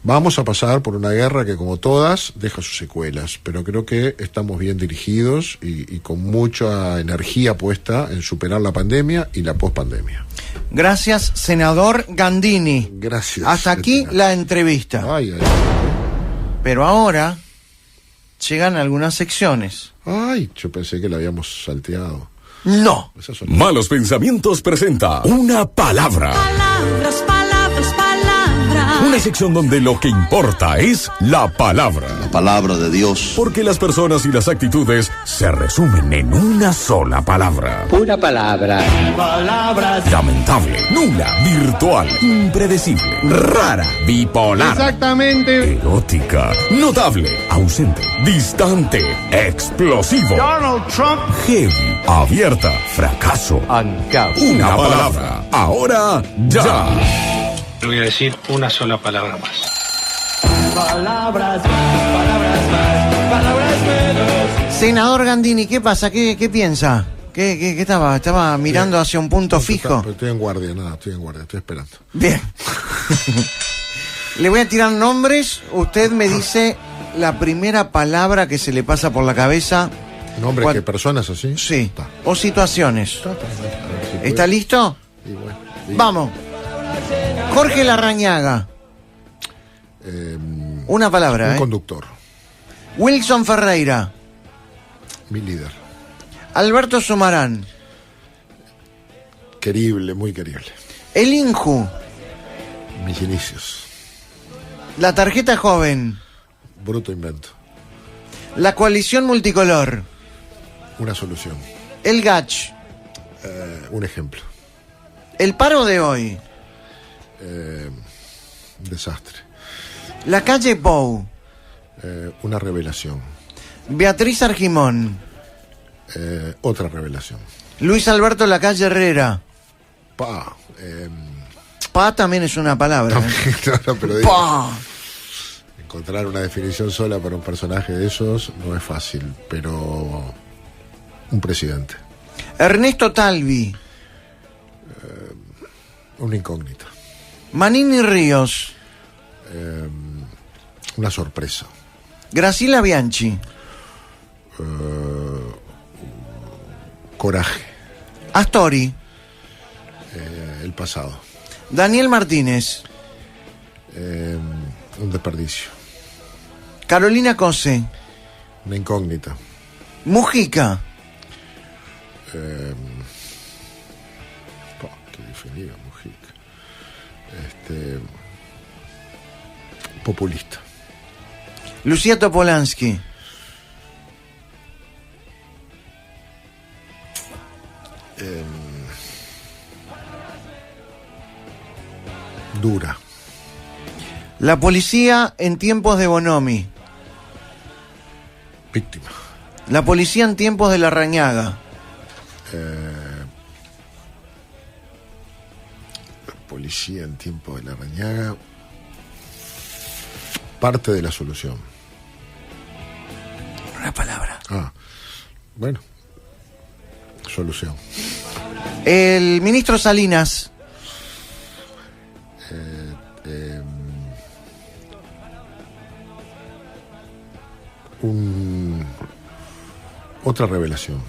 vamos a pasar por una guerra que, como todas, deja sus secuelas, pero creo que estamos bien dirigidos y con mucha energía puesta en superar la pandemia y la pospandemia. Gracias, senador Gandini. Gracias. Hasta aquí la entrevista. Pero ahora llegan algunas secciones. Yo pensé que la habíamos salteado. No. Malos Pensamientos presenta Una Palabra. Palabras, palabras, palabras. Una sección donde lo que importa es la palabra. La palabra de Dios. Porque las personas y las actitudes se resumen en una sola palabra. Una palabra. Palabras. Lamentable, nula, virtual, impredecible, rara, bipolar. Exactamente. Erótica, notable, ausente, distante, explosivo. Donald Trump. Heavy, abierta, fracaso. Una palabra. Ahora ya. Voy a decir una sola palabra más. Palabras más, palabras menos. Senador Gandini, ¿qué pasa? ¿Qué piensa? ¿Qué estaba mirando hacia un punto fijo? Estoy en guardia, estoy esperando. Bien. Le voy a tirar nombres, usted me dice la primera palabra que se le pasa por la cabeza. ¿Nombres que personas así? Sí. O situaciones. ¿Está listo? Bueno, vamos. Jorge Larrañaga. Una palabra, un conductor. Wilson Ferreira. Mi líder. Alberto Sumarán. Querible, muy querible. El Inju. Mis inicios. La tarjeta joven. Bruto invento. La coalición multicolor. Una solución. El Gach. Un ejemplo. El paro de hoy. Un desastre. La calle Pou. Una revelación. Beatriz Argimón. Otra revelación. Luis Alberto Lacalle Herrera. Pa. Pa también es una palabra. No, pero digo, Pa. encontrar una definición sola para un personaje de esos no es fácil, pero un presidente. Ernesto Talvi. Una incógnita. Manini Ríos. Una sorpresa. Graciela Bianchi. Coraje. Astori. El pasado. Daniel Martínez. Un desperdicio. Carolina Cose. Una incógnita. Mujica. Qué definido, Mujica. Populista. Lucía Topolansky. Dura. La policía en tiempos de Bonomi. Víctima. La policía en tiempos de Larrañaga. La policía en tiempo de Larrañaga. Parte de la solución. Una palabra. Bueno. Solución. El ministro Salinas. Otra revelación.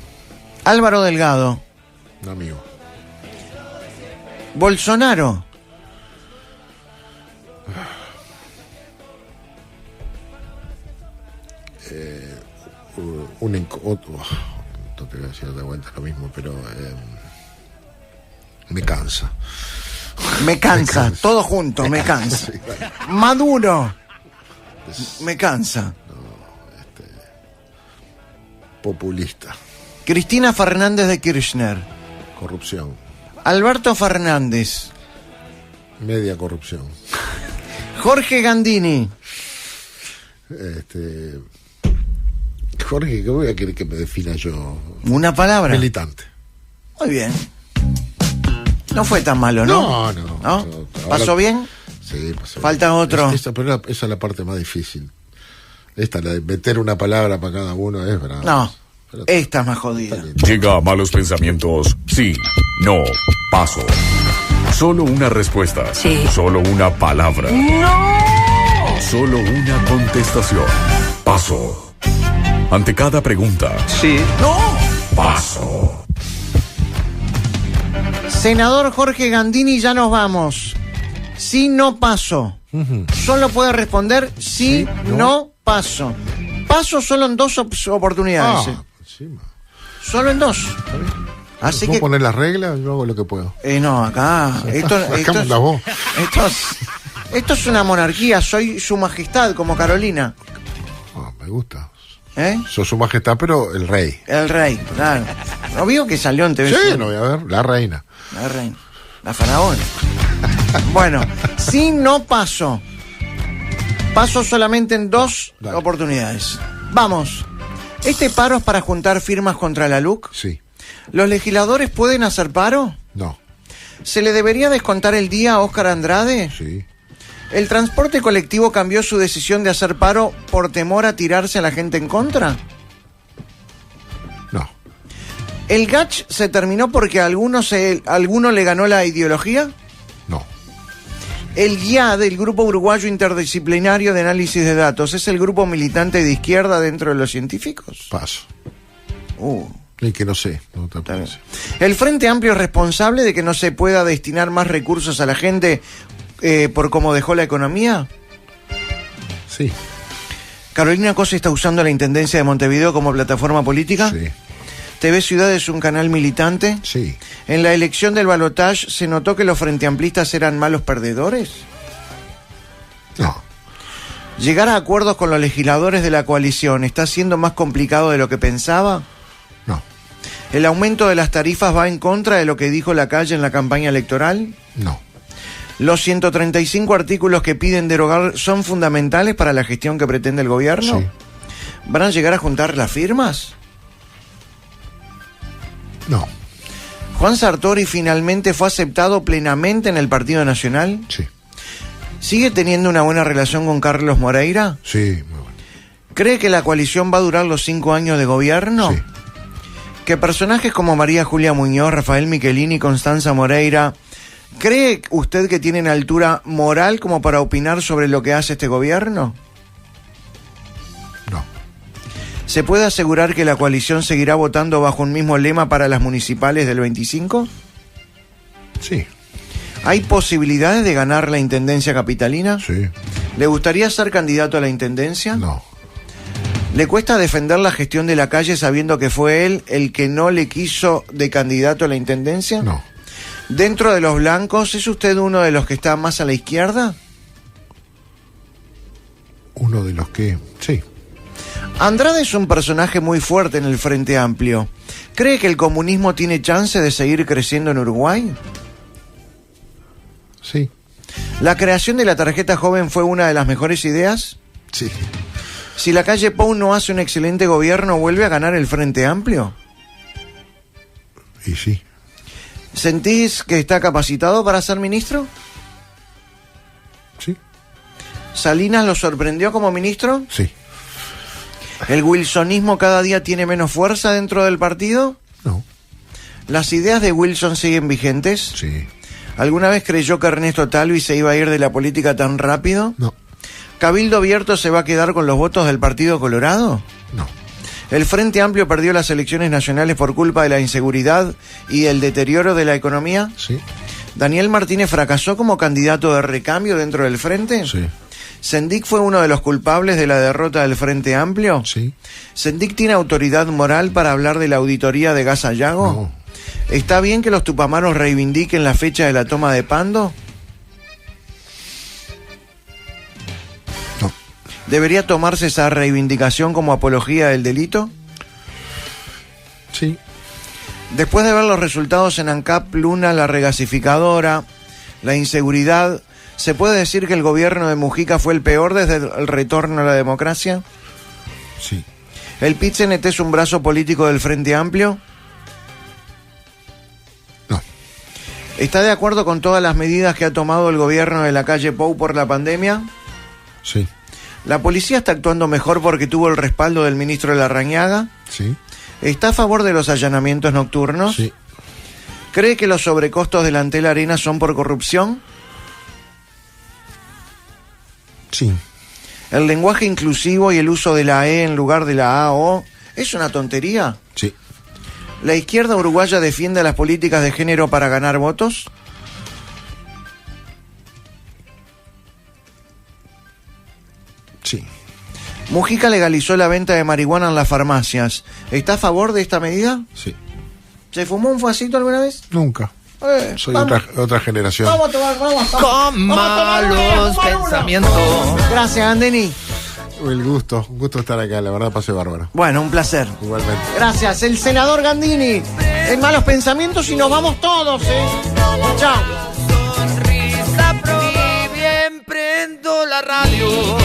Álvaro Delgado. Un amigo. Bolsonaro. No te voy a decir de vuelta lo mismo, pero me cansa. Me cansa. Todo junto, me cansa. Sí, bueno. Maduro. Me cansa. Populista. Cristina Fernández de Kirchner. Corrupción. Alberto Fernández. Media corrupción. Jorge Gandini. Jorge, ¿qué voy a querer que me defina yo? Una palabra. Militante. Muy bien. No fue tan malo, ¿no? No. ¿Pasó bien? Sí, pasó Falta bien. otro. Pero esa es la parte más difícil. La de meter una palabra para cada uno es verdad. No. Pero Esta es más jodida. está bien. Llega a malos pensamientos. Sí, no, paso. Solo una respuesta. Sí. Solo una palabra. ¡No! Solo una contestación. Paso. Ante cada pregunta. Sí. ¡No! Paso. Senador Jorge Gandini, ya nos vamos. Sí, no paso. Solo puede responder sí, no paso. Paso solo en 2 oportunidades. Encima. Solo en 2. Así ¿Vos que... poner las reglas? Yo hago lo que puedo. No, acá. Acá mandás vos. Esto es una monarquía. Soy su majestad, como Carolina. Me gusta. ¿Eh? Sos su majestad, pero el rey. El rey, claro. ¿No vio que salió en TV? Sí, no voy a ver. La reina. La reina. La faraona. Bueno, si no paso. Paso solamente en 2 Dale. oportunidades. Vamos. ¿Este paro es para juntar firmas contra la LUC? Sí. ¿Los legisladores pueden hacer paro? No. ¿Se le debería descontar el día a Óscar Andrade? Sí. ¿El transporte colectivo cambió su decisión de hacer paro por temor a tirarse a la gente en contra? No. ¿El GACH se terminó porque a alguno le ganó la ideología? No. El GIA del Grupo Uruguayo Interdisciplinario de Análisis de Datos es el grupo militante de izquierda dentro de los científicos. Paso. Uh, Y que no sé. No te está bien. parece. ¿El Frente Amplio es responsable de que no se pueda destinar más recursos a la gente por cómo dejó la economía? Sí. Carolina Cose está usando la Intendencia de Montevideo como plataforma política. Sí. TV Ciudad es un canal militante. Sí. En la elección del balotaje se notó que los frenteamplistas eran malos perdedores. No. Llegar a acuerdos con los legisladores de la coalición está siendo más complicado de lo que pensaba. No. ¿El aumento de las tarifas va en contra de lo que dijo Lacalle en la campaña electoral? No. ¿Los 135 artículos que piden derogar son fundamentales para la gestión que pretende el gobierno? Sí. ¿Van a llegar a juntar las firmas? No. ¿Juan Sartori finalmente fue aceptado plenamente en el Partido Nacional? Sí. ¿Sigue teniendo una buena relación con Carlos Moreira? Sí, muy bueno. ¿Cree que la coalición va a durar los 5 años de gobierno? Sí. ¿Que personajes como María Julia Muñoz, Rafael Michelini y Constanza Moreira, cree usted que tienen altura moral como para opinar sobre lo que hace este gobierno? No. ¿Se puede asegurar que la coalición seguirá votando bajo un mismo lema para las municipales del 25? Sí. ¿Hay posibilidades de ganar la intendencia capitalina? Sí. ¿Le gustaría ser candidato a la intendencia? No. ¿Le cuesta defender la gestión de Lacalle sabiendo que fue él el que no le quiso de candidato a la intendencia? No. ¿Dentro de los blancos es usted uno de los que está más a la izquierda? Uno de los que... Sí. Andrade es un personaje muy fuerte en el Frente Amplio. ¿Cree que el comunismo tiene chance de seguir creciendo en Uruguay? Sí. ¿La creación de la tarjeta joven fue una de las mejores ideas? Sí. Si Lacalle Pou no hace un excelente gobierno, ¿vuelve a ganar el Frente Amplio? Y sí. ¿Sentís que está capacitado para ser ministro? Sí. ¿Salinas lo sorprendió como ministro? Sí. ¿El wilsonismo cada día tiene menos fuerza dentro del partido? No. ¿Las ideas de Wilson siguen vigentes? Sí. ¿Alguna vez creyó que Ernesto Talvi se iba a ir de la política tan rápido? No. ¿Cabildo Abierto se va a quedar con los votos del Partido Colorado? No. ¿El Frente Amplio perdió las elecciones nacionales por culpa de la inseguridad y el deterioro de la economía? Sí. ¿Daniel Martínez fracasó como candidato de recambio dentro del Frente? Sí. ¿Sendik fue uno de los culpables de la derrota del Frente Amplio? Sí. ¿Sendik tiene autoridad moral para hablar de la auditoría de Gas Ayago? No. ¿Está bien que los tupamaros reivindiquen la fecha de la toma de Pando? No. ¿Debería tomarse esa reivindicación como apología del delito? Sí. Después de ver los resultados en ANCAP, Luna, la regasificadora, la inseguridad, ¿se puede decir que el gobierno de Mujica fue el peor desde el retorno a la democracia? Sí. ¿El PIT-CNT es un brazo político del Frente Amplio? No. ¿Está de acuerdo con todas las medidas que ha tomado el gobierno de Lacalle Pou por la pandemia? Sí. ¿La policía está actuando mejor porque tuvo el respaldo del ministro Larrañaga? Sí. ¿Está a favor de los allanamientos nocturnos? Sí. ¿Cree que los sobrecostos del Antel Arena son por corrupción? Sí. ¿El lenguaje inclusivo y el uso de la E en lugar de la A o es una tontería? Sí. ¿La izquierda uruguaya defiende las políticas de género para ganar votos? Sí. Mujica legalizó la venta de marihuana en las farmacias. ¿Está a favor de esta medida? Sí. ¿Se fumó un fuacito alguna vez? Nunca. Soy vamos. otra generación. Vamos a tomar, vamos. Con malos pensamientos. Gracias, Andeni. Un gusto estar acá, la verdad pasé bárbaro. Bueno, un placer. Igualmente. Gracias, el senador Gandini. En malos pensamientos y nos vamos todos, Chao. Sonrisa y bien prendo la radio.